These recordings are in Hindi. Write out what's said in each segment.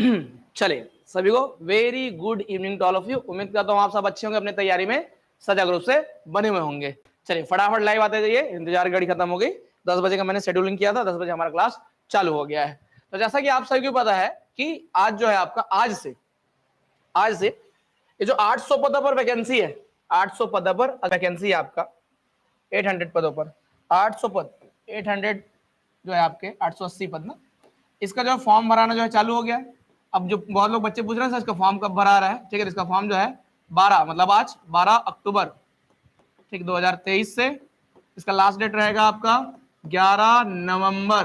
चलिए सभी को very good evening to all of you. उम्मीद करता हूँ आप सब अच्छे होंगे, अपने तैयारी में सजग रूप से बने हुए होंगे। चलिए फटाफट लाइव आते जाइए, इंतजार घड़ी खत्म हो गई। 10 बजे का मैंने शेड्यूलिंग किया था, 10 बजे हमारा क्लास चालू हो गया है। तो जैसा कि आप सभी को पता है कि आज जो है आपका आज से ये जो 800 पदों पर वैकेंसी है, 800 पदों पर वैकेंसी है आपका, 800 पदों पर 800 पद, 800 जो है आपके 880 पद ना, इसका जो फॉर्म भराना जो है चालू हो गया है। अब जो बहुत लोग बच्चे पूछ रहे हैं सर इसका फॉर्म कब भरा रहा है, ठीक है, इसका फॉर्म जो है 12 मतलब आज 12 अक्टूबर ठीक 2023 से इसका लास्ट डेट रहेगा आपका 11 नवंबर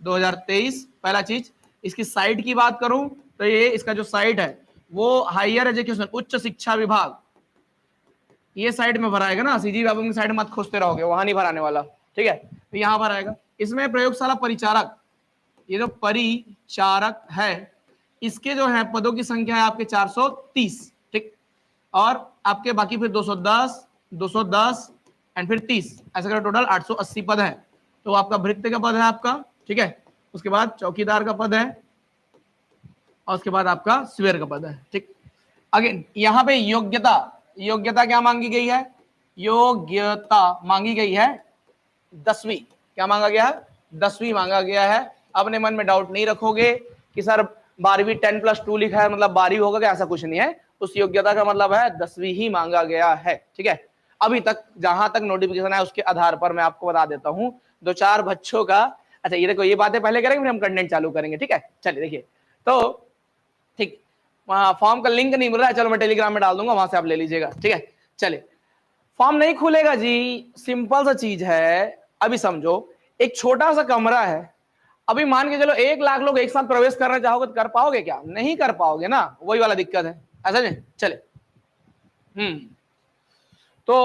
2023। पहला चीज इसकी साइट की बात करूं तो ये इसका जो साइट है वो हायर एजुकेशन उच्च शिक्षा विभाग, ये साइट में भराएगा ना, सीजी बाबू की साइड मत खोजते रहोगे, वहां नहीं भराने वाला, ठीक है, तो यहां भराएगा। इसमें प्रयोगशाला परिचारक, ये जो परिचारक है इसके जो है पदों की संख्या है आपके 430, ठीक, और आपके बाकी फिर 210 एंड फिर 30, ऐसा कर टोटल 880 पद है। तो आपका भृत्य का पद है आपका, ठीक है, उसके बाद चौकीदार का पद है और उसके बाद आपका स्वेर का पद है, ठीक। अगेन यहाँ पे योग्यता क्या मांगी गई है, योग्यता मांगी गई है 10वीं, क्या मांगा गया है, 10वीं मांगा गया है। अपने मन में डाउट नहीं रखोगे कि सर 12वीं 10+2 लिखा है मतलब 12वीं होगा क्या, ऐसा कुछ नहीं है। उस योग्यता का मतलब है 10वीं ही मांगा गया है, ठीक है। अभी तक जहां तक नोटिफिकेशन है उसके आधार पर मैं आपको बता देता हूं 2-4 बच्चों का। अच्छा ये देखो, ये बातें पहले करेंगे फिर हम कंटेंट चालू करेंगे, ठीक है। चलिए देखिए, तो ठीक फॉर्म का लिंक नहीं मिल रहा है, चलो मैं टेलीग्राम में डाल दूंगा, वहां से आप ले लीजिएगा, ठीक है। चलिए फॉर्म नहीं खुलेगा जी, सिंपल सा चीज है। अभी समझो एक छोटा सा कमरा है, अभी मान के चलो 1 लाख लोग एक साथ प्रवेश करना चाहोगे तो कर पाओगे क्या, नहीं कर पाओगे ना, वही वाला दिक्कत है, ऐसा नहीं। चले तो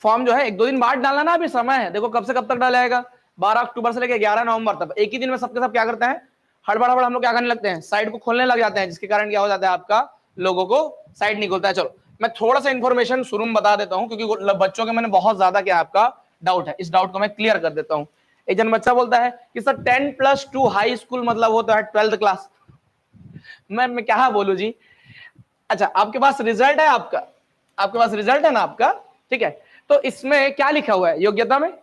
फॉर्म जो है 1-2 दिन बाद डालना ना, अभी समय है, देखो कब से कब तक डालेगा, 12 अक्टूबर से लेकर 11 नवंबर तक, एक ही दिन में सबके सब क्या करते हैं, हड़बड़ हम लोग क्या करने लगते हैं, साइट को खोलने लग जाते हैं, जिसके कारण क्या हो जाता है आपका, लोगों को साइट नहीं खुलता है। चलो मैं थोड़ा सा इन्फॉर्मेशन शुरू में बता देता हूं, क्योंकि बच्चों के मैंने बहुत ज्यादा क्या आपका डाउट है, इस डाउट को मैं क्लियर कर देता हूं। एक जन बच्चा बोलता है कि सर 10+2 हाई स्कूल मतलब होता है 12th क्लास, मैं क्या बोलूं जी। अच्छा आपके पास रिजल्ट है, आपके पास रिजल्ट है ना आपका, ठीक है, तो इसमें क्या लिखा हुआ है योग्यता में,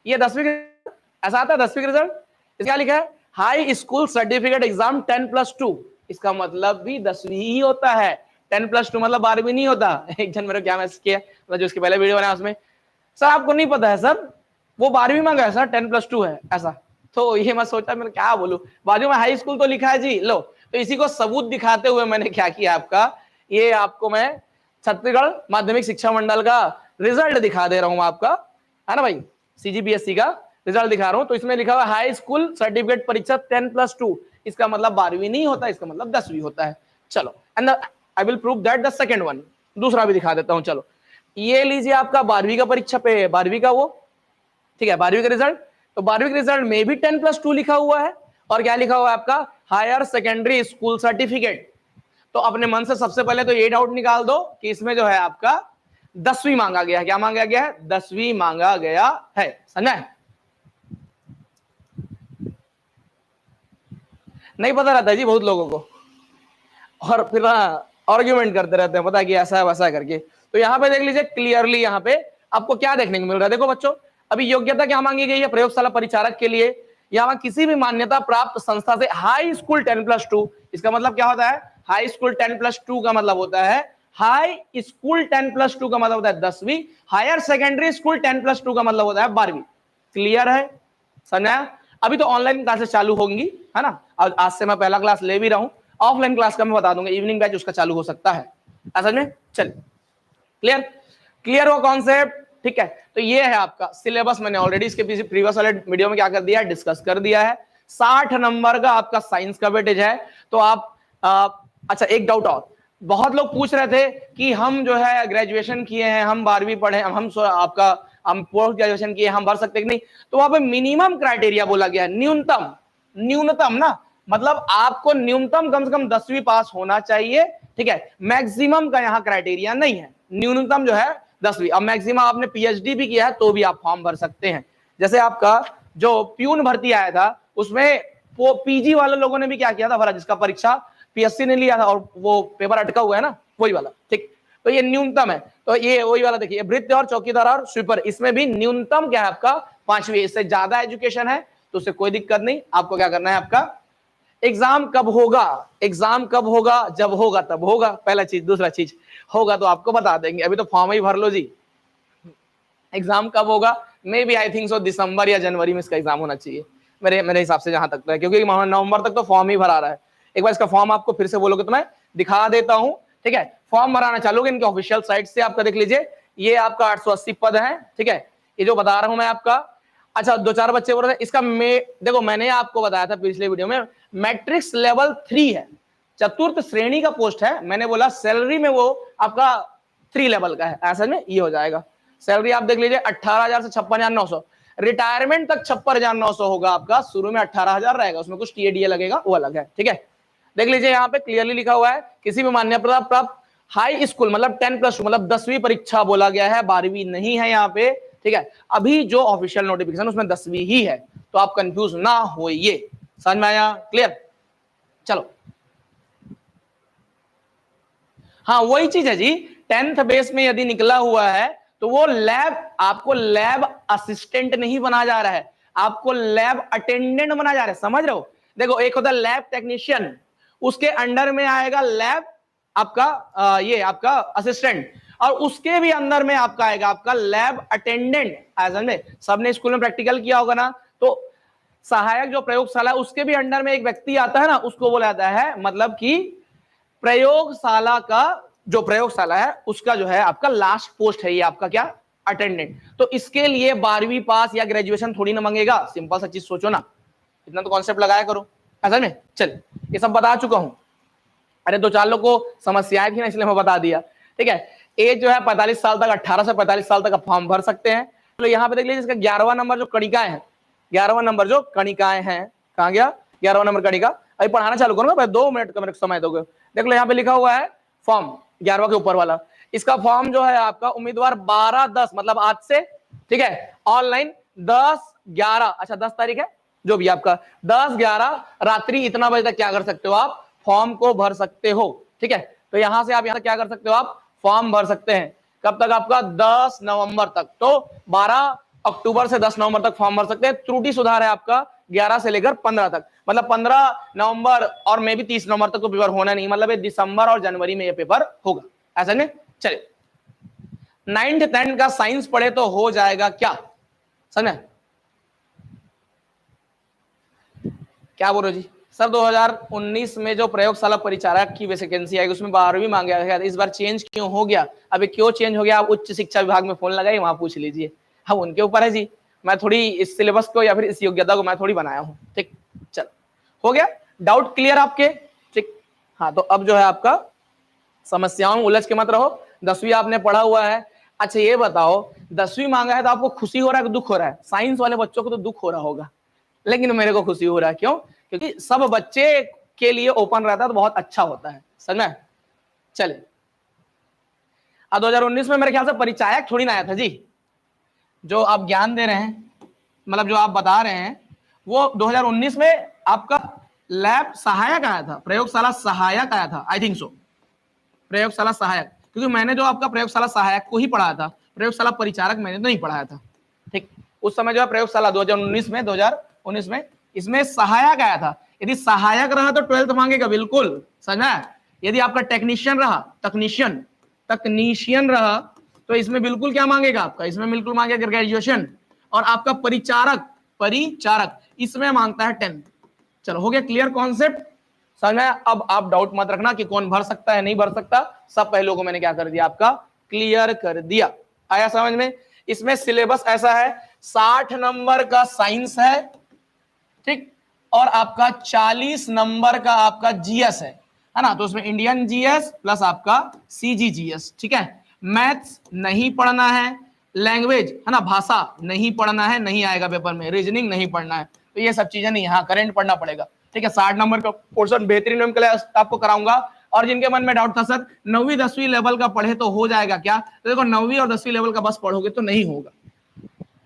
ये 10वीं ऐसा आता है 10वीं का रिजल्ट, क्या लिखा है, हाई स्कूल सर्टिफिकेट एग्जाम 10+2, इसका मतलब भी 10वीं ही होता है, 10+2 मतलब 12वीं नहीं होता। एक जन मेरे क्या मैसेज किया, मतलब जो उसके पहले वीडियो बनाया उसमें, सर आपको नहीं पता है सर वो 12वीं मांगा है सर 10+2 है ऐसा। तो ये मैं सोचा मैं क्या बोलूं, बाजू में हाई स्कूल तो लिखा है जी, लो तो इसी को सबूत दिखाते हुए मैंने क्या किया आपका, ये आपको मैं छत्तीसगढ़ माध्यमिक शिक्षा मंडल का रिजल्ट दिखा दे रहा हूं आपका, है ना भाई, सीजीपीएससी का रिजल्ट दिखा रहा हूं। तो इसमें लिखा हुआ हाई स्कूल सर्टिफिकेट परीक्षा 10+2, इसका मतलब 12वीं नहीं होता, इसका मतलब 10वीं होता है। चलो and I will prove that the second one, दूसरा भी दिखा देता हूं। चलो ये लीजिए आपका 12वीं का परीक्षा पे 12वीं का वो, ठीक है, 12वीं का रिजल्ट, तो 12वीं के रिजल्ट में भी 10+2 लिखा हुआ है, और क्या लिखा हुआ है आपका, हायर सेकेंडरी स्कूल सर्टिफिकेट। तो अपने मन से सबसे पहले तो ये डाउट निकाल दो कि इसमें जो है आपका 10वीं मांगा गया है, क्या मांगा गया है, 10वीं मांगा गया है, समझा है? नहीं पता रहता है जी बहुत लोगों को, और फिर आर्ग्यूमेंट करते रहते हैं, पता कि ऐसा है वैसा है करके। तो यहाँ पे देख लीजिए क्लियरली, यहाँ पे आपको क्या देखने को मिल रहा है, देखो बच्चों अभी योग्यता क्या मांगी गई है प्रयोगशाला परिचारक के लिए, यहाँ किसी भी मान्यता प्राप्त संस्था से हाई स्कूल 10+2, इसका मतलब क्या होता है, हाई स्कूल 10+2 का मतलब होता है, हाई स्कूल 10+2 का मतलब होता है 10वीं, हायर सेकेंडरी स्कूल 10+2 का मतलब होता है 12वीं। क्लियर है, समझा? अभी तो ऑनलाइन क्लासेस चालू होंगी, है ना, आज से मैं पहला क्लास ले भी रहा हूं, ऑफलाइन क्लास का मैं बता दूंगा, इवनिंग बैच उसका चालू हो सकता है, ऐसा में। चलिए क्लियर हो कॉन्सेप्ट, ठीक है। तो ये है आपका सिलेबस, मैंने ऑलरेडी इसके प्रीवियस वाले वीडियो में क्या कर दिया है, डिस्कस कर दिया है। 60 नंबर का आपका साइंस का वेटेज है। तो आप अच्छा एक डाउट और, बहुत लोग पूछ रहे थे कि हम जो है ग्रेजुएशन किए हैं, हम 12वीं पढ़े, हम पोस्ट ग्रेजुएशन किए, हम भर सकते हैं कि नहीं। तो वहां पे मिनिमम क्राइटेरिया बोला गया है, न्यूनतम ना, मतलब आपको न्यूनतम कम से कम 10वीं पास होना चाहिए, ठीक है, मैक्सिमम का यहाँ क्राइटेरिया नहीं है, न्यूनतम जो है 10वीं। अब मैक्सिमम आपने पीएचडी भी किया है तो भी आप फॉर्म भर सकते हैं। जैसे आपका जो प्यून भर्ती आया था उसमें पीजी वाले लोगों ने भी क्या किया था भरा, जिसका परीक्षा पीएससी ने लिया था और वो पेपर अटका हुआ है ना, वही वाला। ठीक, तो ये न्यूनतम है। तो ये वही वाला देखिए, भृत्य और चौकीदार और स्वीपर, इसमें भी न्यूनतम क्या है आपका 5वीं। इससे ज्यादा एजुकेशन है तो उससे कोई दिक्कत नहीं। आपको क्या करना है, आपका एग्जाम कब होगा, एग्जाम कब होगा, जब होगा तब होगा, पहला चीज। दूसरा चीज, होगा तो आपको बता देंगे, अभी तो फॉर्म ही भर लो जी। एग्जाम कब होगा, may B I think so दिसंबर या जनवरी में इसका एग्जाम होना चाहिए, मेरे हिसाब से जहां तक है, क्योंकि नवंबर तक तो फॉर्म ही भरा रहा है। एक बार इसका फॉर्म आपको फिर से बोलोगे तो मैं दिखा देता हूं। ठीक है, फॉर्म भराना चालूगे इनके ऑफिशियल साइट से, आपका देख लीजिए, ये आपका 880 पद है। ठीक है, ये जो बता रहा हूं मैं आपका। अच्छा, 2-4 बच्चे बोल रहे थे इसका देखो मैंने आपको बताया था पिछले वीडियो में, मैट्रिक्स लेवल 3 है, चतुर्थ श्रेणी का पोस्ट है। मैंने बोला सैलरी में वो आपका 3 लेवल का है, ऐसा में ये हो जाएगा। सैलरी आप देख लीजिए 18,000 से 56,900, रिटायरमेंट तक 56,900 होगा आपका। शुरू में 18,000 रहेगा, उसमें कुछ टीएडीए लगेगा, वो अलग है। ठीक है, देख लीजिए यहाँ पे क्लियरली लिखा हुआ है, किसी भी मान्यता प्राप्त हाई स्कूल मतलब 10+2 मतलब 10वीं परीक्षा बोला गया है, 12वीं नहीं है यहाँ पे। ठीक है, अभी जो ऑफिशियल नोटिफिकेशन उसमें 10वीं ही है, तो आप कंफ्यूज ना होइए। समझ में आया, क्लियर? चलो, हाँ वही चीज है जी, 10th बेस में यदि निकला हुआ है तो वो लैब, आपको लैब असिस्टेंट नहीं बना जा रहा है, आपको लैब अटेंडेंट बना जा रहा है। समझ रहे हो? देखो, एक होता है लैब टेक्नीशियन, उसके अंडर में आएगा लैब आपका ये आपका असिस्टेंट, और उसके भी अंदर में आपका आएगा आपका लैब अटेंडेंट। ऐसा में सबने स्कूल में प्रैक्टिकल किया होगा ना, तो सहायक जो प्रयोगशाला उसके भी अंडर में एक व्यक्ति आता है ना, उसको बोला जाता है, मतलब कि प्रयोगशाला का जो प्रयोगशाला है उसका जो है आपका लास्ट पोस्ट है ये आपका क्या, अटेंडेंट। तो इसके लिए 12वीं पास या ग्रेजुएशन थोड़ी ना मांगेगा, सिंपल सा चीज सोचो ना, इतना तो कॉन्सेप्ट लगाया करो। ऐसा में चल, ये सब बता चुका हूं। अरे 2-4 लोग को समस्याएं थी ना, इसलिए मैं बता दिया। ठीक है, एज जो है 45 साल तक, 18 से 45 साल तक का फॉर्म भर सकते हैं। तो यहाँ पे देख लीजिए, इसका 11वां नंबर जो कणिकाएं हैं, 11वां नंबर जो कणिकाएं हैं, कहाँ गया 11वां नंबर कणिका? अभी पढ़ाना चालू करूंगा, 2 मिनट का मेरे समय दोगे। देख लो यहाँ पे लिखा हुआ है फॉर्म 11वां के ऊपर वाला, इसका फॉर्म जो है आपका उम्मीदवार 12/10 मतलब आज से, ठीक है, ऑनलाइन 10/11, अच्छा 10 तारीख है जो भी आपका, 10/11 रात्रि इतना बजे तक क्या कर सकते हो, आप फॉर्म को भर सकते हो। ठीक है, तो यहां से आप यहां क्या कर सकते हो, आप फॉर्म भर सकते हैं। कब तक आपका? 10 नवंबर तक। तो 12 अक्टूबर से 10 नवंबर तक फॉर्म भर सकते हैं। त्रुटि सुधार है आपका 11 से लेकर 15 तक, मतलब 15 नवंबर और मे भी 30 नवंबर तक तो पेपर होना नहीं, मतलब ये दिसंबर और जनवरी में ये पेपर होगा। ऐसा नहीं? चलिए, 9th 10th का साइंस पढ़े तो हो जाएगा क्या? समझे? क्या बोल रहे जी सर? 2019 में जो प्रयोगशाला परिचारक की वैकेंसी आएगी उसमें 12वीं मांगा गया, इस बार चेंज क्यों हो गया? अभी क्यों चेंज हो गया? आप उच्च शिक्षा विभाग में फोन लगाइए, वहां पूछ लीजिए। हाँ, उनके ऊपर है जी, मैं थोड़ी इस सिलेबस को या फिर इस योग्यता को मैं थोड़ी बनाया हूँ। ठीक, चल हो गया, डाउट क्लियर आपके? ठीक, हाँ, तो अब जो है आपका समस्याओं में उलझ के मत रहो। 10वीं आपने पढ़ा हुआ है। अच्छा ये बताओ, 10वीं मांगा है तो आपको खुशी हो रहा है कि दुख हो रहा है? साइंस वाले बच्चों को तो दुख हो रहा होगा, लेकिन मेरे को खुशी हो रहा है। क्यों? क्योंकि सब बच्चे के लिए ओपन रहता है तो बहुत अच्छा होता है। समझ में? चलिए, अब 2019 में मेरे ख्याल से परिचायक थोड़ी ना आया था जी, जो आप ज्ञान दे रहे हैं, मतलब जो आप बता रहे हैं, वो 2019 में आपका लैब सहायक आया था, प्रयोगशाला सहायक आया था, आई थिंक सो, प्रयोगशाला सहायक, क्योंकि मैंने जो आपका प्रयोगशाला सहायक को ही पढ़ाया था, प्रयोगशाला परिचारक मैंने नहीं पढ़ाया था। ठीक, उस समय जो है प्रयोगशाला 2019 में इसमें सहायक आया था। यदि सहायक रहा तो 12th मांगेगा, बिल्कुल समझा। यदि आपका टेक्नीशियन रहा, तकनीशियन रहा तो इसमें बिल्कुल क्या मांगेगा आपका? इसमें बिल्कुल मांगेगा ग्रेजुएशन। और आपका परिचारक इसमें मांगता है 10th। चलो हो गया क्लियर कॉन्सेप्ट? समझ में? अब आप डाउट मत रखना कि कौन भर सकता है नहीं भर सकता, सब पहलुओं को मैंने क्या कर दिया, आपका क्लियर कर दिया। आया समझ में? इसमें सिलेबस ऐसा है, 60 नंबर का साइंस है, ठीक, और आपका 40 नंबर का आपका जीएस है ना? तो उसमें इंडियन जीएस प्लस आपका सीजीजीएस। ठीक है, मैथ्स नहीं पढ़ना है, लैंग्वेज है ना, भाषा नहीं पढ़ना है, नहीं आएगा पेपर में, रीजनिंग नहीं पढ़ना है, तो ये सब चीजें नहीं, हाँ करंट पढ़ना पड़ेगा। ठीक है, 60 नंबर का पोर्शन बेहतरीन क्लास आपको कराऊंगा। और जिनके मन में डाउट था सर 9वीं 10वीं लेवल का पढ़े तो हो जाएगा क्या, तो देखो 9वीं और 10वीं लेवल का बस पढ़ोगे तो नहीं होगा।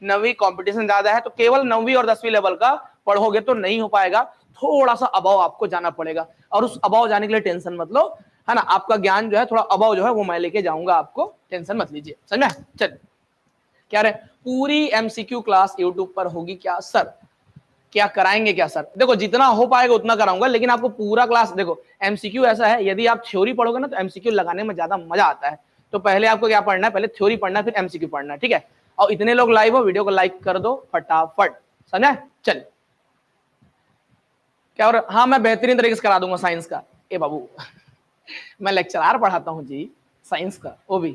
9वीं कंपटीशन ज्यादा है, तो केवल 9वीं और 10वीं लेवल का पढ़ोगे तो नहीं हो पाएगा। थोड़ा सा अबाव आपको जाना पड़ेगा, और उस अबाव जाने के लिए टेंशन मत लो, है ना। आपका ज्ञान जो है थोड़ा अबाव जो है वो मैं लेके जाऊंगा, आपको टेंशन मत लीजिए, समझ में। चल क्या रहे, पूरी एमसीक्यू क्लास यूट्यूब पर होगी क्या सर, क्या कराएंगे क्या सर? देखो जितना हो पाएगा उतना कराऊंगा, लेकिन आपको पूरा क्लास, देखो एमसीक्यू ऐसा है, यदि आप थ्योरी पढ़ोगे ना तो एमसीक्यू लगाने में ज्यादा मजा आता है। तो पहले आपको क्या पढ़ना है, पहले थ्योरी पढ़ना है, फिर एमसीक्यू पढ़ना है, ठीक है। और इतने लोग लाइव हो, वीडियो को लाइक कर दो फटाफट, समझा। चल क्या, और हाँ मैं बेहतरीन तरीके से करा दूंगा साइंस का। ए बाबू मैं लेक्चरार पढ़ाता हूँ जी साइंस का, वो भी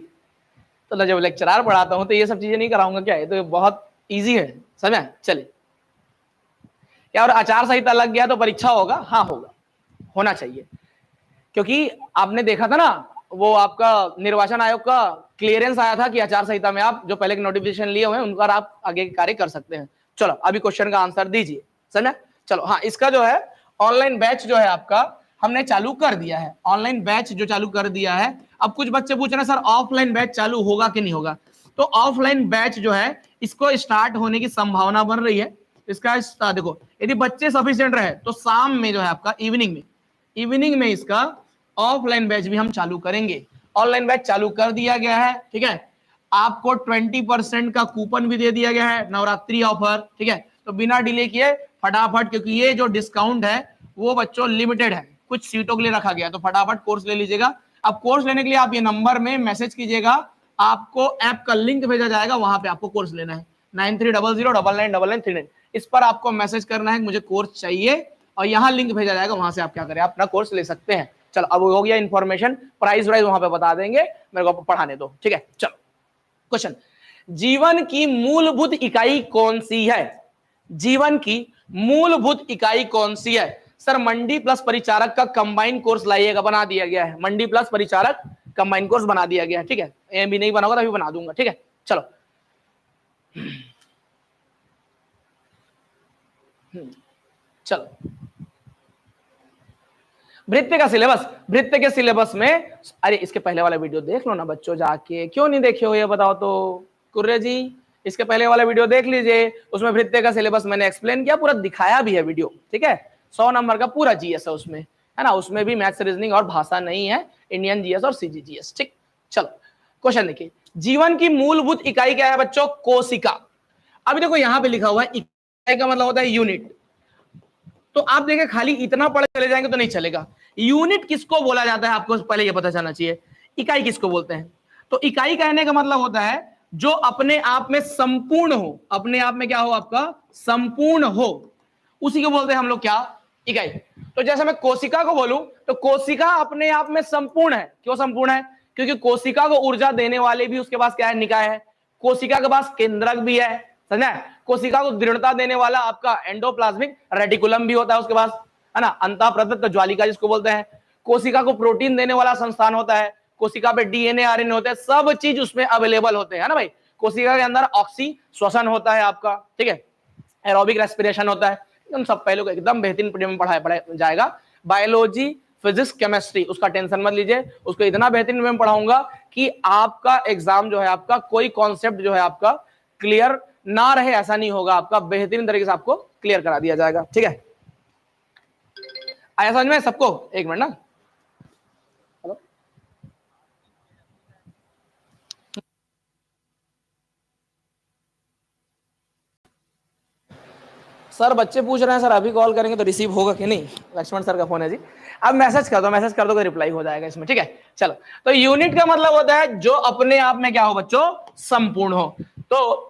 तो जब लेक्चरार पढ़ाता हूँ तो ये सब चीजें नहीं कराऊंगा क्या, ये तो बहुत ईजी है, समझा। चलिए क्या, और आचार संहिता लग गया तो परीक्षा होगा? हाँ होगा, होना चाहिए, क्योंकि आपने देखा था ना वो आपका निर्वाचन आयोग का क्लियरेंस आया था कि आचार संहिता में आप जो पहले के नोटिफिकेशन लिए हुए हैं उनका आप आगे कार्य कर सकते हैं। चलो अभी क्वेश्चन का आंसर दीजिए, समझा। चलो हाँ, इसका जो है ऑनलाइन बैच जो है आपका हमने चालू कर दिया है, ऑनलाइन बैच जो चालू कर दिया है। अब कुछ बच्चे पूछ रहे हैं सर ऑफलाइन बैच चालू होगा कि नहीं होगा, तो ऑफलाइन बैच जो है इसको स्टार्ट होने की संभावना बन रही है। इसका देखो यदि बच्चे सफिशिएंट रहे तो शाम में जो है आपका इवनिंग में इसका ऑफलाइन बैच भी हम चालू करेंगे। ऑनलाइन बैच चालू कर दिया गया है, ठीक है। आपको 20% का कूपन भी दे दिया गया है, नवरात्रि ऑफर, ठीक है। तो बिना डिले किए फटाफट, क्योंकि ये जो डिस्काउंट है वो बच्चों लिमिटेड है, कुछ सीटों के लिए रखा गया, तो फटाफट कोर्स ले लीजिएगा। अब कोर्स लेने के लिए आप ये नंबर में मैसेज कीजिएगा, आपको ऐप का लिंक भेजा जाएगा, वहां पे आपको कोर्स लेना है 9300999939। इस पर आपको मैसेज करना है मुझे कोर्स चाहिए, और यहाँ लिंक भेजा जाएगा, वहां से आप क्या करें, अपना कोर्स ले सकते हैं। चलो अब हो गया इन्फॉर्मेशन, प्राइस वाइज वहां पे बता देंगे, मेरे को पढ़ाने दो, ठीक है। चलो क्वेश्चन, जीवन की मूलभूत इकाई कौन सी है? जीवन की मूलभूत इकाई कौन सी है? सर मंडी प्लस परिचारक का कंबाइन कोर्स लाइएगा, बना दिया गया है, मंडी प्लस परिचारक कंबाइन कोर्स बना दिया गया है, ठीक है। ये भी नहीं बना होगा तो अभी बना दूंगा, ठीक है। चलो चलो वृत्त का सिलेबस, वृत्त के सिलेबस में, अरे इसके पहले वाला वीडियो देख लो ना बच्चों जाके, क्यों नहीं देखे हो ये बताओ तो। कुर्रे जी इसके पहले वाला वीडियो देख लीजिए, उसमें वृत्त का सिलेबस मैंने एक्सप्लेन किया, पूरा दिखाया भी है वीडियो, ठीक है। 100 नंबर का पूरा जीएस है उसमें, है ना। उसमें भी मैथ्स रीजनिंग और भाषा नहीं है, इंडियन जीएस और सीजीजीएस, ठीक। चलो क्वेश्चन देखिए, जीवन की मूलभूत इकाई क्या है बच्चों? कोशिका। अभी देखो यहाँ पे लिखा हुआ है इकाई का मतलब होता है यूनिट, तो आप देखें खाली इतना पढ़े चले जाएंगे तो नहीं चलेगा। यूनिट किसको बोला जाता है आपको पहले ये पता चलना चाहिए, इकाई किसको बोलते हैं। तो इकाई कहने का मतलब होता है जो अपने आप में संपूर्ण हो, अपने आप में क्या हो, आपका संपूर्ण हो, उसी को बोलते हैं हम लोग क्या, इकाई। तो जैसे मैं कोशिका को बोलूं तो कोशिका अपने आप में संपूर्ण है। क्यों संपूर्ण है? क्योंकि कोशिका को ऊर्जा देने वाले भी उसके पास क्या है, निकाय है। कोशिका के पास केंद्रक भी है, समझा। कोशिका को दृढ़ता देने वाला आपका एंडोप्लाज्मिक रेटिकुलम भी होता है उसके पास, है ना, अंतःप्रदत्त ज्वालिका जिसको बोलते हैं। कोशिका को प्रोटीन देने वाला संस्थान होता है, कोशिका पे डीएनए आरएनए होते हैं, सब चीज उसमें अवेलेबल होते हैं, है ना भाई। कोशिका के अंदर ऑक्सी श्वसन होता है आपका, ठीक है, एरोबिक रेस्पिरेशन होता है, एकदम सब पहलू को एकदम बेहतरीन पीरियड में पढ़ाया जाएगा। बायोलॉजी फिजिक्स केमिस्ट्री उसका टेंशन मत लीजिए, उसको इतना बेहतरीन में पढ़ाऊंगा कि आपका एग्जाम जो है आपका कोई कॉन्सेप्ट जो है आपका क्लियर ना रहे, ऐसा नहीं होगा, आपका बेहतरीन तरीके से आपको क्लियर करा दिया जाएगा, ठीक है। आया समझ में सबको? एक मिनट ना, हेलो सर, बच्चे पूछ रहे हैं सर अभी कॉल करेंगे तो रिसीव होगा कि नहीं? लक्ष्मण सर का फोन है जी। अब मैसेज कर दो, मैसेज कर दो, रिप्लाई हो जाएगा इसमें, ठीक है। चलो, तो यूनिट का मतलब होता है जो अपने आप में क्या हो बच्चों, संपूर्ण हो। तो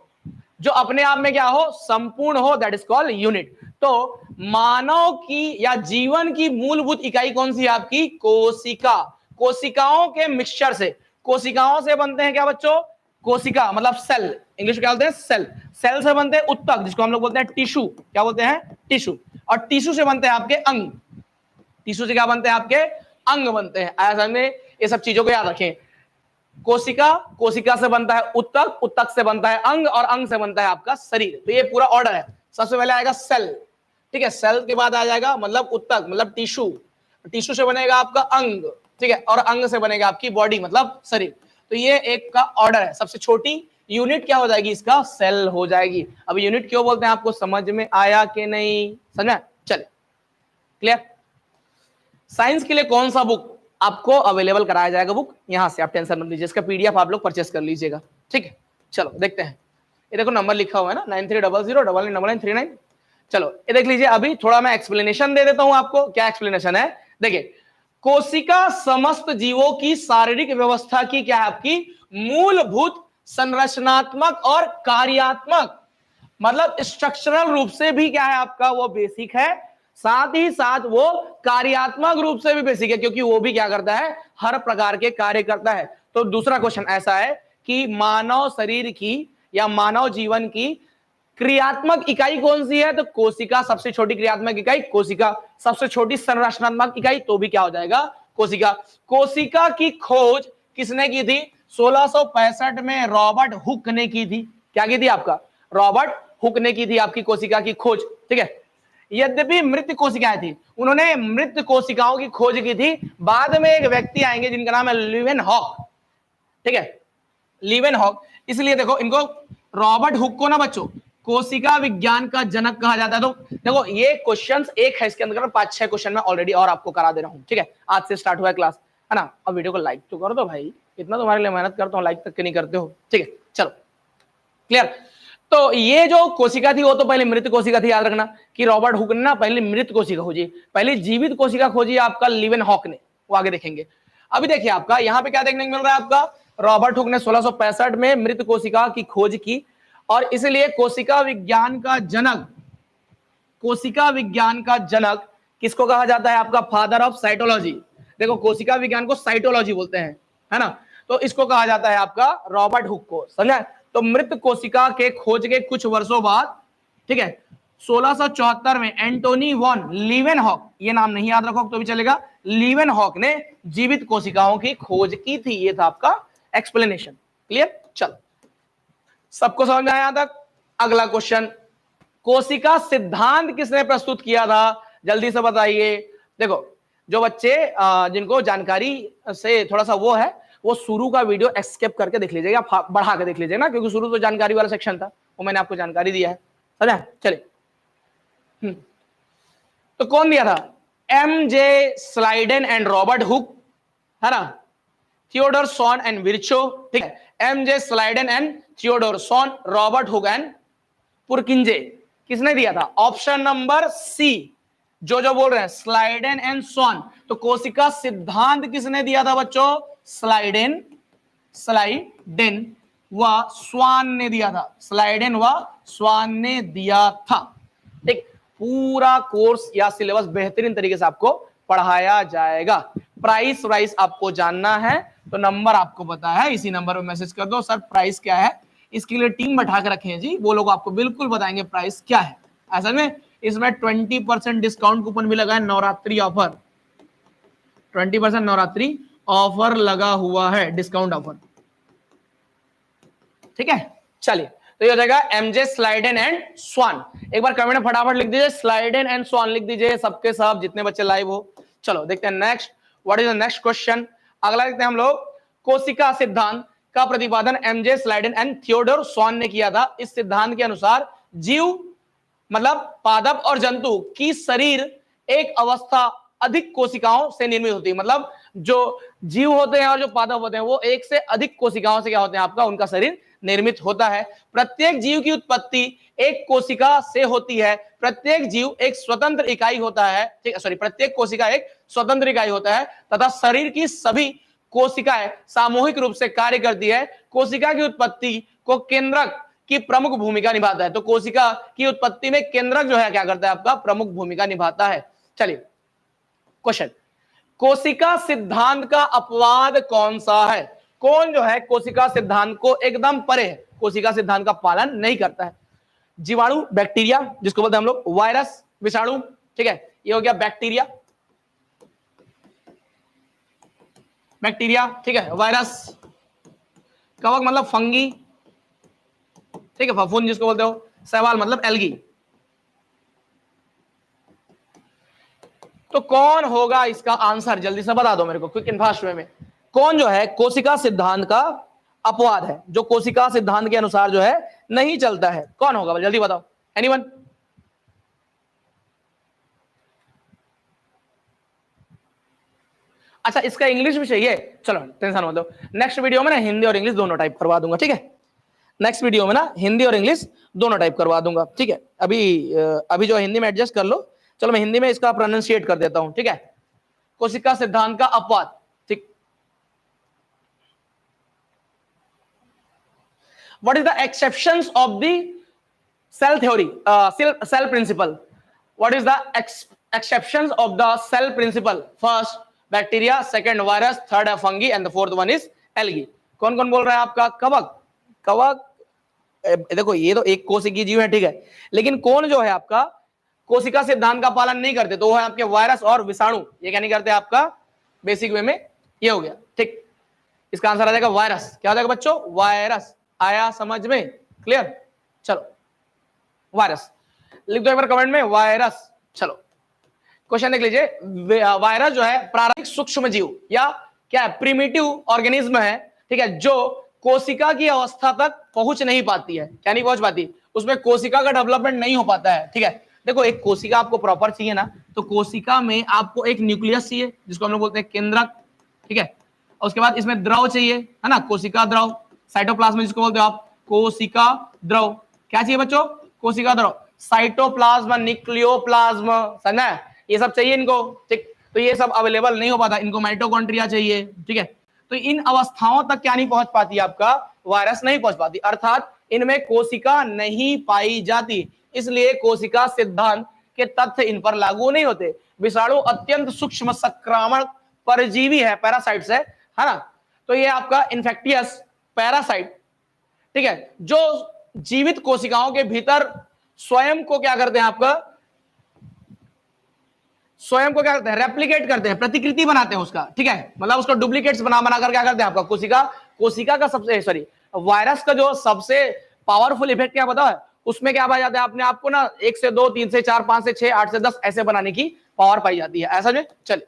जो अपने आप में क्या हो, संपूर्ण हो, दैट इज कॉल्ड यूनिट। तो मानव की या जीवन की मूलभूत इकाई कौन सी है आपकी? कोशिका। कोशिकाओं के मिक्सचर से, कोशिकाओं से बनते हैं क्या बच्चों? कोशिका मतलब सेल, इंग्लिश में क्या बोलते हैं, सेल। सेल से बनते हैं उत्तक जिसको हम लोग बोलते हैं टिश्यू, क्या बोलते हैं, टिश्यू। और टिश्यू से बनते हैं आपके अंग, टिश्यू से क्या बनते हैं, आपके अंग बनते हैं। आया समझ में? ये सब चीजों को याद रखें। कोशिका, कोशिका से बनता है उत्तक, उत्तक से बनता है अंग, और अंग से बनता है आपका शरीर। तो ये पूरा ऑर्डर है। सबसे पहले आएगा सेल, ठीक है, सेल के बाद आ जाएगा मतलब उत्तक मतलब टिश्यू, टिश्यू से बनेगा आपका अंग, ठीक है, और अंग से बनेगा आपकी बॉडी मतलब शरीर। तो ये एक का ऑर्डर है। सबसे छोटी यूनिट क्या हो जाएगी इसका? सेल हो जाएगी। अब यूनिट क्यों बोलते हैं आपको समझ में आया कि नहीं? समझा? चले क्लियर? साइंस के लिए कौन सा बुक आपको अवेलेबल कराया जाएगा? बुक यहां से, आप टेंशन मत लीजिए, इसका पीडीएफ आप लोग परचेस कर लीजिएगा, ठीक है? चलो देखते हैं, ये देखो नंबर लिखा हुआ है ना 9300999939। चलो ये देख लीजिए। अभी थोड़ा मैं एक्सप्लेनेशन दे देता हूं आपको। क्या एक्सप्लेनेशन है? देखिए, कोशिका समस्त जीवों की शारीरिक व्यवस्था की क्या है? आपकी मूलभूत संरचनात्मक और कार्यात्मक, मतलब स्ट्रक्चरल रूप से भी क्या है आपका, वो बेसिक है, साथ ही साथ वो कार्यात्मक रूप से भी बेसिक है, क्योंकि वो भी क्या करता है, हर प्रकार के कार्य करता है। तो दूसरा क्वेश्चन ऐसा है कि मानव शरीर की या मानव जीवन की क्रियात्मक इकाई कौन सी है? तो कोशिका सबसे छोटी क्रियात्मक इकाई कोशिका, सबसे छोटी संरचनात्मक इकाई तो भी क्या हो जाएगा, कोशिका। कोशिका की खोज किसने की थी? 1665 में रॉबर्ट हुक ने की थी। क्या की थी आपका? रॉबर्ट हुक ने की थी आपकी कोशिका की खोज, ठीक है? यद्यपि मृत कोशिकाएं थी, उन्होंने मृत कोशिकाओं की खोज की थी। बाद में एक व्यक्ति आएंगे जिनका नाम है लीवेनहॉक, ठीक है? लीवेनहॉक, इसलिए देखो इनको रॉबर्ट हुक को ना बच्चों कोशिका विज्ञान का जनक कहा जाता है। तो देखो ये क्वेश्चंस एक है, इसके अंदर 5-6 क्वेश्चन मैं ऑलरेडी और आपको करा दे रहा हूं, ठीक है? आज से स्टार्ट हुआ है क्लास, है ना? अब वीडियो को लाइक तो कर दो भाई, इतना तुम्हारे लिए मेहनत करता हूं, लाइक तक के नहीं करते हो, ठीक है? चलो क्लियर? तो ये जो कोशिका थी वो तो पहले मृत कोशिका थी, याद रखना कि रॉबर्ट हुक ने ना पहले मृत कोशिका खोजी, पहले जीवित कोशिका खोजी आपका लीवेनहॉक ने, वो आगे देखेंगे। अभी देखिए आपका यहाँ पे क्या देखने को मिल रहा है आपका, रॉबर्ट हुक ने 1665 में मृत कोशिका की खोज की, और इसलिए कोशिका विज्ञान का जनक, कोशिका विज्ञान का जनक किसको कहा जाता है आपका? Father of cytology. देखो कोशिका विज्ञान को साइटोलॉजी बोलते हैं, है ना? तो इसको कहा जाता है आपका रॉबर्ट हुक को, समझा? तो मृत कोशिका के खोज के कुछ वर्षों बाद, ठीक है, 1674 में एंटोनी वॉन लीवेनहॉक, ये नाम नहीं याद रखो तो भी चलेगा, लीवेनहॉक ने जीवित कोशिकाओं की खोज की थी। ये था आपका एक्सप्लेनेशन, क्लियर? चलो सबको समझ में आया यहां तक? अगला क्वेश्चन, कोशिका सिद्धांत किसने प्रस्तुत किया था? जल्दी से बताइए। देखो जो बच्चे जिनको जानकारी से थोड़ा सा वो है, वो शुरू का वीडियो एस्केप करके देख लीजिएगा, बढ़ा के देख लीजिएगा ना, क्योंकि शुरू तो जानकारी वाला सेक्शन था, वो मैंने आपको जानकारी दिया है, समझा? चलिए, तो कौन दिया था? M J. Schleiden and Robert Hooke, है ना? थियोडोर सॉन एंड विर्चो, ठीक है? M J. Schleiden and Theodor Schwann, Robert Hooke and Purkinje. किसने दिया था? ऑप्शन नंबर सी, जो बोल रहे हैं स्लाइडेन एंड सॉन। तो कोशिका सिद्धांत किसने दिया था बच्चों? स्लाइडेन व स्वान ने दिया था, स्लाइडेन व स्वान ने दिया था, ठीक? पूरा कोर्स या सिलेबस बेहतरीन तरीके से आपको पढ़ाया जाएगा। प्राइस वाइस आपको जानना है तो नंबर आपको पता है, इसी नंबर पे मैसेज कर दो, सर प्राइस क्या है। इसके लिए टीम बैठा के रखे हैं जी, वो लोग आपको बिल्कुल बताएंगे प्राइस क्या है। असल में इसमें 20% डिस्काउंट कूपन भी लगा है, नवरात्रि ऑफर, 20% नवरात्रि ऑफर लगा हुआ है, डिस्काउंट ऑफर, ठीक है? चलिए, तो ये हो जाएगा एम.जे. स्लाइडेन एंड स्वान। एक बार कमेंट में फटाफट लिख दीजिए, स्लाइडेन एंड स्वान लिख दीजिए, सबके सब जितने बच्चे लाइव हो। चलो देखते हैं next, what is the next question. अगला देखते हैं हम लोग, कोशिका सिद्धांत का प्रतिपादन एम.जे. स्लाइडेन एंड थियोडोर स्वान ने किया था। इस सिद्धांत के अनुसार जीव मतलब पादप और जंतु की शरीर एक अवस्था अधिक कोशिकाओं से निर्मित होती है। मतलब जो जीव होते हैं और जो पादप होते हैं वो एक से अधिक कोशिकाओं से क्या होते हैं आपका, उनका शरीर निर्मित होता है। प्रत्येक जीव की उत्पत्ति एक कोशिका से होती है। प्रत्येक जीव एक स्वतंत्र इकाई होता है, ठीक है, सॉरी, प्रत्येक कोशिका एक स्वतंत्र इकाई होता है तथा शरीर की सभी कोशिकाएं सामूहिक रूप से कार्य करती है। कोशिका की उत्पत्ति को केंद्रक की प्रमुख भूमिका निभाता है। तो कोशिका की उत्पत्ति में केंद्रक जो है क्या करता है आपका, प्रमुख भूमिका निभाता है। चलिए क्वेश्चन, कोशिका सिद्धांत का अपवाद कौन सा है? कौन जो है कोशिका सिद्धांत को एकदम परे है, कोशिका सिद्धांत का पालन नहीं करता है? जीवाणु, बैक्टीरिया जिसको बोलते हैं हम लोग, वायरस, विषाणु, ठीक है, ये हो गया बैक्टीरिया, बैक्टीरिया, ठीक है, वायरस, कवक मतलब फंगी, ठीक है, फफूंद जिसको बोलते हो, शैवाल मतलब एल्गी। तो कौन होगा इसका आंसर, जल्दी से बता दो मेरे को, क्विक एंड फास्ट वे में। कौन जो है कोशिका सिद्धांत का अपवाद है, जो कोशिका सिद्धांत के अनुसार जो है नहीं चलता है, कौन होगा जल्दी बताओ, एनीवन? अच्छा इसका इंग्लिश भी चाहिए, चलो टेंशन मत लो, नेक्स्ट वीडियो में ना हिंदी और इंग्लिश दोनों टाइप करवा दूंगा, ठीक है। नेक्स्ट वीडियो में ना हिंदी और इंग्लिश दोनों टाइप करवा दूंगा, ठीक है। अभी जो हिंदी में एडजस्ट कर लो। चलो मैं हिंदी में इसका प्रोनाउंसिएट कर देता हूं, ठीक है। कोशिका सिद्धांत का अपवाद, ठीक। What is the exceptions of the cell theory, cell principle? What is the exceptions of the cell principle? First bacteria, second virus, third है fungi and the fourth one is algae. कौन कौन बोल रहा है आपका? कवक। कवक देखो ये तो एक कोशिकीय जीव है, ठीक है, लेकिन कौन जो है आपका कोशिका सिद्धांत का पालन नहीं करते, तो वो है आपके वायरस और विषाणु। ये क्या नहीं करते आपका बेसिक वे में, ये हो गया, ठीक। इसका आंसर आ जाएगा वायरस। क्या हो जाएगा बच्चों? वायरस। आया समझ में? क्लियर? चलो वायरस लिख दो एक बार कमेंट में, वायरस। चलो क्वेश्चन देख लीजिए। वायरस जो है प्रारंभिक सूक्ष्म जीव या क्या है, प्रिमिटिव ऑर्गेनिज्म है, ठीक है, जो कोशिका की अवस्था तक पहुंच नहीं पाती है। क्या नहीं पहुंच पाती? उसमें कोशिका का डेवलपमेंट नहीं हो पाता है, ठीक है। देखो एक कोशिका आपको प्रॉपर चाहिए ना, तो कोशिका में आपको एक न्यूक्लियस चाहिए जिसको हम लोग बोलते हैं केंद्रक, ठीक है। और उसके बाद इसमें द्रव चाहिए, है ना, कोशिका द्रव, साइटोप्लाज्म जिसको बोलते हो आप, कोशिका द्रव। क्या चाहिए बच्चों? कोशिका द्रव, साइटोप्लाज्म, न्यूक्लियोप्लाज्म, समझा? ये सब चाहिए इनको, ठीक। तो ये सब अवेलेबल नहीं हो पाता, इनको माइटोकॉन्ड्रिया चाहिए, ठीक है। तो इन अवस्थाओं तक क्या नहीं पहुंच पाती आपका वायरस, नहीं पहुंच पाती, अर्थात इनमें कोशिका नहीं पाई जाती, इसलिए कोशिका सिद्धांत के तथ्य इन पर लागू नहीं होते। विषाणु अत्यंत सूक्ष्म संक्रामक परजीवी है, पैरासाइट्स है ना, तो ये आपका इन्फेक्टियस पैरासाइट, ठीक है, जो जीवित कोशिकाओं के भीतर स्वयं को क्या करते हैं आपका, स्वयं को क्या करते हैं, रेप्लिकेट करते हैं, प्रतिकृति बनाते हैं उसका, ठीक है, मतलब उसको डुप्लीकेट्स बना बना कर क्या करते हैं आपका कोशिका का सबसे सॉरी वायरस का जो सबसे पावरफुल इफेक्ट क्या पता है, उसमें क्या पाया जाता है अपने आपको ना 1 से 2 3 से 4 5 से 6 8 से 10 ऐसे बनाने की पावर पाई जाती है, ऐसा जो चलिए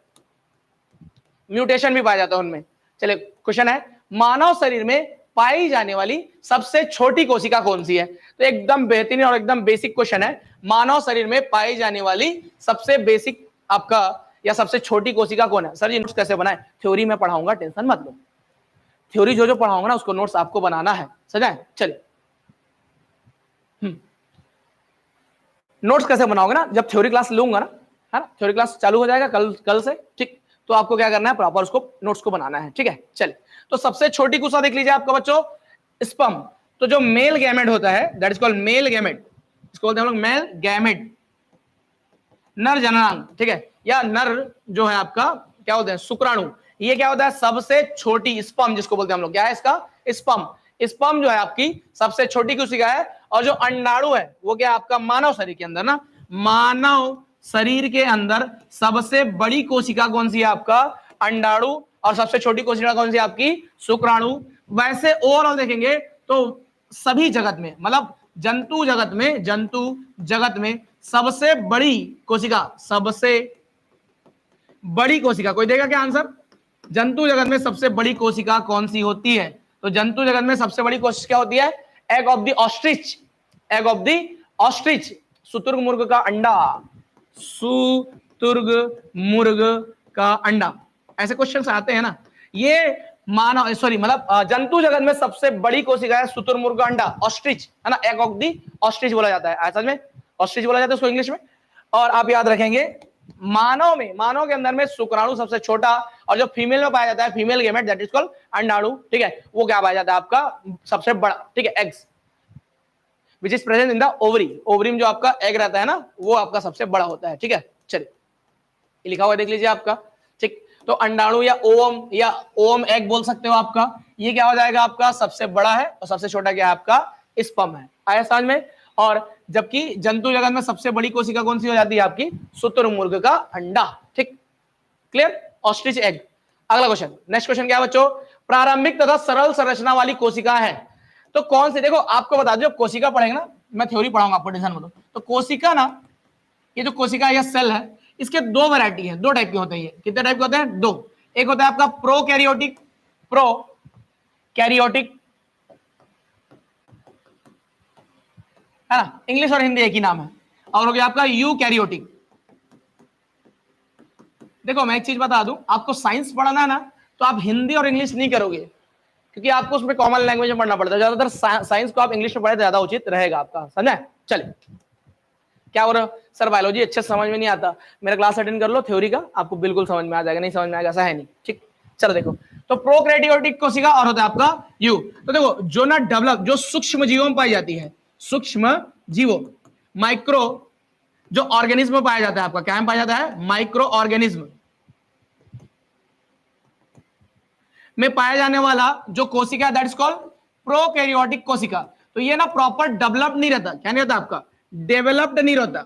म्यूटेशन भी पाया जाता है उनमें। चलिए क्वेश्चन है, मानव शरीर में पाई जाने वाली सबसे छोटी कोशिका कौन सी है? तो एकदम बेहतरीन और एकदम बेसिक क्वेश्चन है, मानव शरीर में पाई जाने वाली सबसे बेसिक आपका या सबसे छोटी कोशिका कौन है? सर जी नोट्स कैसे बनाए? थ्योरी में पढ़ाऊंगा, टेंशन मत लो, थ्योरी जो जो पढ़ाऊंगा ना उसको नोट्स आपको बनाना है, समझाए? चलिए नोट्स कैसे बनाओगे ना, जब थ्योरी क्लास लूंगा ना, है ना, थ्योरी क्लास चालू हो जाएगा कल से, ठीक, तो आपको क्या करना है, प्रॉपर उसको नोट्स को बनाना है, ठीक है। चलिए तो सबसे छोटी कोशिका देख लीजिए आपका बच्चों, स्पर्म। तो जो मेल गैमेट होता है that is called male gamete, इसको बोलते हैं हम लोग मेल गैमेट, नर जननांग, ठीक है, या नर जो है आपका क्या होता है, शुक्राणु। ये क्या होता है, सबसे छोटी स्पर्म जिसको बोलते हैं हम लोग, क्या है इसका, स्पर्म। स्पर्म जो है आपकी सबसे छोटी कोशिका है, और जो अंडाणु है वो क्या आपका मानव शरीर के अंदर ना, मानव शरीर के अंदर सबसे बड़ी कोशिका कौन सी है आपका, अंडाणु, और सबसे छोटी कोशिका कौन सी है आपकी, शुक्राणु। वैसे ओवरऑल देखेंगे तो सभी जगत में, मतलब जंतु जगत में सबसे बड़ी कोशिका, सबसे बड़ी कोशिका, कोई देगा क्या आंसर? जंतु जगत में सबसे बड़ी कोशिका कौन सी होती है? तो जंतु जगत में सबसे बड़ी कोशिका क्या होती है? Egg of the ostrich, egg of the ostrich, शुतुर्ग मुर्ग का अंडा, शुतुर्ग मुर्ग का अंडा, ऐसे क्वेश्चंस आते हैं ना। ये मानव सॉरी मतलब जंतु जगत में सबसे बड़ी कोशिका है शुतुरमुर्ग का अंडा, ऑस्ट्रिच, है ना, एग ऑफ द ऑस्ट्रिच बोला जाता है, ऐसा में ऑस्ट्रिच बोला जाता है उसको इंग्लिश में। और आप याद रखेंगे मानव के अंदर में शुक्राणु सबसे छोटा, और जो फीमेल में पाया जाता है female gamete that is called अंडाणु, ठीक है, वो क्या पाया जाता है आपका सबसे बड़ा, ठीक है, eggs which is present in the ovary, ovary में जो आपका एग रहता है ना वो आपका सबसे बड़ा होता है, ठीक है। चलिए लिखा हुआ देख लीजिए आपका, ठीक। तो अंडाणु या ओम एग बोल सकते हो आपका, ये क्या हो जाएगा आपका सबसे बड़ा है, और सबसे छोटा क्या है आपका स्पर्म है, आया समझ में। और जबकि जंतु जगत में सबसे बड़ी कोशिका कौन सी हो जाती है आपकी, शुतुरमुर्ग का अंडा, ठीक, क्लियर, ऑस्ट्रिच एग। अगला क्वेश्चन, नेक्स्ट क्वेश्चन क्या है बच्चों, प्रारंभिक तथा सरल संरचना वाली कोशिका है तो कौन सी? देखो आपको बता दो, कोशिका पढ़ेंगे ना, मैं थ्योरी पढ़ाऊंगा आपको, टेंशन मत लो। तो कोशिका ना, ये जो कोशिका या सेल है, इसके दो वैरायटी है, दो टाइप के होते हैं। कितने टाइप के होते हैं? दो। एक होता है आपका प्रोकैरियोटिक, प्रोकैरियोटिक, है ना, इंग्लिश और हिंदी एक ही नाम है। और हो गया आपका यूकैरियोटिक, देखो मैं एक चीज बता दूं, आपको साइंस पढ़ना है ना तो आप हिंदी और इंग्लिश नहीं करोगे, क्योंकि आपको उसमें कॉमन लैंग्वेज में पढ़ना पड़ता है। ज्यादातर साइंस को आप इंग्लिश में पढ़े तो ज्यादा उचित रहेगा आपका, समझे? चलिए, क्या हो रहा है सर, बायोलॉजी अच्छे समझ में नहीं आता, मेरा क्लास अटेंड कर लो थ्योरी का, आपको बिल्कुल समझ में आ जाएगा। नहीं समझ में आएगा ऐसा है नहीं, ठीक। चलो देखो, तो प्रोकैरियोटिक कोशिका और होता है आपका यू। तो देखो जो ना डेवलप, जो सूक्ष्म जीवों में पाई जाती है, सूक्ष्म जीवों, माइक्रो जो ऑर्गेनिज्म में पाया जाता है आपका, क्या में पाया जाता है? माइक्रो ऑर्गेनिज्म में पाया जाने वाला जो कोशिका है दैट इज कॉल्ड प्रोकैरियोटिक कोशिका। तो ये ना प्रॉपर डेवलप नहीं रहता, क्या नहीं रहता आपका? डेवलप्ड नहीं रहता,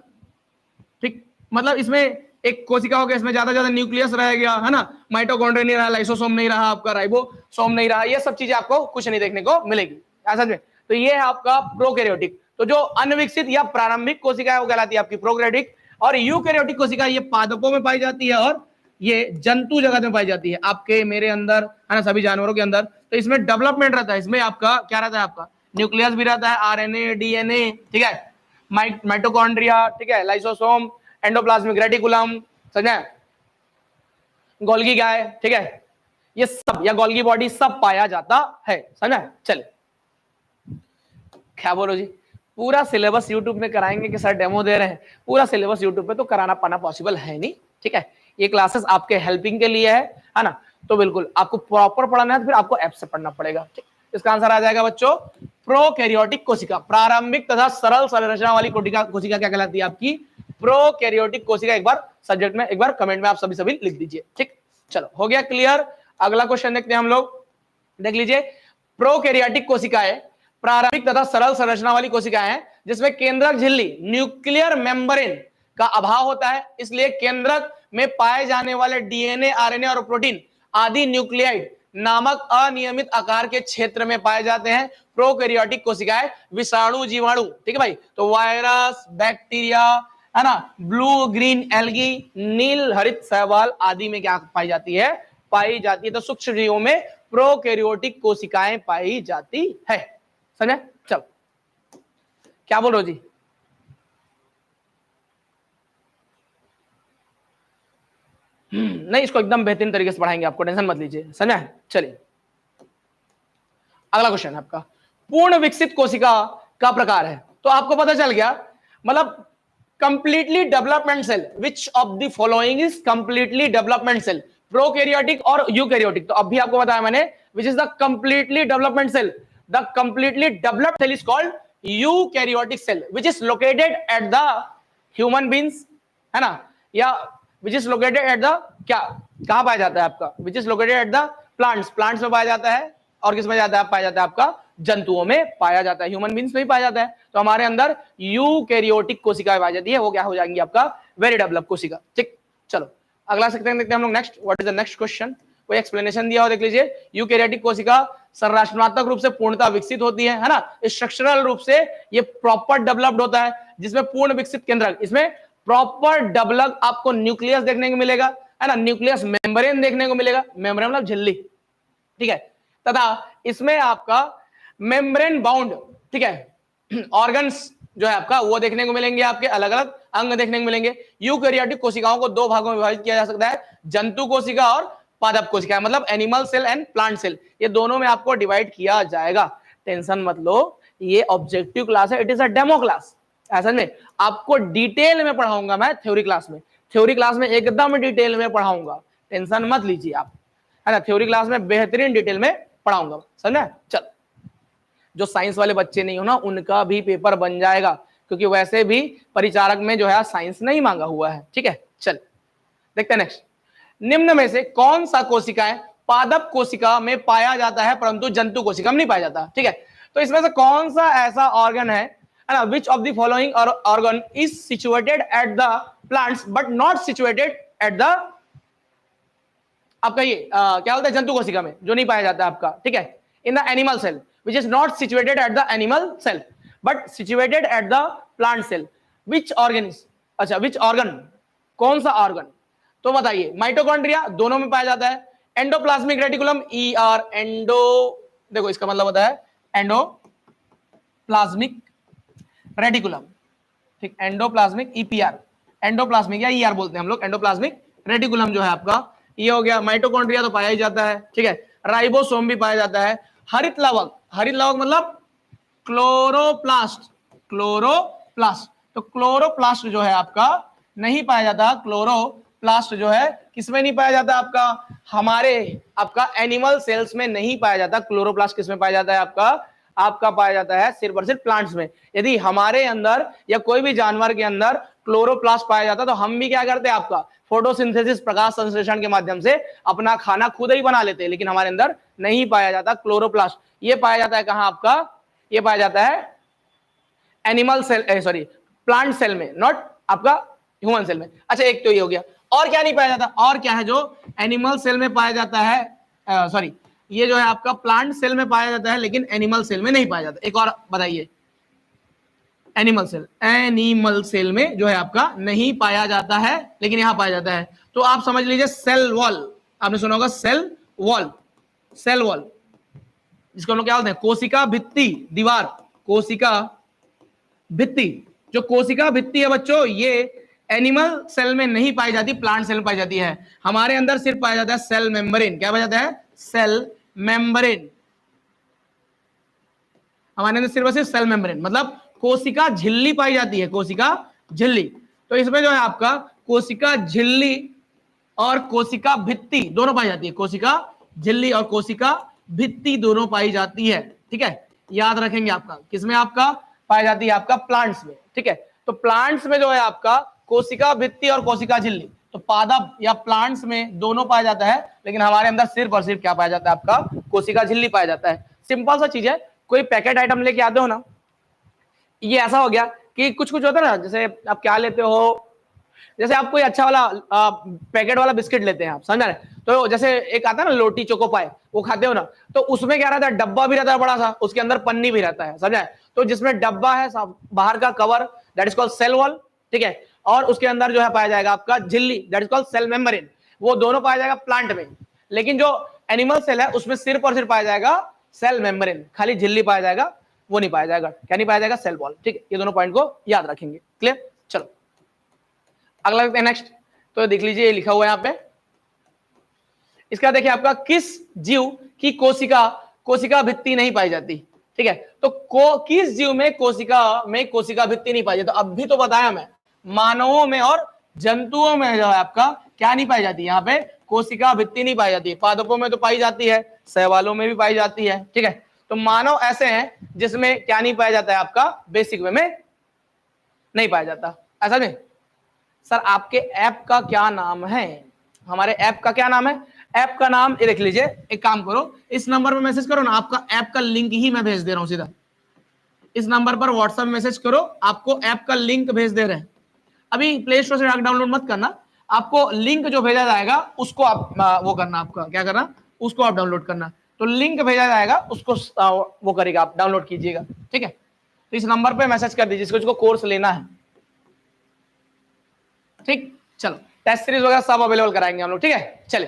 ठीक। मतलब इसमें एक कोशिका हो गया, इसमें ज्यादा ज्यादा न्यूक्लियस रह गया है ना, माइटोकॉन्ड्रिया नहीं रहा, लाइसोसोम नहीं रहा आपका, राइबोसोम नहीं रहा, ये सब चीजें आपको कुछ नहीं देखने को मिलेगी ऐसा में। तो ये है आपका प्रोकैरियोटिक। तो जो अनविकसित या प्रारंभिक कोशिका है वो कहलाती है आपकी प्रोकैरियोटिक, और यूकैरियोटिक कोशिका ये पादपों में पाई जाती है और ये जंतु जगत में पाई जाती है, आपके मेरे अंदर है ना, सभी जानवरों के अंदर। तो इसमें डेवलपमेंट रहता है, इसमें आपका क्या रहता है? आपका न्यूक्लियस भी रहता है, आरएनए, डीएनए, ठीक है, माइटोकॉन्ड्रिया, ठीक है, लाइसोसोम, एंडोप्लाज्मिक रेटिकुलम, समझे, गोल्गी गाय, ठीक है, ये सब या गोल्गी बॉडी सब पाया जाता है, समझे? चल क्या बोलो जी, पूरा सिलेबस यूट्यूब में कराएंगे कि सर डेमो दे रहे हैं? पूरा सिलेबस यूट्यूब पे तो कराना पाना पॉसिबल है नहीं, ठीक है। ये क्लासेस आपके हेल्पिंग के लिए है ना, तो बिल्कुल आपको प्रॉपर पढ़ना है तो फिर आपको ऐप से पढ़ना पड़ेगा, ठीक। इसका आंसर आ जाएगा बच्चों प्रोकैरियोटिक कोशिका, प्रारंभिक तथा सरल संरचना वाली कोशिका क्या कहलाती है? आपकी प्रोकैरियोटिक कोशिका। एक बार सब्जेक्ट में, एक बार कमेंट में आप सभी लिख दीजिए, ठीक। चलो हो गया क्लियर। अगला क्वेश्चन देखते हैं हम लोग, देख लीजिए। प्रोकैरियोटिक कोशिकाएं प्रारंभिक तथा सरल संरचना वाली कोशिकाएं हैं जिसमें केंद्रक झिल्ली, न्यूक्लियर मेम्ब्रेन का अभाव होता है, इसलिए केंद्रक में पाए जाने वाले डीएनए, आरएनए और प्रोटीन आदि न्यूक्लियाइड नामक अनियमित आकार के क्षेत्र में पाए जाते हैं। प्रोकैरियोटिक कोशिकाएं विषाणु, जीवाणु, ठीक है भाई, तो वायरस, बैक्टीरिया, है ना, ब्लू ग्रीन एल्गी, नील हरित शैवाल आदि में क्या पाई जाती है? पाई जाती है। तो सूक्ष्म जीवों में प्रोकैरियोटिक कोशिकाएं पाई जाती है, समझे? चल क्या बोल रहे हो जी? नहीं, इसको एकदम बेहतरीन तरीके से पढ़ाएंगे, आपको टेंशन मत लीजिए, समझा? चलिए अगला क्वेश्चन है आपका, पूर्ण विकसित कोशिका का प्रकार है। तो आपको पता चल गया, मतलब completely development cell, which of the following is completely development cell? Prokaryotic और यूकैरियोटिक। तो अभी आपको बताया मैंने, which is the completely development cell, the completely developed cell is called eukaryotic cell, which is located at the human beings, है ना, या which is located at the, क्या कहां पाया जाता है आपका? Which is located at the plants, plants में पाया जाता है, और किस में जाता है? पाया जाता है आपका जंतुओं में पाया जाता है, ह्यूमन बींग्स में भी पाया जाता है। तो हमारे अंदर यूकैरियोटिक कोशिका पाई जाती है, वो क्या हो जाएंगी? आपका वेरी डेवलप कोशिका, ठीक। चलो अगला सेक्शन देखते हैं हम लोग, next, what is the next question? कोई एक्सप्लेनेशन दिया हो, देख लीजिए। यूकैरियोटिक कोशिका संरचनात्मक रूप से पूर्णतः विकसित होती है ना, स्ट्रक्चरल रूप से ये प्रॉपर डेवलप्ड होता है, जिसमें पूर्ण विकसित केंद्रक, इसमें प्रॉपर डेवलप आपको न्यूक्लियस देखने को मिलेगा, है ना, न्यूक्लियस मेम्ब्रेन देखने को मिलेगा, मेम्ब्रेन मतलब झिल्ली, ठीक है, तथा इसमें आपका मेम्ब्रेन बाउंड, ठीक है, ऑर्गन्स जो है आपका वो देखने को मिलेंगे, आपके अलग अलग अंग देखने को मिलेंगे। यूकैरियोटिक कोशिकाओं को दो भागों में विभाजित किया जा सकता है, जंतु कोशिका और पादप कोशिका, मतलब animal cell and plant cell, ये दोनों में आपको डिवाइड किया जाएगा। टेंशन मत लो, ये ऑब्जेक्टिव क्लास है, it is a demo class, ऐसा नहीं, आपको डिटेल में पढ़ाऊंगा मैं थ्योरी क्लास में, थ्योरी क्लास में एकदम डिटेल में पढ़ाऊंगा, टेंशन मत लीजिए आप, है ना, थ्योरी क्लास में बेहतरीन डिटेल में पढ़ाऊंगा, समझे? चल, जो साइंस वाले बच्चे नहीं हो ना, उनका भी पेपर बन जाएगा, क्योंकि वैसे भी परिचारक में जो है साइंस नहीं मांगा हुआ है, ठीक है। चल देखते हैं नेक्स्ट, निम्न में से कौन सा कोशिकाएं पादप कोशिका में पाया जाता है परंतु जंतु कोशिका में नहीं पाया जाता, ठीक है। तो इसमें से कौन सा ऐसा ऑर्गन है ना, विच of the following organ is situated at the plants but not situated at the, आपका ये क्या बोलते हैं, जंतु कोशिका में जो नहीं पाया जाता है आपका, ठीक है, in the animal cell which is not situated at the animal cell but situated at the plant cell, which organ is, अच्छा which organ, कौन सा ऑर्गन? तो बताइए, माइटोकॉन्ड्रिया दोनों में पाया जाता है, एंडोप्लाज्मिक रेटिकुलम, ER, एंडो, देखो इसका मतलब होता है एंडोप्लाज्मिक रेटिकुलम, ठीक, एंडोप्लाज्मिक EPR, एंडोप्लाज्मिक या ER बोलते हैं हम लोग, एंडोप्लाज्मिक रेटिकुलम जो है आपका ये हो गया, माइटोकॉन्ड्रिया तो पाया ही जाता है, ठीक है, राइबोसोम भी पाया जाता है, हरित लवक मतलब क्लोरोप्लास्ट, तो क्लोरोप्लास्ट जो है आपका नहीं पाया जाता, क्लोरोप्लास्ट जो है किसमें नहीं पाया जाता आपका, हमारे आपका एनिमल सेल्स में नहीं पाया जाता। क्लोरोप्लास्ट किसमें पाया जाता है आपका पाया जाता है सिर्फ और सिर्फ प्लांट्स में। यदि हमारे अंदर या कोई भी जानवर के अंदर क्लोरोप्लास्ट पाया जाता तो हम भी क्या करते हैं आपका फोटोसिंथेसिस, प्रकाश संश्लेषण के माध्यम से अपना खाना खुद ही बना लेते हैं, लेकिन हमारे अंदर नहीं पाया जाता क्लोरोप्लास्ट। ये पाया जाता है कहां आपका, ये पाया जाता है animal cell, sorry plant cell में, नॉट आपका ह्यूमन सेल में। अच्छा एक तो ये हो गया, और क्या नहीं पाया जाता, और क्या है जो एनिमल सेल में पाया जाता है, सॉरी ये जो है आपका प्लांट सेल में पाया जाता है लेकिन एनिमल सेल में नहीं पाया जाता। एक और बताइए, एनिमल सेल में जो है आपका नहीं पाया जाता है लेकिन यहां पाया जाता है। तो आप समझ लीजिए सेल वॉल, आपने सुना होगा सेल वॉल, जिसको हम लोग क्या बोलते हैं, कोशिका भित्ति, दीवार, कोशिका भित्ति। जो कोशिका भित्ति है बच्चों, ये एनिमल सेल में नहीं पाई जाती, प्लांट सेल में पाई जाती है। हमारे अंदर सिर्फ पाया जाता है सेल मेम्ब्रेन। क्या पाया जाता है, सेल मेम्ब्रेन। हमारे अंदर सिर्फ सिर्फ सेल मेम्ब्रेन, मतलब कोशिका झिल्ली पाई जाती है, कोशिका झिल्ली। तो इसमें जो है आपका कोशिका झिल्ली और कोशिका भित्ति दोनों पाई जाती है, कोशिका झिल्ली और कोशिका भित्ति दोनों पाई जाती है, ठीक है, याद रखेंगे आपका किसमें आपका पाई जाती है, आपका प्लांट्स में, ठीक है। तो प्लांट्स में जो है आपका कोशिका भित्ति और कोशिका झिल्ली, तो पादप या प्लांट्स में दोनों पाया जाता है, लेकिन हमारे अंदर सिर्फ और सिर्फ क्या पाया जाता है आपका, कोशिका झिल्ली पाया जाता है। सिंपल सा चीज है, कोई पैकेट आइटम लेके आते हो ना, ये ऐसा हो गया कि कुछ कुछ होता है ना, जैसे आप क्या लेते हो, जैसे आप कोई अच्छा वाला पैकेट वाला बिस्किट लेते हैं, आप समझ रहे, तो जैसे एक आता है ना लोटी चोको पाए, वो खाते हो ना, तो उसमें क्या रहता है, डब्बा भी रहता है बड़ा सा, उसके अंदर पन्नी भी रहता है, समझा। तो जिसमें डब्बा है बाहर का कवर, that is called cell wall, ठीक है, और उसके अंदर जो है पाया जाएगा आपका झिल्ली, that is called cell membrane. वो दोनों पाया जाएगा प्लांट में, लेकिन जो एनिमल सेल है उसमें सिर्फ और सिर्फ पाया जाएगा सेल मेम्ब्रेन, खाली झिल्ली पाया जाएगा, वो नहीं पाया जाएगा, क्या नहीं पाया जाएगा, सेल वॉल, ठीक है। ये दोनों पॉइंट को याद रखेंगे, क्लियर। चलो अगला देखते हैं नेक्स्ट। तो देख लीजिए, ये लिखा हुआ है यहाँ पे, इसका देखिए आपका किस जीव की कोशिका भित्ति नहीं पाई जाती, ठीक है। तो किस जीव में कोशिका भित्ति नहीं पाई जाती, तो अभी तो बताया मैं, मानवों में और जंतुओं में जो है आपका क्या नहीं पाई जाती, यहाँ पे कोशिका भित्ति नहीं पाई जाती। पादपों में तो पाई जाती है, शैवालों में भी पाई जाती है, ठीक है। तो मानव ऐसे हैं जिसमें क्या नहीं पाया जाता है आपका, बेसिक वे में नहीं पाया जाता, ऐसा नहीं। सर आपके ऐप का क्या नाम है, हमारे ऐप का क्या नाम है, ऐप का नाम ये देख लीजिए, एक काम करो, इस नंबर पर मैसेज करो ना, आपका ऐप का लिंक ही मैं भेज दे रहा हूं सीधा, इस नंबर पर व्हाट्सएप मैसेज करो, आपको ऐप का लिंक भेज दे रहे हैं। अभी प्ले स्टोर से डाउनलोड मत करना, आपको लिंक जो भेजा जाएगा उसको आप वो करना, आपका क्या करना, उसको आप डाउनलोड करना। तो लिंक भेजा जाएगा, उसको वो करेगा, आप डाउनलोड कीजिएगा, ठीक है। तो इस नंबर पे मैसेज कर दीजिए जिसको कोर्स लेना है, ठीक। चलो टेस्ट सीरीज वगैरह सब अवेलेबल कराएंगे हम लोग, ठीक है। चले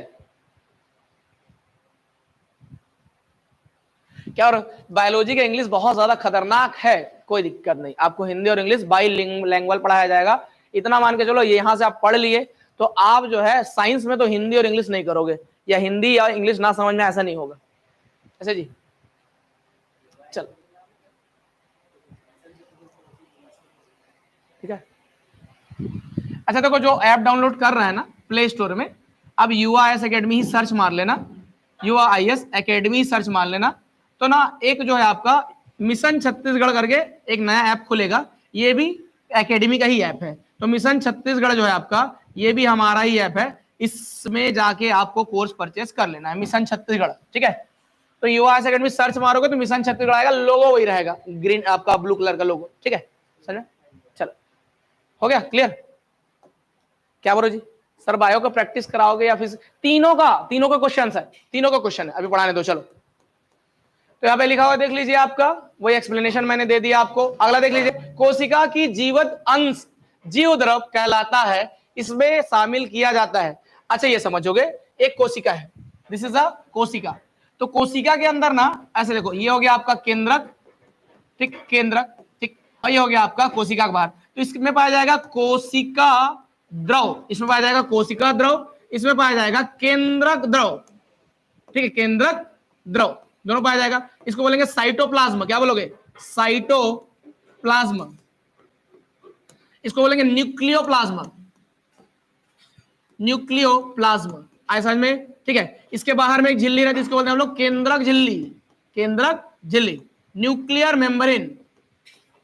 क्या, और बायोलॉजी का इंग्लिश बहुत ज्यादा खतरनाक है, कोई दिक्कत नहीं, आपको हिंदी और इंग्लिश बाइलिंगुअल पढ़ाया जाएगा। इतना मान के चलो, यहां से आप पढ़ लिए तो आप जो है साइंस में तो हिंदी और इंग्लिश नहीं करोगे, या हिंदी या इंग्लिश ना समझ में, ऐसा नहीं होगा, ऐसे जी। चलो ठीक है। अच्छा देखो, जो ऐप डाउनलोड कर रहे हैं ना प्ले स्टोर में, अब UIS एकेडमी ही सर्च मार लेना, UIS एकेडमी सर्च मार लेना, तो ना एक जो है आपका मिशन छत्तीसगढ़ करके एक नया ऐप खुलेगा, ये भी एकेडमी का ही ऐप है। तो मिशन छत्तीसगढ़ जो है आपका, ये भी हमारा ही ऐप है, इसमें जाके आपको कोर्स परचेस कर लेना है, मिशन छत्तीसगढ़, ठीक है। तो UIS एकेडमी सर्च मारोगे तो मिशन छत्तीसगढ़ आएगा, लोगो वही रहेगा, ग्रीन आपका ब्लू कलर का लोगो, ठीक है। समझे, चलो हो गया क्लियर। क्या बोलो जी, सर बायो का प्रैक्टिस कराओगे या फिर तीनों का क्वेश्चन है, तीनों का क्वेश्चन है, अभी पढ़ाने दो। चलो तो यहाँ पे लिखा हुआ देख लीजिए, आपका वही एक्सप्लेनेशन मैंने दे दिया आपको। अगला देख लीजिए, कोशिका की जीवित अंश जीव द्रव कहलाता है, इसमें शामिल किया जाता है। अच्छा ये समझोगे, एक कोशिका है, दिस इज अ कोशिका। तो कोशिका के अंदर ना ऐसे देखो, ये हो गया आपका केंद्रक, ठीक, केंद्रक, ठीक, और ये हो गया आपका कोशिका का बाहर। तो इसमें पाया जाएगा कोशिका द्रव, इसमें पाया जाएगा कोशिका द्रव, इसमें पाया जाएगा केंद्रक द्रव, ठीक है, केंद्रक द्रव दोनों पाया जाएगा। इसको बोलेंगे साइटोप्लाज्म, क्या बोलोगे, साइटोप्लाज्म। इसको बोलेंगे न्यूक्लियोप्लाज्म, न्यूक्लियोप्लाज्म, आए समझ में, ठीक है। इसके बाहर में एक झिल्ली रहती है, इसको बोलते हैं हम लोग केंद्रक झिल्ली, केंद्रक झिल्ली, न्यूक्लियर मेम्ब्रेन।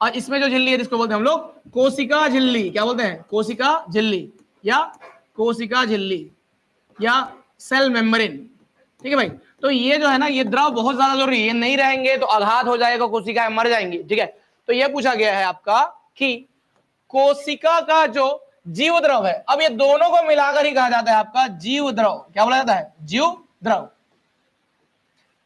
और इसमें जो झिल्ली है इसको बोलते हैं हम लोग कोशिका झिल्ली, क्या बोलते हैं, कोशिका झिल्ली या कोशिका झिल्ली या सेल मेम्ब्रेन, ठीक है भाई। तो ये जो है ना, ये द्रव बहुत ज्यादा जरूरी है, ये नहीं रहेंगे तो आघात हो जाएगा, कोशिकाएं मर जाएंगी, ठीक है। तो ये पूछा गया है आपका कि कोशिका का जो जीव द्रव है, अब ये दोनों को मिलाकर ही कहा जाता है आपका जीव द्रव, क्या बोला जाता है, जीव द्रव,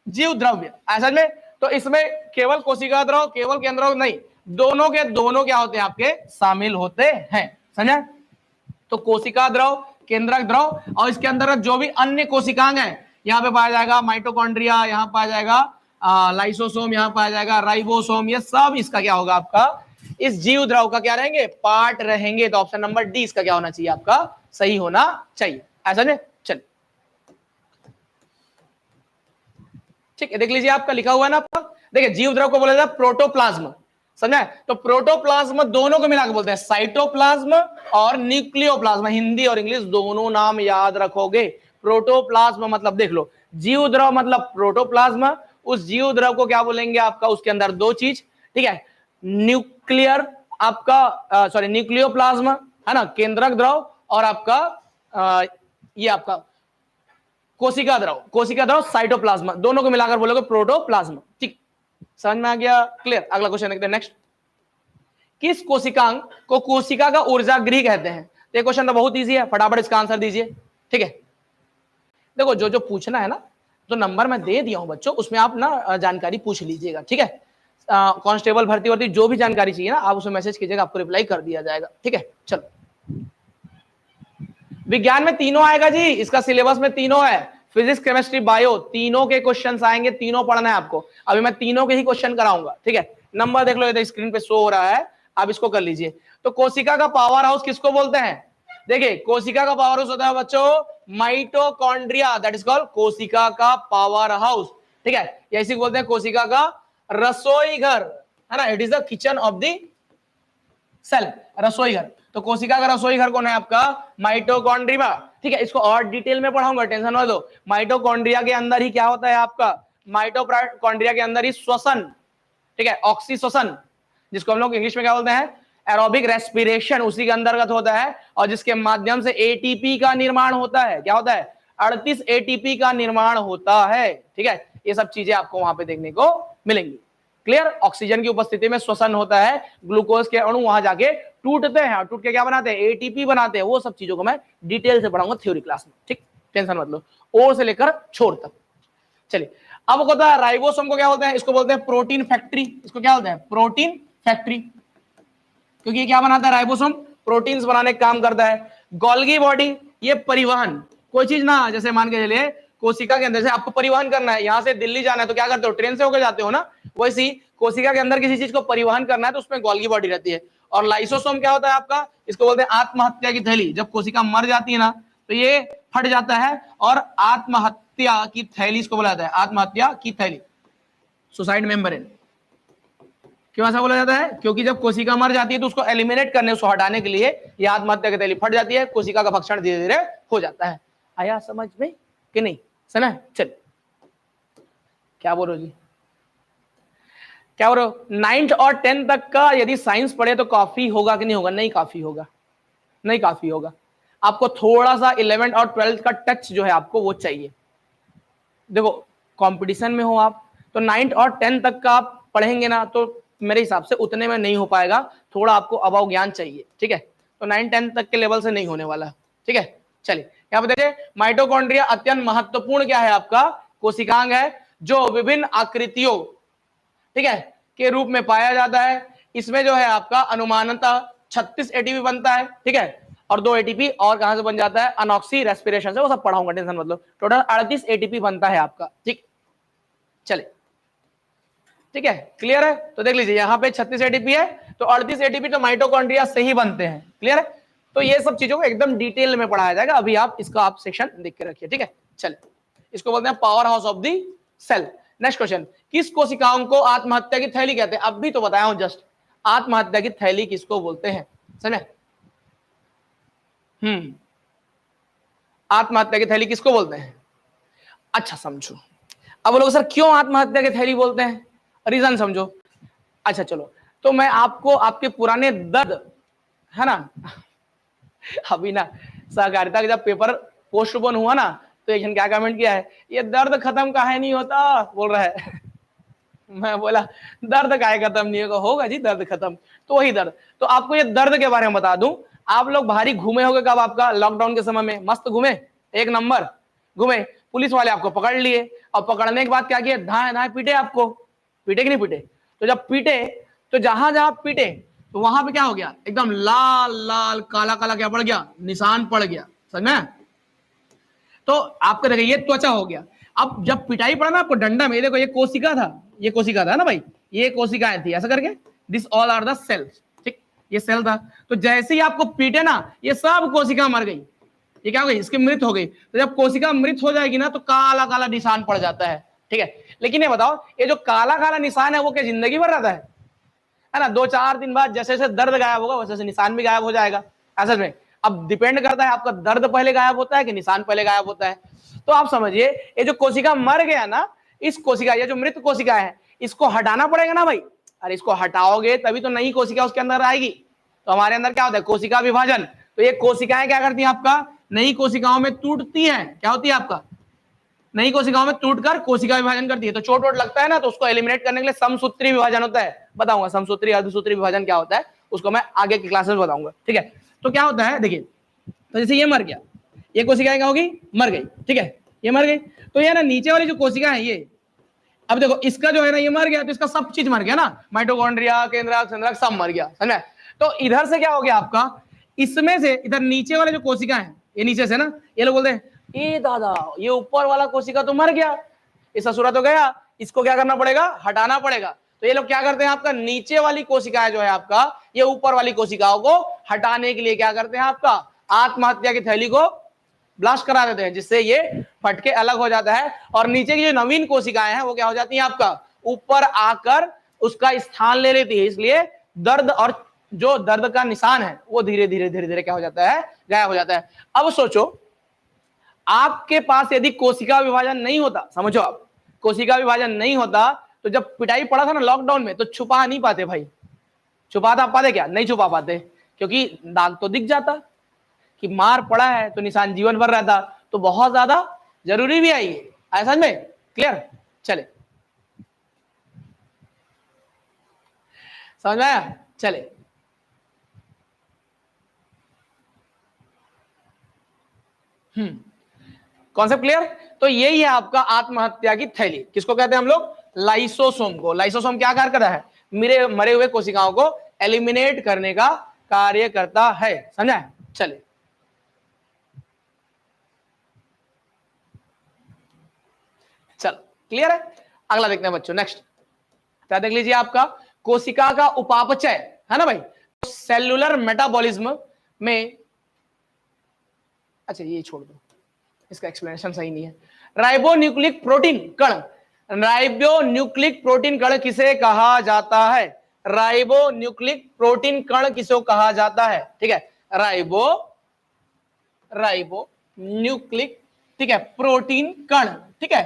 जीव द्रव्य, ऐसा में। तो इसमें केवल कोशिका द्रव, केवल केंद्र द्रव नहीं, दोनों के दोनों क्या होते हैं आपके, शामिल होते हैं, समझे। तो कोशिका द्रव, केंद्रक द्रव, और इसके अंदर जो भी अन्य कोशिकांग है, यहाँ पे पाया जाएगा माइटोकॉन्ड्रिया, यहाँ पाया जाएगा लाइसोसोम, यहाँ पाया जाएगा राइबोसोम, ये सब इसका क्या होगा आपका, इस जीव द्रव का क्या रहेंगे, पार्ट रहेंगे। तो ऑप्शन नंबर डी इसका क्या होना चाहिए आपका, सही होना चाहिए, ऐसा नहीं। चल ठीक है, देख लीजिए आपका लिखा हुआ है ना आपका, देखिए जीव द्रव को बोला जाता है प्रोटोप्लाज्म, समझा। तो प्रोटोप्लाज्म दोनों को मिलाकर बोलते हैं साइटोप्लाज्म और न्यूक्लियोप्लाज्म, हिंदी और इंग्लिश दोनों नाम याद रखोगे। प्रोटोप्लाज्म मतलब देख लो, जीव द्रव मतलब प्रोटोप्लाज्म, उस जीव द्रव को क्या बोलेंगे आपका, उसके अंदर दो चीज, ठीक है, न्यूक्लियर आपका सॉरी न्यूक्लियोप्लाज्म है ना, केंद्रक द्रव, और आपका ये आपका कोशिका द्रव, कोशिका द्रव साइटोप्लाज्म, दोनों को मिलाकर बोलोगे प्रोटोप्लाज्म, ठीक, समझ में आ गया, क्लियर। अगला क्वेश्चन देखते हैं, नेक्स्ट। किस कोशिकांग को कोशिका का ऊर्जा गृह कहते हैं। तो ये क्वेश्चन तो बहुत इजी है, फटाफट इसका आंसर दीजिए, ठीक है। देखो जो जो पूछना है ना, तो नंबर मैं दे दिया हूं बच्चों, उसमें आप ना जानकारी पूछ लीजिएगा, ठीक है। कांस्टेबल भर्ती वर्ती जो भी जानकारी चाहिए ना, आप उसमें मैसेज कीजिएगा, आपको रिप्लाई कर दिया जाएगा, ठीक है। चलो, विज्ञान में तीनों आएगा जी, इसका सिलेबस में तीनों है, फिजिक्स केमिस्ट्री बायो, तीनों के क्वेश्चंस आएंगे, तीनों पढ़ना है आपको। अभी मैं तीनों के ही क्वेश्चन कराऊंगा, ठीक है। नंबर देख लो, ये स्क्रीन पे शो हो रहा है, आप इसको कर लीजिए। तो कोशिका का पावर हाउस किसको बोलते हैं, देखिए कोशिका का पावर हाउस होता है बच्चों माइटोकॉन्ड्रिया, दैट इज कॉल्ड कोशिका का पावर हाउस, ठीक है। ऐसे बोलते हैं कोशिका का रसोई घर, है ना, it is the kitchen of the cell, रसोई घर। तो कोशिका का रसोई घर कौन है आपका, माइटोकॉन्ड्रिया, ठीक है। इसको और डिटेल में पढ़ाऊंगा, टेंशन मत लो। माइटोकॉन्ड्रिया के अंदर ही क्या होता है आपका, माइटोकॉन्ड्रिया के अंदर ही श्वसन, ठीक है, ऑक्सीश्वसन, जिसको हम लोग इंग्लिश में क्या बोलते हैं, एरोबिक रेस्पिरेशन, उसी के अंतर्गत होता है, और जिसके माध्यम से एटीपी का निर्माण होता है, क्या होता है, 38 एटीपी का निर्माण होता है, ठीक है। ये सब चीजें आपको वहां पे देखने को मिलेंगी, क्लियर। ऑक्सीजन की उपस्थिति में श्वसन होता है, ग्लूकोज के अणु वहां जाके टूटते हैं, टूट के क्या बनाते हैं, एटीपी बनाते हैं, वो सब चीजों को मैं डिटेल से पढ़ाऊंगा थ्योरी क्लास में, ठीक, टेंशन मत लो, ओ से लेकर छोर तक। चलिए, अब होता है राइबोसोम को क्या बोलते हैं, इसको बोलते हैं प्रोटीन फैक्ट्री, इसको क्या बोलते हैं, प्रोटीन फैक्ट्री, क्योंकि ये क्या बनाता है, राइबोसोम प्रोटीन्स बनाने का काम करता है। गोल्गी बॉडी, ये परिवहन, कोई चीज ना, जैसे मान के चलिए कोशिका के अंदर से आपको परिवहन करना है, यहां से दिल्ली जाना है तो क्या करते हो, ट्रेन से होकर जाते हो ना, वैसी कोशिका के अंदर किसी चीज को परिवहन करना है तो उसमें गोल्गी बॉडी रहती है। और लाइसोसोम क्या होता है आपका, इसको बोलते हैं आत्महत्या की थैली, जब कोशिका मर जाती है ना तो ये फट जाता है, और आत्महत्या की थैली इसको बोला जाता है, आत्महत्या की थैली, सुसाइड मेम्ब्रेन। क्यों ऐसा बोला जाता है, क्योंकि जब कोशिका मर जाती है तो उसको एलिमिनेट करने, उसको हटाने के लिए ये आत्महत्या की थैली फट जाती है, कोशिका का भक्षण धीरे धीरे हो जाता है। आया समझ में कि नहीं, सुना। चल, क्या बोलो जी, क्या बोलो, 9th और 10th तक का यदि साइंस पढ़े तो काफी होगा कि नहीं होगा, नहीं काफी होगा, नहीं काफी होगा, आपको थोड़ा सा 11th और 12th का टच जो है आपको वो चाहिए। देखो कंपटीशन में हो आप, तो 9th और 10th तक का आप पढ़ेंगे ना तो मेरे हिसाब से उतने में नहीं हो पाएगा, थोड़ा आपको अभाव ज्ञान चाहिए, ठीक है। तो 9th-10th तक के लेवल से नहीं होने वाला, ठीक है। चलिए यहाँ पे देखिए, माइटोकॉन्ड्रिया अत्यंत महत्वपूर्ण क्या है आपका, कोशिकांग है, जो विभिन्न आकृतियों, ठीक है, के रूप में पाया जाता है। इसमें जो है आपका अनुमानतः 36 एटीपी बनता है, ठीक है, और 2 एटीपी और कहां से बन जाता है, अनॉक्सी रेस्पिरेशन से, वो सब पढ़ाऊंगा, टेंशन मतलब। टोटल 38 एटीपी बनता है आपका, ठीक। चले, ठीक है, क्लियर है। तो देख लीजिए यहाँ पे 36 एटीपी है, तो 38 एटीपी तो माइटोकॉन्ड्रिया से ही बनते हैं, क्लियर है। तो ये सब चीजों को एकदम डिटेल में पढ़ाया जाएगा, अभी आप इसका आप सेक्शन देख के रखिए, ठीक है। चलिए, इसको बोलते हैं power house of the cell. Next question, किस कोशिकाओं को आत्महत्या की थैली कहते हैं? अब भी तो बताया हूं जस्ट, आत्महत्या की थैली किसको बोलते हैं, समझे? आत्महत्या की थैली किसको बोलते हैं? अच्छा समझो। अब लोग सर क्यों आत्महत्या की थैली बोलते हैं, रीजन समझो। अच्छा चलो, तो मैं आपको आपके पुराने दर्द है ना अभी ना सहकारिता का जब पेपर पोस्टपोन हुआ ना, तो एक जन क्या कमेंट किया है, ये दर्द खत्म काहे नहीं होता बोल रहा है मैं बोला दर्द काहे खत्म नहीं होगा, होगा जी दर्द खत्म, तो वही दर्द। तो आपको ये दर्द के बारे में बता दूं, आप लोग भारी घूमे होगे कब? आपका लॉकडाउन के समय में मस्त घूमे, एक नंबर घूमे, पुलिस वाले आपको पकड़ लिए, और पकड़ने के बाद क्या किया, धाए धाए पीटे आपको, पीटे कि नहीं पीटे? तो जब पीटे तो जहां जहां पीटे तो वहां पे क्या हो गया, एकदम लाल लाल काला काला क्या पड़ गया, निशान पड़ गया, समझ में? तो आपको देखिए ये त्वचा हो गया। अब जब पिटाई पड़ा ना आपको डंडा में, देखो ये कोशिका था, ये कोशिका था ना भाई, ये कोशिकाएं थी ऐसा करके, this all are the cells, ठीक, ये सेल था। तो जैसे ही आपको पीटे ना, ये सब कोशिका मर गई, ये क्या हो गई, इसकी मृत हो गई। तो जब कोशिका मृत हो जाएगी ना, तो काला काला निशान पड़ जाता है, ठीक है। लेकिन ये बताओ, ये जो काला काला निशान है वो क्या जिंदगी भर रहता है ना? 2-4 दिन बाद जैसे जैसे दर्द गायब होगा वैसे वैसे निशान भी गायब हो जाएगा असल में। अब डिपेंड करता है आपका दर्द पहले गायब होता है कि निशान पहले गायब होता है। तो आप समझिए, ये जो कोशिका मर गया ना, इस कोशिका, ये जो मृत कोशिका है, इसको हटाना पड़ेगा ना भाई। अरे इसको हटाओगे तभी तो नई कोशिका उसके अंदर आएगी। तो हमारे अंदर क्या होता है, कोशिका विभाजन। तो ये कोशिकाएं क्या करती हैं आपका, नई कोशिकाओं में टूटती है, क्या होती है आपका, नई कोशिकाओं में टूटकर कोशिका विभाजन करती है। तो चोट वोट लगता है ना, तो उसको एलिमिनेट करने के लिए समसूत्री विभाजन होता है, बताऊंगा समसूत्री अर्धसूत्री विभाजन क्या होता है, उसको मैं आगे की क्लासेस में बताऊंगा, ठीक है। तो क्या होता है देखिए, तो जैसे ये मर गया, ये कोशिका क्या होगी, मर गई, ठीक है, ये मर गई। तो ये ना नीचे वाली जो कोशिका है ये, अब देखो इसका जो है ना ये मर गया, तो इसका सब चीज मर गया ना, माइटोकॉन्ड्रिया, केंद्रक, संद्रक सब मर गया, समझ में? तो इधर से क्या हो गया आपका, इसमें से इधर नीचे वाले जो कोशिका है, ये नीचे से ना, ये लोग बोलते हैं ए दादा ये ऊपर वाला कोशिका तो मर गया, ये ससुरा तो गया, इसको क्या करना पड़ेगा, हटाना पड़ेगा। तो ये लोग क्या करते हैं, आपका नीचे वाली कोशिकाएं जो है आपका, ये ऊपर वाली कोशिकाओं को हटाने के लिए क्या करते हैं, आपका आत्महत्या की थैली को ब्लास्ट करा देते हैं, जिससे ये फटके अलग हो जाता है, और नीचे की जो नवीन कोशिकाएं हैं वो क्या हो जाती हैं आपका, ऊपर आकर उसका स्थान ले लेती है। इसलिए दर्द और जो दर्द का निशान है वो धीरे धीरे धीरे धीरे क्या हो जाता है, गायब हो जाता है। अब सोचो, आपके पास यदि कोशिका विभाजन नहीं होता, समझो आप, कोशिका विभाजन नहीं होता, तो जब पिटाई पड़ा था ना लॉकडाउन में, तो छुपा नहीं पाते भाई, छुपाता पाते क्या, नहीं छुपा पाते, क्योंकि दाग तो दिख जाता कि मार पड़ा है, तो निशान जीवन भर रहता, तो बहुत ज्यादा जरूरी भी है ये, ऐसा में क्लियर। चले समझ में आया, चले कॉन्सेप्ट क्लियर। तो यही है आपका आत्महत्या की थैली, किसको कहते हैं हम लोग, लाइसोसोम को। लाइसोसोम क्या कार्य करता है, मरे हुए कोशिकाओं को एलिमिनेट करने का कार्य करता है, समझा? चले चलो क्लियर है, अगला देखते हैं बच्चों, नेक्स्ट क्या देख लीजिए, आपका कोशिका का उपापचय है ना भाई, तो सेलुलर मेटाबॉलिज्म में, अच्छा ये छोड़ दो, इसका एक्सप्लेनेशन सही नहीं है। राइबोन्यूक्लिक प्रोटीन कण, राइबोन्यूक्लिक प्रोटीन कण किसे कहा जाता है, राइबोन्यूक्लिक प्रोटीन कण किसे कहा जाता है, ठीक है, राइबोन्यूक्लिक, ठीक है, प्रोटीन कण, ठीक है,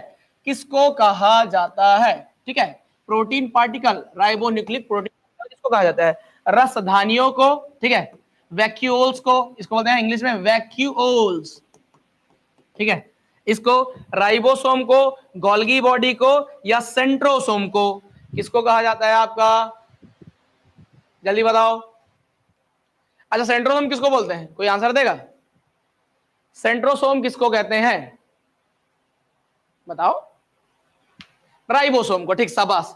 किसको कहा जाता है, ठीक है, प्रोटीन पार्टिकल, राइबोन्यूक्लिक प्रोटीन किसको कहा जाता है, रसधानियों को, ठीक है, वैक्यूल्स को, इसको बोलते हैं इंग्लिश में वैक्यूल्स, ठीक है, इसको राइबोसोम को, गोल्गी बॉडी को, या सेंट्रोसोम को किसको कहा जाता है आपका, जल्दी बताओ। अच्छा सेंट्रोसोम किसको बोलते हैं, कोई आंसर देगा, सेंट्रोसोम किसको कहते हैं बताओ, राइबोसोम को, ठीक, शाबाश।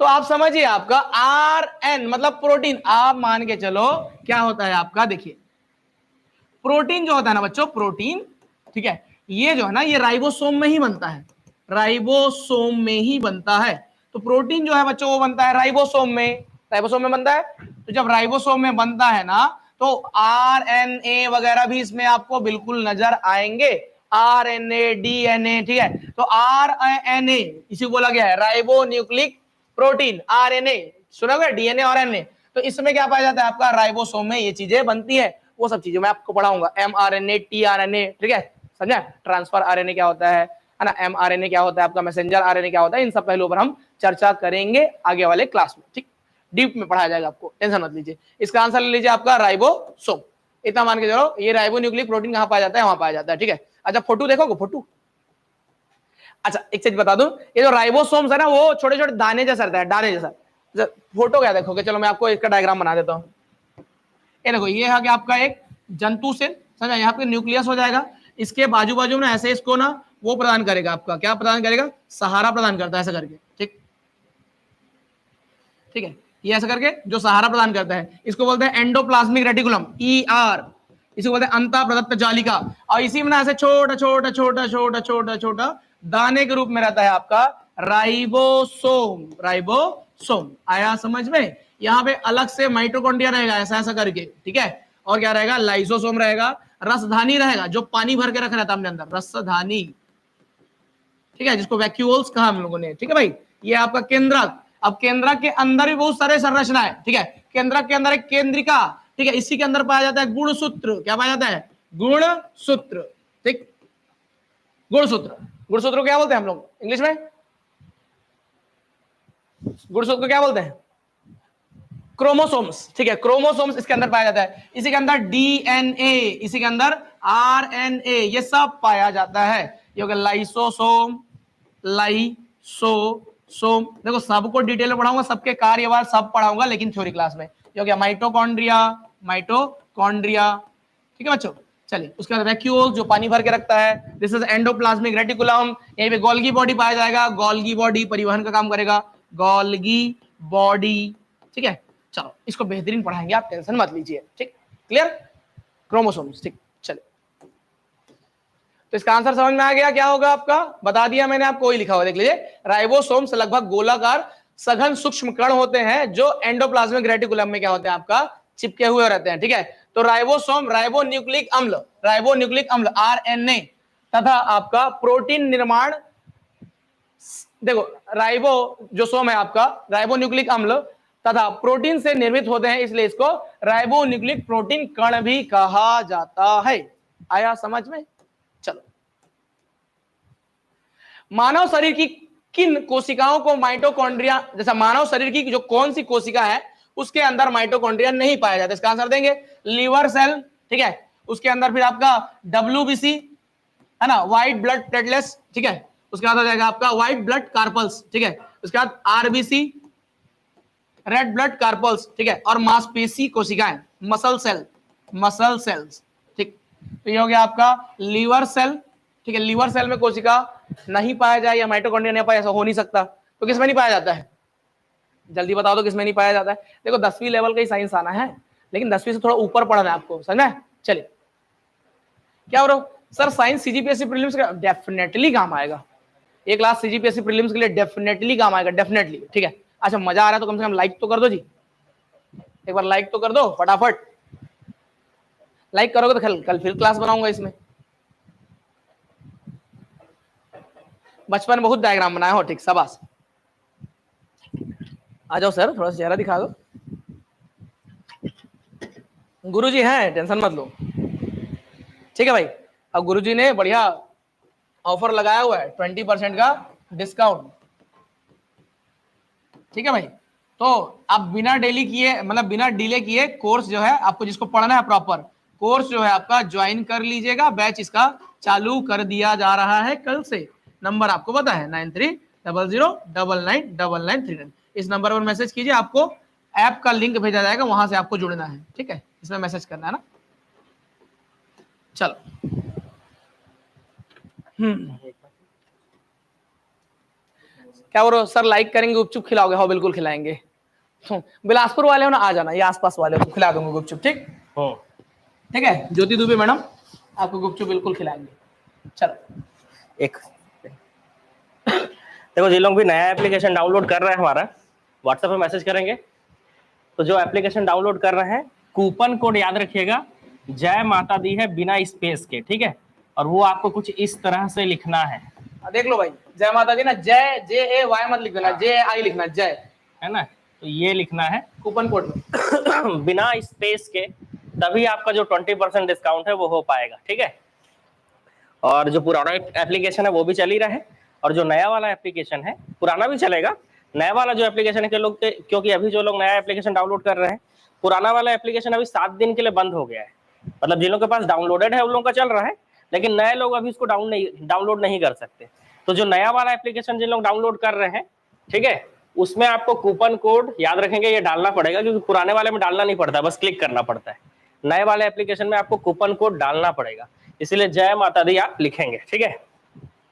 तो आप समझिए आपका RN मतलब प्रोटीन, आप मान के चलो क्या होता है आपका, देखिए प्रोटीन जो होता है ना बच्चों, प्रोटीन, ठीक है, ये जो है ना ये राइबोसोम में ही बनता है, राइबोसोम में ही बनता है। तो प्रोटीन जो है बच्चों वो बनता है राइबोसोम में, राइबोसोम में बनता है। तो जब राइबोसोम में बनता है ना, तो RNA वगैरह भी इसमें आपको बिल्कुल नजर आएंगे, RNA, DNA, ठीक है। तो RNA इसी बोला गया है राइबो न्यूक्लिक प्रोटीन, RNA सुना गया, DNA और RNA। तो इसमें क्या पाया जाता है आपका, राइबोसोम में ये चीजें बनती है, वो सब चीजें मैं आपको पढ़ाऊंगा, mRNA, tRNA, ठीक है, समझा। ट्रांसफर RNA क्या होता है ना, mRNA क्या होता है आपका, मैसेंजर RNA क्या होता है, इन सब पहलुओं पर हम चर्चा करेंगे आगे वाले क्लास में, ठीक, डीप में पढ़ाया जाएगा आपको, टेंशन मत लीजिए। इसका आंसर ले लीजिए आपका राइबोसोम, इतना मान के चलो। ये राइबो न्यूक्लिक प्रोटीन कहां पाया जाता है, वहां पाया जाता है, ठीक है। अच्छा फोटो देखोगे, फोटो, अच्छा एक चीज बता दूं, ये जो राइबोसोम्स है ना वो छोटे छोटे दाने जैसा रहता है, दाने जैसा। फोटो क्या देखोगे, चलो मैं आपको इसका डायग्राम बना देता हूँ। ये देखो, ये है कि आपका एक जंतु सेल, समझा, यहाँ पे न्यूक्लियस हो जाएगा, इसके बाजू बाजू में ऐसे इसको ना वो प्रदान करेगा, आपका क्या प्रदान करेगा, सहारा प्रदान करता है ऐसा करके, ठीक, ठीक है। ये ऐसा करके जो सहारा प्रदान करता है इसको बोलते हैं एंडोप्लाज्मिक रेटिकुलम, ER, इसी बोलते हैं अंतः प्रदत्त जालिका। और इसी में ना ऐसे छोटा छोटा छोटा छोटा छोटा छोटा दाने के रूप में रहता है आपका राइबोसोम, राइबोसोम आया समझ में। यहाँ पे अलग से माइटोकॉन्ड्रिया रहेगा ऐसा ऐसा करके, ठीक है। और क्या रहेगा, लाइसोसोम रहेगा, रसधानी रहेगा जो पानी भर के रख रहता है अपने अंदर, रसधानी, ठीक है, जिसको वैक्यूल्स कहा हम लोगों ने, ठीक है भाई। ये आपका केंद्रक, अब केंद्रक के अंदर भी बहुत सारे संरचना है, ठीक है। केंद्रक के अंदर एक केंद्रिका, ठीक है, इसी के अंदर पाया जाता है गुणसूत्र, क्या पाया जाता है, गुणसूत्र, ठीक, गुणसूत्र, गुणसूत्र को क्या बोलते हैं हम लोग इंग्लिश में, गुणसूत्र को क्या बोलते हैं, क्रोमोसोम्स, ठीक है, क्रोमोसोम्स इसके अंदर पाया जाता है। इसी के अंदर DNA, इसी के अंदर RNA, ये सब पाया जाता है। ये हो गया लाइसोसोम, लाइसोसोम, देखो सबको डिटेल में पढ़ाऊंगा, सबके कार्यवार सब पढ़ाऊंगा लेकिन थ्योरी क्लास में। ये हो गया माइटोकॉन्ड्रिया, माइटोकॉन्ड्रिया, ठीक है बच्चों। चलिए उसके बाद वैक्यूल जो पानी भर के रखता है, दिस इज एंडोप्लाज्मिक रेटिकुलम। यहीं पे गोल्गी बॉडी पाया जाएगा, गोल्गी बॉडी परिवहन का काम करेगा, गोल्गी बॉडी, ठीक है। चलो इसको बेहतरीन पढ़ाएंगे, आप टेंशन मत लीजिए, ठीक, क्लियर, क्रोमोसोम्स, ठीक। चलिए तो इसका आंसर समझ में आ गया, क्या होगा आपका, बता दिया मैंने आपको, वही लिखा हुआ देख लीजिए। राइबोसोम्स लगभग गोलाकार सघन सूक्ष्म कण होते हैं जो एंडोप्लाज्मिक रेटिकुलम में क्या होते हैं आपका चिपके हुए रहते हैं, ठीक है। तो राइबोसोम राइबोन्यूक्लिक अम्ल, राइबोन्यूक्लिक अम्ल RNA तथा आपका प्रोटीन निर्माण, देखो राइबो जो सोम है आपका राइबोन्यूक्लिक अम्ल तथा प्रोटीन से निर्मित होते हैं, इसलिए इसको राइबोन्यूक्लिक प्रोटीन कण भी कहा जाता है। आया समझ में। चलो, मानव शरीर की किन कोशिकाओं को माइटोकॉन्ड्रिया, जैसा मानव शरीर की जो कौन सी कोशिका है उसके अंदर माइटोकॉन्ड्रिया नहीं पाया जाता, इसका आंसर देंगे लीवर सेल, ठीक है। उसके अंदर फिर आपका WBC है ना, व्हाइट ब्लड प्लेटलेट्स, ठीक है। उसके बाद हो जाएगा आपका व्हाइट ब्लड कार्पल्स, ठीक है। उसके बाद RBC रेड ब्लड कार्पल्स, ठीक है। और मांसपेशी कोशिकाएं, मसल सेल, मसल सेल्स, ठीक। तो ये हो गया आपका लीवर सेल, ठीक है। लीवर सेल में कोशिका नहीं पाया जाए या माइटोकॉन्ड्रिया नहीं पाया, ऐसा हो नहीं सकता। तो किसमें नहीं पाया जाता है, जल्दी बताओ तो किसमें नहीं पाया जाता है। देखो 10वीं लेवल का ही साइंस आना है, लेकिन 10वीं से थोड़ा ऊपर पढ़ना है आपको, समझना है। चलिए क्या हो रहा सर, साइंस CGPSC प्रीलिम्स का डेफिनेटली काम आएगा, एक क्लास CGPSC प्रीलिम्स के लिए डेफिनेटली काम आएगा, डेफिनेटली, ठीक है। अच्छा मजा आ रहा है तो कम से कम लाइक तो कर दो जी, एक बार लाइक तो कर दो फटाफट, लाइक करोगे तो कल फिर क्लास बनाऊंगा इसमें। बचपन बहुत डायग्राम बनाया हो, ठीक, शाबाश। आ जाओ सर, थोड़ा सा चेहरा दिखा दो। गुरुजी हैं, टेंशन मत लो, ठीक है भाई। अब गुरुजी ने बढ़िया ऑफर लगाया हुआ है 20% का डिस्काउंट, ठीक है भाई। तो आप बिना डेली किए, मतलब बिना डिले किए कोर्स जो है आपको, जिसको पढ़ना है प्रॉपर कोर्स जो है आपका ज्वाइन कर लीजिएगा। बैच इसका चालू कर दिया जा रहा है कल से। नंबर आपको पता है 9300999939। इस नंबर पर मैसेज कीजिए, आपको ऐप का लिंक भेजा जाएगा, वहां से आपको जुड़ना है, ठीक है। इसमें मैसेज करना है ना। चलो क्या बोलो सर, लाइक करेंगे गुपचुप खिलाओगे? हाँ बिल्कुल खिलाएंगे। बिलासपुर वाले हो ना, आ जाना, ये आसपास वाले हो, खिला दूंगा गुपचुप, ठीक, ठीक है। ज्योति दुबे मैडम आपको गुपचुप बिल्कुल खिलाएंगे। चलो एक देखो, जिन लोग भी नया एप्लीकेशन डाउनलोड कर रहे हैं हमारा, व्हाट्सएप पे मैसेज करेंगे। तो जो एप्लीकेशन डाउनलोड कर रहे हैं कूपन कोड याद रखिएगा, जय माता दी है बिना स्पेस के, ठीक है। और वो आपको कुछ इस तरह से लिखना है, देख लो भाई, जय माता दी ना, जय JAY मत लिख देना, JI लिखना, जय, है ना। तो ये लिखना है कूपन कोड में बिना स्पेस के, तभी आपका जो 20% डिस्काउंट है वो हो पाएगा, ठीक है। और जो पुराना एप्लीकेशन है वो भी चल ही रहा है, और जो नया वाला एप्लीकेशन है, पुराना भी चलेगा, नया वाला जो एप्लीकेशन है के लोग क्योंकि अभी जो लोग नया एप्लीकेशन डाउनलोड कर रहे हैं, पुराना वाला एप्लीकेशन अभी 7 दिन के लिए बंद हो गया है। मतलब जिन लोगों के पास डाउनलोडेड है उन लोगों का चल रहा है, लेकिन नए लोग अभी इसको डाउनलोड नहीं कर सकते। तो जो नया वाला एप्लीकेशन जिन लोग डाउनलोड कर रहे हैं, ठीक है, उसमें आपको कूपन कोड याद रखेंगे ये डालना पड़ेगा, क्योंकि पुराने वाले में डालना नहीं पड़ता, बस क्लिक करना पड़ता है। नए वाले एप्लीकेशन में आपको कूपन कोड डालना पड़ेगा, इसलिए जय माता दी आप लिखेंगे, ठीक है।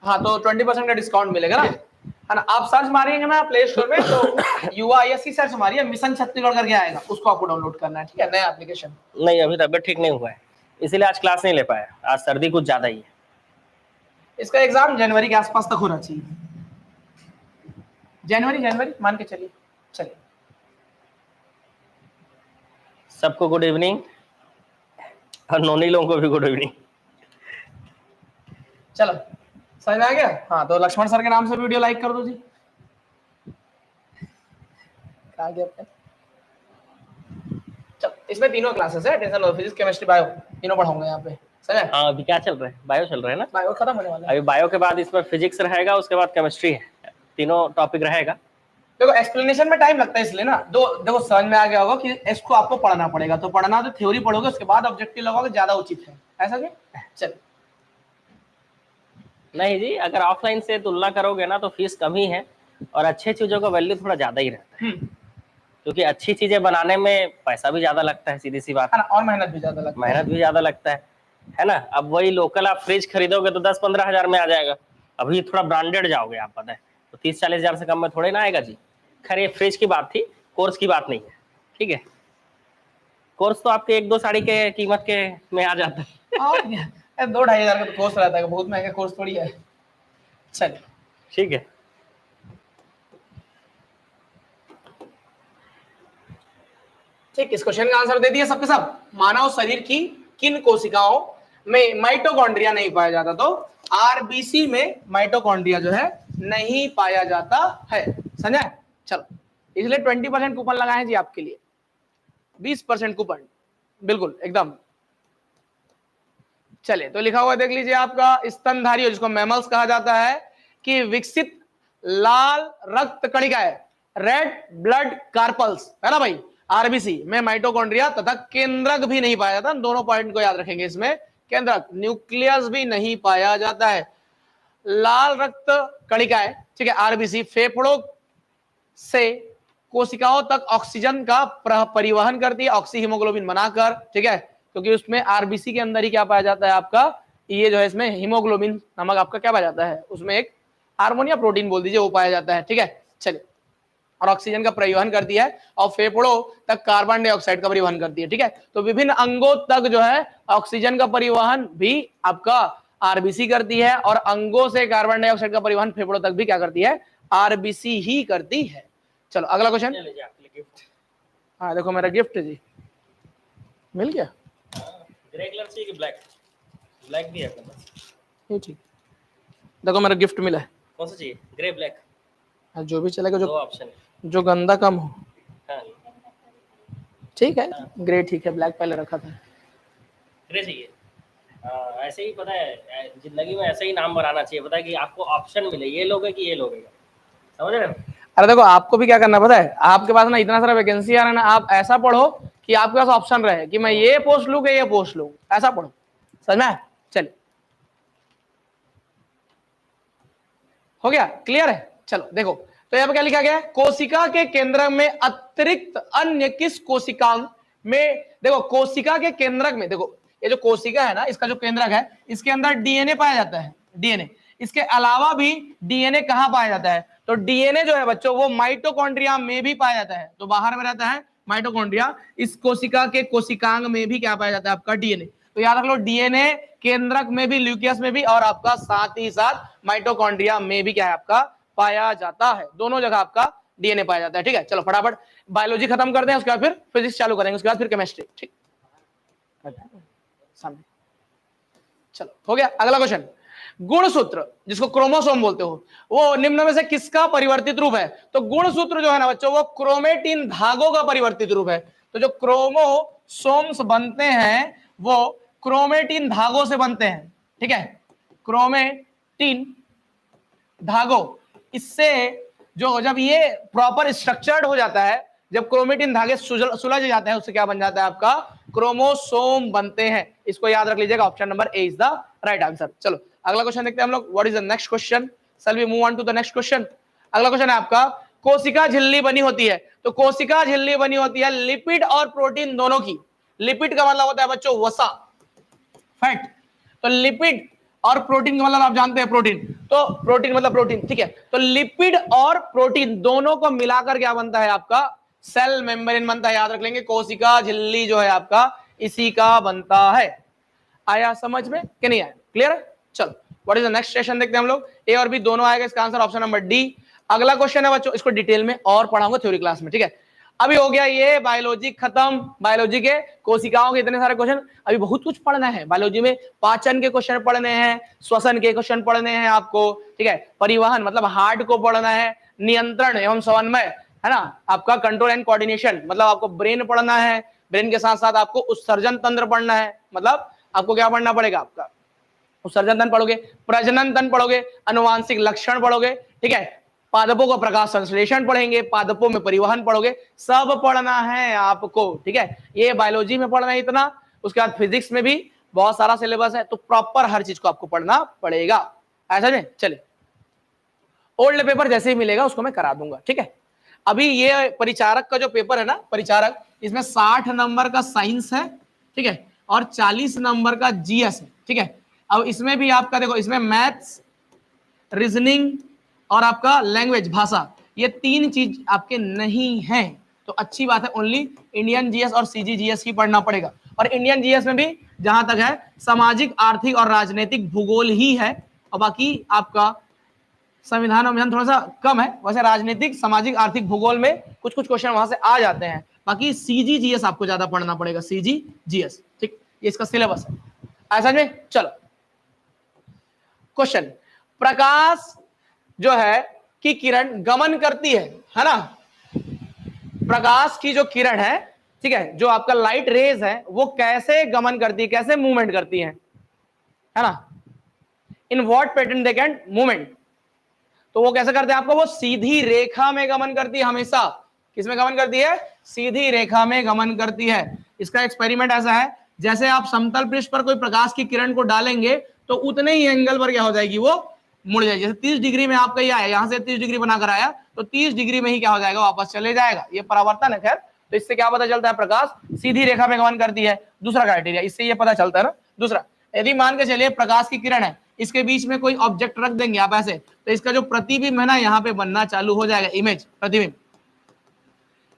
हाँ, तो 20% का डिस्काउंट मिलेगा ना, है ना। आप सर्च मारिएंगे ना प्ले स्टोर में, तो UISC सर्च मारिए, मिशन छत्तीसगढ़ करके आएगा, उसको आपको डाउनलोड करना है, ठीक है, नया एप्लीकेशन। नहीं, अभी तबियत ठीक नहीं हुआ है, इसीलिए आज क्लास नहीं ले पाया, आज सर्दी कुछ ज्यादा ही है। इसका एग्जाम जनवरी के आसपास तक होना चाहिए, जनवरी मान के चलिए। सबको गुड इवनिंग, और नोनी लोगों को भी गुड इवनिंग। चलो, समझ में आ गया। हाँ, तो लक्ष्मण सर के नाम से वीडियो लाइक कर दो जी। आ गया अपने। चलो, इसमें तीनों क्लासेस है, टेंशन लो, फिजिक्स केमिस्ट्री बायो तीनों पढ़ाऊंगा यहाँ पे, समझ। हाँ, अभी क्या चल रहा है, बायो चल रहा है ना, बायो खत्म होने वाला है। अभी बायो के बाद इसमें फिजिक्स रहेगा, उसके बाद केमिस्ट्री है, तीनों टॉपिक रहेगा। देखो एक्सप्लेनेशन में टाइम लगता है, इसलिए ना, देखो समझ में आ गया होगा कि इसको आपको पढ़ना पड़ेगा, तो पढ़ना तो थ्योरी पढ़ोगे, उसके बाद ऑब्जेक्टिव लगाओगे, ज्यादा उचित है, ऐसा क्या। चल नहीं जी, अगर ऑफलाइन से तुलना करोगे ना तो फीस कम ही है, और अच्छे चीजों का वैल्यू थोड़ा ज्यादा ही रहता है, क्योंकि अच्छी चीजें बनाने में पैसा भी ज्यादा लगता है, सीधी सी बात है ना, और मेहनत भी ज्यादा लगता है ना। अब वही लोकल आप फ्रिज खरीदोगे तो 10-15 हजार में आ जाएगा, अभी थोड़ा ब्रांडेड जाओगे आप, पता है, तो 30-40 हजार से कम में थोड़े ना आएगा जी। खैर ये फ्रिज की बात थी, कोर्स की बात नहीं है, ठीक है। कोर्स तो आपके 1-2 साड़ी के कीमत के में आ जाता है। 2-2.5 हजार का तो कोर्स रहता है, बहुत महंगा कोर्स थोड़ी है। चल ठीक है, ठीक, इस क्वेश्चन का आंसर दे दिया सबके सब। मानव शरीर की किन कोशिकाओं में माइटोकॉन्ड्रिया नहीं पाया जाता, तो आरबीसी में माइटोकॉन्ड्रिया जो है नहीं पाया जाता है, समझा। चलो, इसलिए 20% कूपन लगाए जी आपके लिए, 20% कूपन, बिल्कुल एकदम। चलिए, तो लिखा हुआ देख लीजिए आपका, स्तनधारी जिसको मैमल्स कहा जाता है, कि विकसित लाल रक्त कणिकाएं, रेड ब्लड कार्पल्स, है ना भाई, आरबीसी में माइटोकॉन्ड्रिया तथा केंद्रक भी नहीं पाया जाता। दोनों पॉइंट को याद रखेंगे, इसमें केंद्रक, न्यूक्लियस भी नहीं पाया जाता है। लाल रक्त कणिकाएं, ठीक है, आरबीसी फेफड़ों से कोशिकाओं तक ऑक्सीजन का परिवहन करती है, ऑक्सी हीमोग्लोबिन बनाकर, ठीक है, क्योंकि उसमें आरबीसी के अंदर ही क्या पाया जाता है आपका, ये जो है इसमें हीमोग्लोबिन नामक आपका क्या पाया जाता है, उसमें एक हार्मोन या प्रोटीन बोल दीजिए, वो पाया जाता है, ठीक है। चलिए, और ऑक्सीजन का परिवहन करती है, और फेफड़ों तक कार्बन डाइऑक्साइड का परिवहन करती है, ठीक है। तो विभिन्न अंगों तक जो है ऑक्सीजन का परिवहन भी आपका आरबीसी करती है, और अंगों से कार्बन डाइऑक्साइड का परिवहन फेफड़ों तक भी क्या करती है, आरबीसी ही करती है। चलो अगला क्वेश्चन। हाँ देखो, मेरा गिफ्ट जी मिल गया, ग्रे कलर चाहिए कि ब्लैक? ब्लैक भी है अपने पास। ये ठीक, देखो मेरा गिफ्ट मिला है। कौन सा चाहिए, ग्रे ब्लैक? हाँ, जो भी चलेगा, दो ऑप्शन है, जो गंदा कम हो। हाँ। ठीक है, ग्रे ठीक है, ब्लैक पहले रखा था। ग्रे चाहिए? ऐसे ही पता है, जिंदगी में ऐसे ही नाम बनाना चाहिए, पता है, कि आपको ऑप्शन मिले, ये लोगे कि ये लोगे, समझ रहे हो? अरे देखो, आपको भी क्या करना पता है, आपके पास ना इतना सारा वैकेंसी आ रहा है ना, आप ऐसा पढ़ो कि आपके पास ऑप्शन रहे कि मैं ये पोस्ट लूं कि ये पोस्ट लूं, ऐसा पढ़ो, समझ में? चलिए, हो गया, क्लियर है। चलो देखो, तो यहाँ पे क्या लिखा गया है, कोशिका के केंद्रक में अतिरिक्त अन्य किस कोशिकांग में, देखो कोशिका के केंद्रक में, देखो ये जो कोशिका है ना, इसका जो केंद्रक है, इसके अंदर डीएनए पाया जाता है, डीएनए। इसके अलावा भी डीएनए कहां पाया जाता है, तो डीएनए जो है बच्चों, वो माइटोकॉन्ड्रिया में भी पाया जाता है, तो बाहर में रहता है माइटोकॉन्ड्रिया, इस कोशिका के कोशिकांग में भी क्या पाया जाता है, आपका डीएनए। तो याद रख लो, डीएनए केंद्रक में भी, ल्यूकियस में भी, और आपका साथ ही साथ माइटोकॉन्ड्रिया में भी क्या है आपका पाया जाता है, दोनों जगह आपका डीएनए पाया जाता है। ठीक है, चलो फटाफट बायोलॉजी खत्म करते हैं, उसके बाद फिर फिजिक्स चालू करेंगे, उसके बाद फिर केमिस्ट्री। ठीक, सामने चलो हो गया। अगला क्वेश्चन, गुणसूत्र जिसको क्रोमोसोम बोलते हो वो निम्न में से किसका परिवर्तित रूप है? तो गुणसूत्र जो है ना बच्चों वो क्रोमेटिन धागों का परिवर्तित रूप है। तो जो क्रोमोसोम्स बनते हैं वो क्रोमेटिन धागों से बनते हैं। ठीक है, क्रोमेटिन धागों, इससे जो जब ये प्रॉपर स्ट्रक्चर्ड हो जाता है, जब क्रोमेटिन धागे सुलझ जाते हैं उससे क्या बन जाता है आपका क्रोमोसोम बनते हैं। इसको याद रख लीजिएगा, option number A is the right answer. चलो अगला क्वेश्चन देखते हैं हम लोग, what is the next question, shall we move on to the next question. अगला क्वेश्चन है आपका, कोशिका झिल्ली बनी होती है। तो कोशिका झिल्ली बनी होती है लिपिड और प्रोटीन दोनों की। लिपिड का मतलब होता है बच्चों वसा, फैट। तो लिपिड और प्रोटीन का मतलब आप जानते हैं प्रोटीन, तो प्रोटीन मतलब प्रोटीन। ठीक है, तो लिपिड और प्रोटीन दोनों को मिलाकर क्या बनता है आपका सेल मेम्ब्रेन बनता है। याद रख लेंगे, कोशिका झिल्ली जो है आपका इसी का बनता है। आया समझ में कि नहीं आया? क्लियर है? चलो what is the next question देखते हैं हम लोग। ए और बी दोनों आएगा, इसका आंसर ऑप्शन नंबर डी। अगला क्वेश्चन है बच्चों, इसको डिटेल में और पढ़ाऊंगा थ्योरी क्लास में। ठीक है, अभी हो गया ये बायोलॉजी खत्म, बायोलॉजी के कोशिकाओं के इतने सारे क्वेश्चन, अभी बहुत कुछ पढ़ना है बायोलॉजी में। पाचन के क्वेश्चन पढ़ने हैं, श्वसन के क्वेश्चन पढ़ने हैं आपको। ठीक है, परिवहन मतलब हार्ट को पढ़ना है, नियंत्रण एवं समन्वय है ना, आपका कंट्रोल एंड कोऑर्डिनेशन मतलब आपको ब्रेन पढ़ना है, ब्रेन के साथ साथ आपको उत्सर्जन तंत्र पढ़ना है, मतलब आपको क्या पढ़ना पड़ेगा आपका उत्सर्जन तंत्र पढ़ोगे, प्रजनन तंत्र पढ़ोगे, अनुवांशिक लक्षण पढ़ोगे। ठीक है, पादपों का प्रकाश संश्लेषण पढ़ेंगे, पादपों में परिवहन पढ़ोगे, सब पढ़ना है आपको। ठीक है, ये बायोलॉजी में पढ़ना है इतना, उसके बाद फिजिक्स में भी बहुत सारा सिलेबस है, तो प्रॉपर हर चीज को आपको पढ़ना पड़ेगा। ऐसा नहीं, चलिए ओल्ड पेपर जैसे ही मिलेगा उसको मैं करा दूंगा। ठीक है, अभी ये परिचारक का जो पेपर है ना, परिचारक, इसमें 60 नंबर का साइंस है। ठीक है, और 40 नंबर का जीएस है। ठीक है, अब इसमें भी आपका देखो, इसमें मैथ्स, रीजनिंग और आपका लैंग्वेज भाषा, ये तीन चीज आपके नहीं है, तो अच्छी बात है। ओनली इंडियन जीएस और सीजीजीएस ही पढ़ना पड़ेगा। और इंडियन जीएस में भी जहां तक है सामाजिक, आर्थिक और राजनीतिक भूगोल ही है, और बाकी आपका संविधान और थोड़ा सा कम है। वैसे राजनीतिक, सामाजिक, आर्थिक, भूगोल में कुछ कुछ क्वेश्चन वहां से आ जाते हैं, बाकी सीजीजीएस आपको ज्यादा पढ़ना पड़ेगा, सीजीजीएस। ठीक, ये इसका सिलेबस है। ऐसा में चलो क्वेश्चन, प्रकाश जो है कि किरण गमन करती है ना, प्रकाश की जो किरण है, ठीक है, जो आपका लाइट रेज है वो कैसे गमन करती है, कैसे मूवमेंट करती है ना, in what pattern they can movement. तो वो कैसे करते हैं आपको, वो सीधी रेखा में गमन करती है हमेशा। किसमें गमन करती है? सीधी रेखा में गमन करती है। इसका एक्सपेरिमेंट ऐसा है, जैसे आप समतल पृष्ठ पर कोई प्रकाश की किरण को डालेंगे तो उतने ही एंगल पर क्या हो जाएगी, वो मुड़ जाएगी। जैसे 30 डिग्री में आपका ये आया, यहां से 30 डिग्री बनाकर आया, तो 30 डिग्री में ही क्या हो जाएगा, वापस चले जाएगा। ये परावर्तन है। खैर, तो इससे क्या पता चलता है, प्रकाश सीधी रेखा में गमन करती है। दूसरा क्राइटेरिया इससे ये पता चलता है ना। दूसरा, यदि मान के चलिए प्रकाश की किरण है, इसके बीच में कोई ऑब्जेक्ट रख देंगे आप ऐसे, तो इसका जो प्रतिबिंब है ना यहाँ पे बनना चालू हो जाएगा, इमेज, प्रतिबिंब।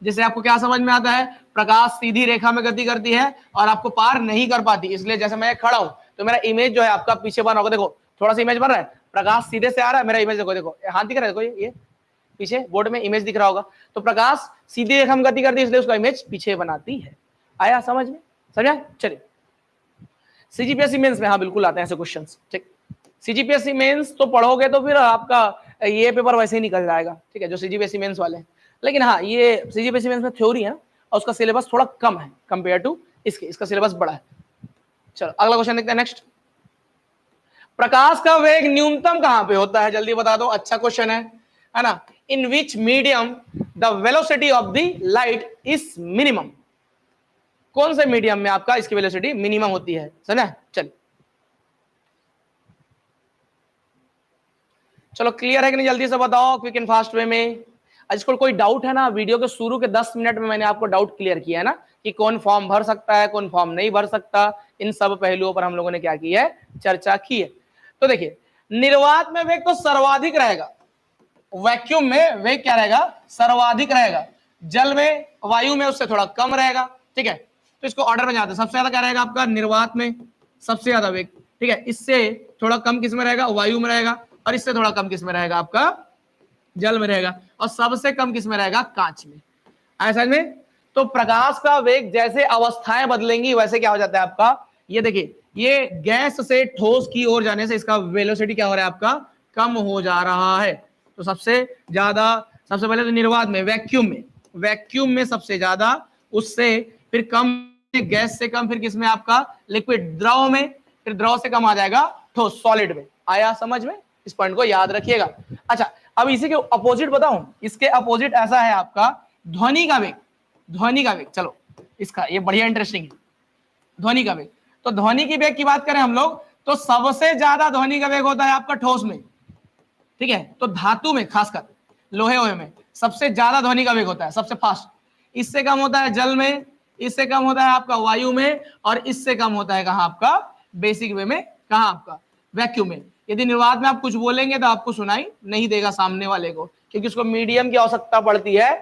जिससे आपको क्या समझ में आता है, प्रकाश सीधी रेखा में गति करती है और आपको पार नहीं कर पाती। इसलिए जैसे मैं खड़ा हूं तो मेरा इमेज जो है आपका पीछे बना होगा, देखो थोड़ा सा इमेज बन रहा है, प्रकाश सीधे से आ रहा है, मेरा इमेज देखो, देखो हाथ दिख रहा है, देखो ये पीछे बोर्ड में इमेज दिख रहा होगा। तो प्रकाश सीधी रेखा में गति करती है, इसलिए उसका इमेज पीछे बनाती है। आया समझ में? समझा? चलिए सीजीपीएससी मेंस में हाँ बिल्कुल आते हैं ऐसे क्वेश्चंस। ठीक, सीजीपीएससी मेंस तो पढ़ोगे तो फिर आपका ये पेपर वैसे ही निकल जाएगा। ठीक है, जो सीजीपीएससी मेंस वाले हैं। लेकिन हाँ, ये सीजीपीएससी मेंस में थ्योरी है और उसका सिलेबस थोड़ा कम है कंपेयर टू इसके, इसका सिलेबस बड़ा है। चलो अगला क्वेश्चन देखते हैं नेक्स्ट। प्रकाश का वेग न्यूनतम कहां पे होता है, जल्दी बता दो। अच्छा क्वेश्चन है ना। In which medium the velocity of the light is minimum. कौन से मीडियम में आपका इसकी वेलोसिटी मिनिमम होती है, समझा? चलो क्लियर है कि नहीं, जल्दी से बताओ क्विक एंड फास्ट वे में। इसको कोई डाउट है ना, वीडियो के शुरू के 10 मिनट में मैंने आपको डाउट क्लियर किया है ना, कि कौन फॉर्म भर सकता है, कौन फॉर्म नहीं भर सकता। इन सब पहलुओं पर हम लोगों ने क्या की है, चर्चा की है। तो देखिए, निर्वात में वेग तो सर्वाधिक रहेगा, वैक्यूम में वेग क्या रहेगा, सर्वाधिक रहेगा। जल में, वायु में उससे थोड़ा कम रहेगा। ठीक है, तो इसको ऑर्डर में जाते हैं। सबसे ज्यादा क्या रहेगा आपका, निर्वात में सबसे ज्यादा वेग। ठीक है, इससे थोड़ा कम किस में रहेगा, वायु में रहेगा, और इससे थोड़ा कम किस में रहेगा आपका जल में रहेगा, और सबसे कम किस में रहेगा, कांच में। ऐसा में तो प्रकाश का वेग जैसे अवस्थाएं बदलेंगी वैसे क्या हो जाता है आपका, ये देखिए, ये गैस से ठोस की ओर जाने से इसका वेलोसिटी क्या हो रहा है आपका, कम हो जा रहा है। तो सबसे ज्यादा, सबसे पहले तो निर्वात में, वैक्यूम में सबसे ज्यादा, उससे फिर कम, गैस से कम, फिर किसमें आपका, लिक्विड द्रव में, फिर द्रव से कम आ जाएगा ठोस सॉलिड में। आया समझ में, इस पॉइंट को याद रखिएगा। अच्छा, अब इसी के अपोजिट बताऊं, इसके अपोजिट ऐसा है आपका ध्वनि का वेग। ध्वनि का वेग, चलो इसका ये बढ़िया इंटरेस्टिंग है, ध्वनि का वेग। तो ध्वनि की वेग की बात करें हम लोग, तो सबसे ज्यादा ध्वनि का वेग होता है आपका ठोस में, ठीक है। तो धातु में, खासकर लोहे वोहे में सबसे ज्यादा ध्वनि का वेग होता है, सबसे फास्ट। इससे कम होता है जल में, इससे कम होता है आपका वायु में, और इससे कम होता है कहां आपका, बेसिक वे में, कहां आपका, वैक्यूम में। यदि निर्वात में आप कुछ बोलेंगे तो आपको सुनाई नहीं देगा सामने वाले को, क्योंकि उसको मीडियम की आवश्यकता पड़ती है,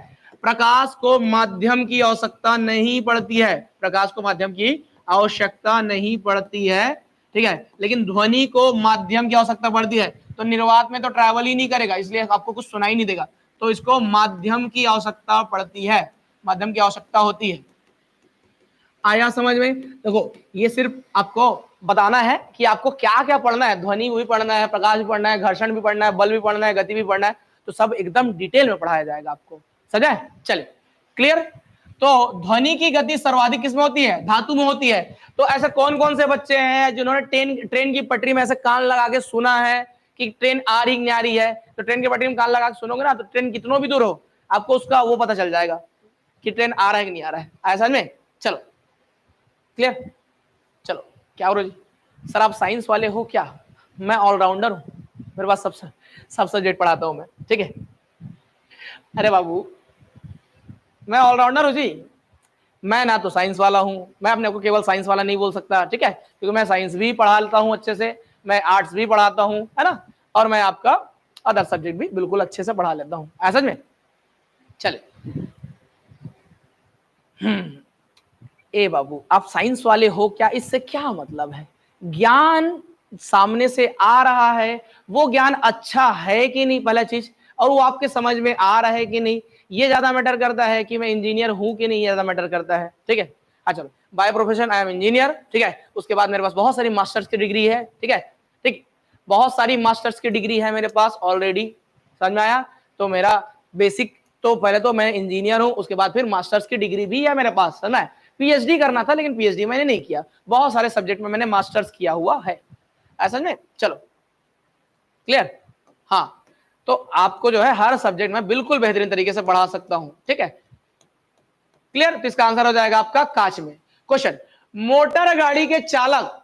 प्रकाश को माध्यम की आवश्यकता नहीं पड़ती है, प्रकाश को माध्यम की आवश्यकता नहीं पड़ती है, ठीक है। लेकिन ध्वनि को माध्यम की आवश्यकता पड़ती है, तो निर्वात में तो ट्रैवल ही नहीं करेगा, इसलिए आपको कुछ सुनाई नहीं देगा, तो इसको माध्यम की आवश्यकता पड़ती है, माध्यम की आवश्यकता होती है। आया समझ में। देखो ये सिर्फ आपको बताना है कि आपको क्या क्या पढ़ना है, ध्वनि भी पढ़ना है, प्रकाश भी पढ़ना है, घर्षण भी पढ़ना है, बल भी पढ़ना है, गति भी पढ़ना है, तो सब एकदम डिटेल में पढ़ाया जाएगा आपको, समझा है। चलिए क्लियर। तो ध्वनि की गति सर्वाधिक किसमें होती है, धातु में होती है। तो ऐसे कौन कौन से बच्चे हैं जिन्होंने ट्रेन की पटरी में ऐसे कान लगा के सुना है कि ट्रेन आ रही नहीं आ रही है, तो ट्रेन की पटरी में कान लगा के सुनोगे ना, तो ट्रेन कितनों भी दूर हो आपको उसका वो पता चल जाएगा कि ट्रेन आ रहा है कि नहीं आ रहा है, ऐसा में। चलो क्लियर। चलो क्या हो रहा जी, सर आप साइंस वाले हो क्या, मैं ऑलराउंडर हूँ, मेरे पास सब सब्जेक्ट पढ़ाता हूँ मैं, ठीक है। अरे बाबू मैं ऑलराउंडर हूँ जी, मैं ना तो साइंस वाला हूँ, मैं अपने को केवल साइंस वाला नहीं बोल सकता, ठीक है, क्योंकि मैं साइंस भी पढ़ाता हूँ अच्छे से, मैं आर्ट्स भी पढ़ाता हूँ, है ना, और मैं आपका अदर सब्जेक्ट भी बिल्कुल अच्छे से पढ़ा लेता हूँ, ऐसा में। चले ए बाबू आप साइंस वाले हो क्या, इससे क्या मतलब है, ज्ञान सामने से आ रहा है, वो ज्ञान अच्छा है कि नहीं पहला चीज, और वो आपके समझ में आ रहा है कि नहीं, ये ज्यादा मैटर करता है कि मैं इंजीनियर हूं कि नहीं, ये ज्यादा मैटर करता है, ठीक है। अच्छा by profession I am engineer, ठीक है, उसके बाद मेरे पास बहुत सारी मास्टर्स की डिग्री है, ठीक है, ठीक, बहुत सारी मास्टर्स की डिग्री है मेरे पास ऑलरेडी, समझ में आया। तो मेरा बेसिक, तो पहले तो मैं इंजीनियर हूं, उसके बाद फिर मास्टर्स की डिग्री भी है मेरे पास, समझ में। पीएचडी करना था लेकिन पीएचडी मैंने नहीं किया, बहुत सारे सब्जेक्ट में मैंने मास्टर्स किया हुआ है, ऐसा में। चलो क्लियर। हाँ तो आपको जो है हर सब्जेक्ट में बिल्कुल बेहतरीन तरीके से पढ़ा सकता हूं, ठीक है, क्लियर। तो इसका आंसर हो जाएगा आपका कांच में। क्वेश्चन, मोटर गाड़ी के चालक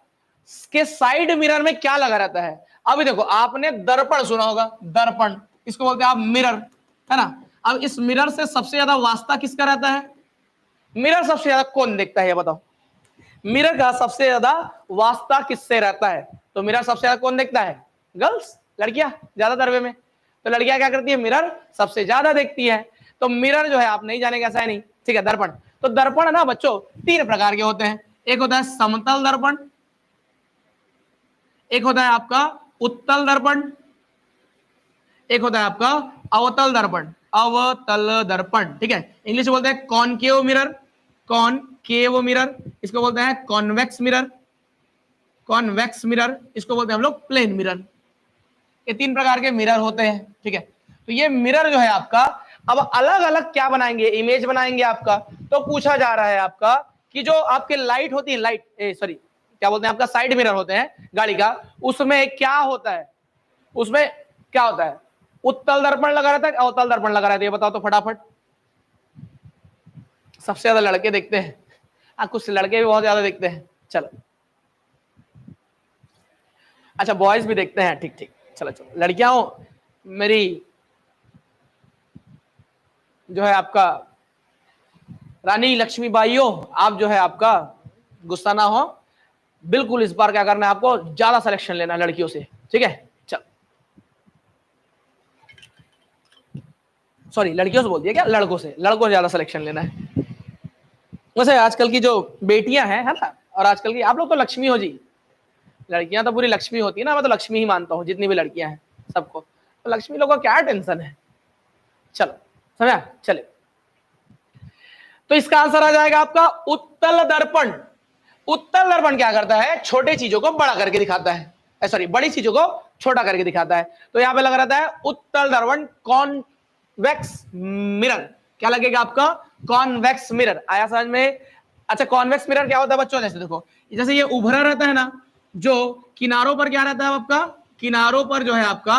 के साइड मिरर में क्या लगा रहता है। अभी देखो आपने दर्पण सुना होगा, दर्पण इसको बोलते हैं आप मिरर, है ना। अब इस मिरर से सबसे ज्यादा वास्ता किसका रहता है, मिरर सबसे ज्यादा कौन देखता है ये बताओ, मिरर का सबसे ज्यादा वास्ता किससे रहता है, तो मिरर सबसे ज्यादा कौन देखता है, गर्ल्स, लड़कियां ज्यादातर वे में, तो लड़कियां क्या करती है, मिरर सबसे ज्यादा देखती है। तो मिरर जो है आप नहीं जानेंगे, ऐसा है नहीं, ठीक है। दर्पण, तो दर्पण ना बच्चों 3 प्रकार के होते हैं, एक होता है समतल दर्पण, एक होता है आपका उत्तल दर्पण, एक होता है आपका अवतल दर्पण, अवतल दर्पण, ठीक है। इंग्लिश में बोलते हैं कॉनकेव मिरर, कॉनकेव मिरर, इसको बोलते हैं कॉन्वेक्स मिरर, कॉन्वेक्स मिरर, इसको बोलते हैं हम लोग प्लेन मिरर। ये 3 प्रकार के मिरर होते हैं, ठीक है। तो ये मिरर जो है आपका, अब अलग अलग क्या बनाएंगे, इमेज बनाएंगे आपका। तो पूछा जा रहा है आपका कि जो आपके लाइट होती है, लाइट सॉरी क्या बोलते हैं आपका, साइड मिरर होते हैं गाड़ी का, उसमें क्या होता है, उसमें क्या होता है, उत्तल दर्पण लगा रहता है, अवतल दर्पण लगा रहता है, ये बताओ तो फटाफट। सबसे ज्यादा लड़के देखते हैं, कुछ लड़के भी बहुत ज्यादा देखते हैं, चलो अच्छा बॉयज भी देखते हैं, ठीक ठीक, चलो चलो लड़कियां मेरी जो है आपका रानी लक्ष्मीबाइयों, आप जो है आपका गुस्सा ना हो, बिल्कुल इस बार क्या करना है आपको, ज्यादा सिलेक्शन लेना है लड़कियों से, ठीक है। चल सॉरी लड़कियों से बोल दिया क्या, लड़कों से ज्यादा सिलेक्शन लेना है। वैसे आजकल की जो बेटियां हैं, है ना, और आजकल की आप लोग तो लक्ष्मी हो जी, लड़कियां तो पूरी लक्ष्मी होती है ना, मैं तो लक्ष्मी ही मानता हूँ, जितनी भी लड़कियां हैं सबको, तो लक्ष्मी लोगों को क्या टेंशन है, चलो समझा, चले। तो इसका आंसर आ जाएगा आपका उत्तल दर्पण। उत्तल दर्पण क्या करता है, छोटे चीजों को बड़ा करके दिखाता है, सॉरी बड़ी चीजों को छोटा करके दिखाता है। तो यहां पे लग रहता है उत्तल दर्पण कॉन्वेक्स मिरर। क्या लगेगा आपका, कॉन्वेक्स मिरर। आया समझ में? अच्छा कॉन्वेक्स मिरर क्या होता है बच्चों, जैसे देखो जैसे ये उभरा रहता है ना, जो किनारों पर क्या रहता है आपका, किनारों पर जो है आपका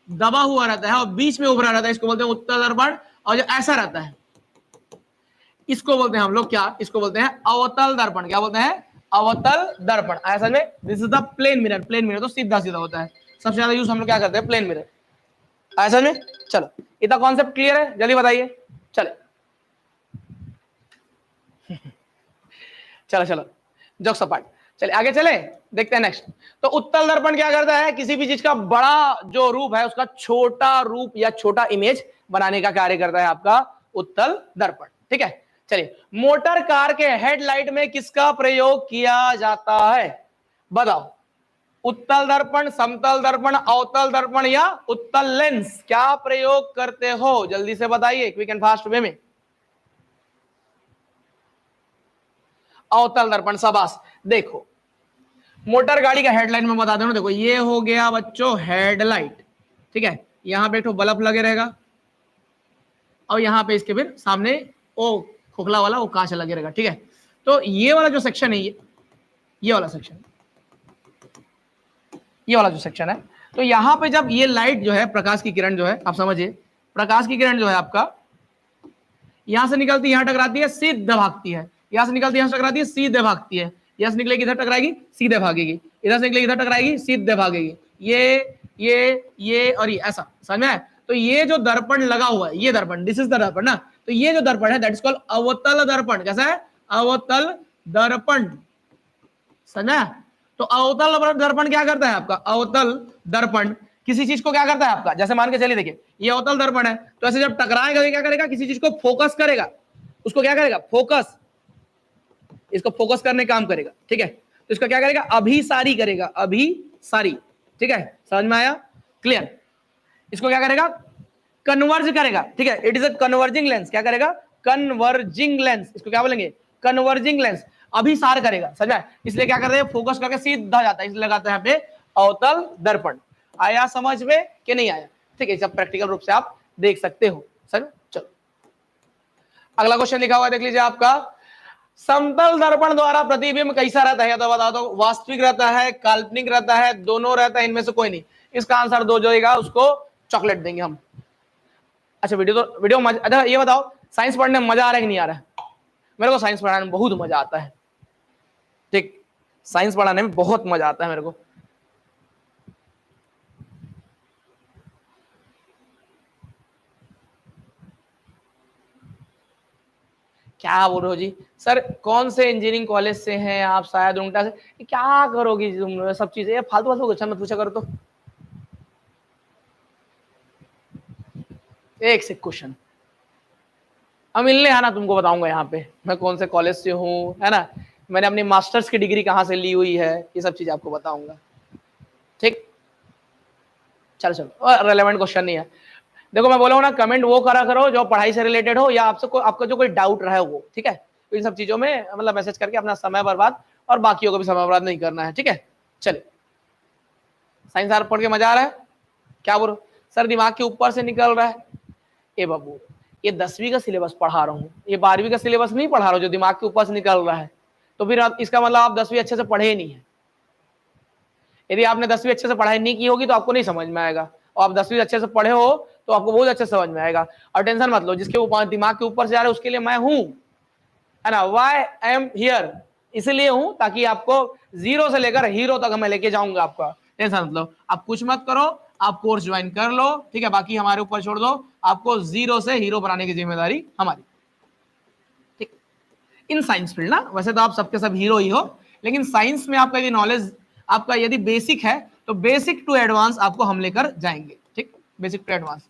दबा हुआ रहता है और बीच में उभरा रहता है, इसको बोलते हैं उत्तल दर्पण। और जो ऐसा रहता है इसको बोलते हैं हम लोग क्या, इसको बोलते हैं अवतल दर्पण। क्या बोलते हैं, अवतल दर्पण। ऐसा में this is the plane mirror. Plane mirror तो सीधा सीधा होता है, सबसे ज्यादा यूज हम लोग क्या करते हैं, प्लेन मिरर। ऐसा में चलो, इतना कॉन्सेप्ट क्लियर है, जल्दी बताइए। चले चलो चलो जोक सपाट, चले आगे चले, देखते हैं नेक्स्ट। तो उत्तल दर्पण क्या करता है, किसी भी चीज का बड़ा जो रूप है उसका छोटा रूप या छोटा इमेज बनाने का कार्य करता है आपका उत्तल दर्पण। ठीक है, चलिए मोटर कार के हेडलाइट में किसका प्रयोग किया जाता है, बताओ। उत्तल दर्पण, समतल दर्पण, अवतल दर्पण या उत्तल लेंस, क्या प्रयोग करते हो, जल्दी से बताइए, क्विक एंड फास्ट वे में। अवतल दर्पण, शाबाश। देखो मोटर गाड़ी का हेडलाइट में बता दूं, देखो ये हो गया बच्चों हेडलाइट। ठीक है, यहां पे एक तो बल्ब लगे रहेगा और यहां पे इसके फिर सामने वो खोखला वाला वो कांच लगे रहेगा। ठीक है, तो ये वाला जो सेक्शन है, ये वाला सेक्शन, ये वाला जो सेक्शन है, तो यहां पे जब ये लाइट जो है, प्रकाश की किरण जो है, आप समझिए प्रकाश की किरण जो है आपका यहां से निकलती है, यहां टकराती है, सीधे भागती है, यहां से निकलती है, यहां से टकराती है, सीधे भागती है, यहां से निकलेगी इधर टकराएगी, सीधे भागेगी, इधर से निकलेगी इधर टकराएगी, सीधे भागेगी। ये और ये ऐसा, समझ में आया? तो ये जो दर्पण लगा हुआ है, ये दर्पण, दिस इज द दर्पण ना, तो ये जो दर्पण है दैट इज कॉल्ड अवतल दर्पण। कैसा है, अवतल दर्पण, समझा? तो अवतल दर्पण क्या करता है आपका, अवतल दर्पण किसी चीज को क्या करता है आपका, जैसे मान के चलिए देखिए ये अवतल दर्पण है, तो ऐसे जब टकराएगा ये क्या करेगा, किसी चीज को फोकस करेगा, उसको क्या करेगा, फोकस, इसको फोकस करने काम करेगा। ठीक है, तो इसका क्या करेगा, अभिसारी करेगा, अभिसारी। ठीक है, समझ में आया, क्लियर? इसको क्या करेगा, कन्वर्ज करेगा। ठीक है, it is a converging lens. क्या करेगा, कन्वर्जिंग लेंस, इसको क्या बोलेंगे, कन्वर्जिंग लेंस, अभिसार करेगा, समझ में? इसलिए क्या करते हैं, फोकस करके सीधा जाता है, इसलिए लगाता है यहाँ पे अवतल दर्पण। आया समझ में कि नहीं आया? ठीक है, सब प्रैक्टिकल रूप से आप देख सकते हो। समझ? चलो अगला क्वेश्चन लिखा हुआ देख लीजिए आपका, समतल दर्पण द्वारा प्रतिबिंब कैसा रहता है, तो बता दो, वास्तविक रहता है, काल्पनिक रहता है, दोनों रहता है, इनमें से कोई नहीं। इसका आंसर दो जो होगा उसको चॉकलेट देंगे हम। अच्छा वीडियो मजा, अच्छा ये बताओ साइंस पढ़ने में मजा आ रहा है कि नहीं आ रहा है? मेरे को साइंस पढ़ाने में बहुत मजा आता है। ठीक, साइंस पढ़ाने में बहुत मजा आता है मेरे को। क्या बोल रहे हो जी, सर कौन से इंजीनियरिंग कॉलेज से हैं आप, शायद उनका से, क्या करोगी तुम सब चीजें, ये फालतू फालतू क्वेश्चन मत पूछा करो। तो एक से क्वेश्चन अब मिलने आना, तुमको बताऊंगा यहाँ पे मैं कौन से कॉलेज से हूँ, है ना, मैंने अपनी मास्टर्स की डिग्री कहाँ से ली हुई है, ये सब चीज आपको बताऊंगा। ठीक, चलो चलो रेलेवेंट क्वेश्चन नहीं है। देखो मैं बोला हूँ ना, कमेंट वो करा करो जो पढ़ाई से रिलेटेड हो या आपसे आपका जो कोई डाउट रहा है वो। ठीक है, तो इन सब चीजों में मतलब मैसेज करके अपना समय बर्बाद और बाकियों को भी समय बर्बाद नहीं करना है। ठीक है, चलिए साइंस आर पढ़ के मजा आ रहा है, क्या बोलो सर दिमाग के ऊपर से निकल रहा है। ए बाबू ये 10वीं का सिलेबस पढ़ा रहा हूँ, ये 12वीं का सिलेबस नहीं पढ़ा रहा हूँ जो दिमाग के ऊपर से निकल रहा है, तो फिर इसका मतलब आप 10वीं अच्छे से पढ़े ही नहीं है। यदि आपने 10वीं अच्छे से पढ़ाई नहीं की होगी तो आपको नहीं समझ में आएगा, और आप 10वीं अच्छे से पढ़े हो तो आपको बहुत अच्छे से समझ में आएगा। और टेंशन मत लो, जिसके ऊपर दिमाग के ऊपर से आ रहा है उसके लिए मैं हूं, है ना, वाई आई एम हियर, इसलिए हूं ताकि आपको जीरो से लेकर हीरो तक मैं लेके जाऊंगा आपका। टेंशन मत लो, आप कुछ मत करो, आप कोर्स ज्वाइन कर लो। ठीक है, बाकी हमारे ऊपर छोड़ दो, आपको जीरो से हीरो बनाने की जिम्मेदारी हमारी। ठीक, इन साइंस फील्ड ना, वैसे तो आप सबके सब हीरो ही हो, लेकिन साइंस में आपका यदि नॉलेज आपका यदि बेसिक है तो बेसिक टू एडवांस आपको हम लेकर जाएंगे। ठीक, बेसिक टू एडवांस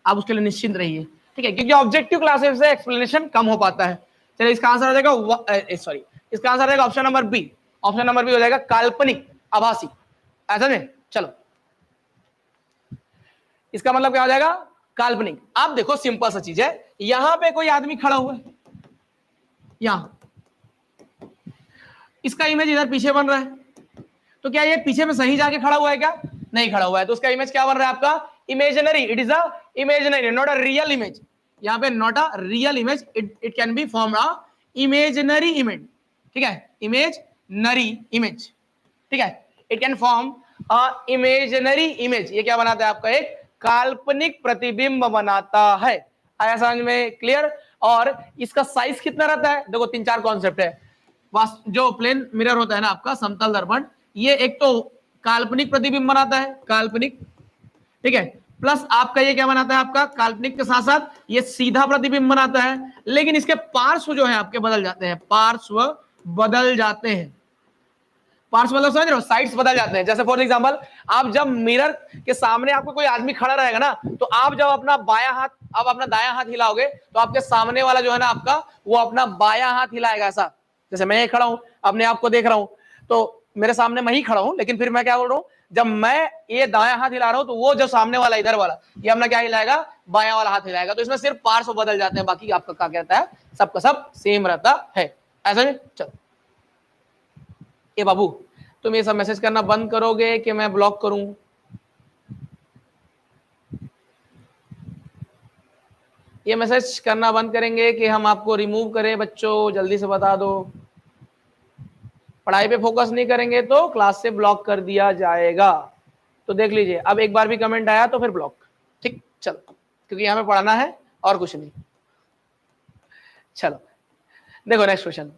आप उसके लिए निश्चिंत रहिए। ठीक है, क्योंकि ऑब्जेक्टिव क्लासेस से एक्सप्लेनेशन कम हो पाता है। चलिए इसका आंसर हो जाएगा, सॉरी इसका आंसर हो जाएगा option number B. Option number B हो जाएगा काल्पनिक आभासी। ऐसा नहीं, चलो इसका मतलब क्या हो जाएगा, काल्पनिक। आप देखो सिंपल सा चीज है, यहां पे कोई आदमी खड़ा हुआ है, यहां इसका इमेज इधर पीछे बन रहा है, तो क्या ये पीछे में सही जाके खड़ा हुआ है क्या? नहीं खड़ा हुआ है, तो उसका इमेज क्या बन रहा है आपका? Imaginary. It is a imaginary, not a real image. यहाँ पे not a real image, it can be form a imaginary image, ठीक है, इमेजिनरी इमेज, ठीक है, it can form a imaginary image. ये क्या बनाता है आपका? एक काल्पनिक प्रतिबिंब बनाता है। आया समझ में? क्लियर। और इसका साइज कितना रहता है? देखो 3-4 कॉन्सेप्ट है। जो प्लेन मिरर होता है ना आपका, समतल दर्पण, ये एक तो काल्पनिक प्रतिबिंब बनाता है, काल्पनिक, ठीक है, प्लस आपका ये क्या बनाता है? आपका काल्पनिक के साथ साथ ये सीधा प्रतिबिंब बनाता है, लेकिन इसके पार्श्व जो है आपके बदल जाते हैं, पार्श्व बदल जाते हैं। पार्श्व मतलब समझ रहे हो? साइड्स बदल जाते हैं। जैसे फॉर एग्जांपल, आप जब मिरर के सामने आपको कोई आदमी खड़ा रहेगा ना, तो आप जब अपना बायां हाथ, आप अपना दायां हाथ हिलाओगे, तो आपके सामने वाला जो है ना आपका, वो अपना बायां हाथ हिलाएगा। ऐसा जैसे मैं खड़ा हूं, अपने आप को देख रहा हूं, तो मेरे सामने मैं ही खड़ा हूं, लेकिन फिर मैं क्या बोल रहा हूं, जब मैं ये दायां हाथ हिला रहा हूं, तो वो जो सामने वाला इधर वाला, ये अपना क्या हिलाएगा? बायां वाला हाथ हिलाएगा। तो इसमें सिर्फ पार्श्व बदल जाते हैं, बाकी आपका क्या कहता है? सबका सब सेम रहता है। ऐसा नहीं? चलो ए बाबू, तुम ये सब मैसेज करना बंद करोगे कि मैं ब्लॉक करूं? ये मैसेज करना बंद करेंगे कि हम आपको रिमूव करें? बच्चों जल्दी से बता दो। पढ़ाई पे फोकस नहीं करेंगे तो क्लास से ब्लॉक कर दिया जाएगा। तो देख लीजिए, अब एक बार भी कमेंट आया तो फिर ब्लॉक। ठीक, चलो, क्योंकि हमें पढ़ना है और कुछ नहीं। चलो देखो नेक्स्ट क्वेश्चन।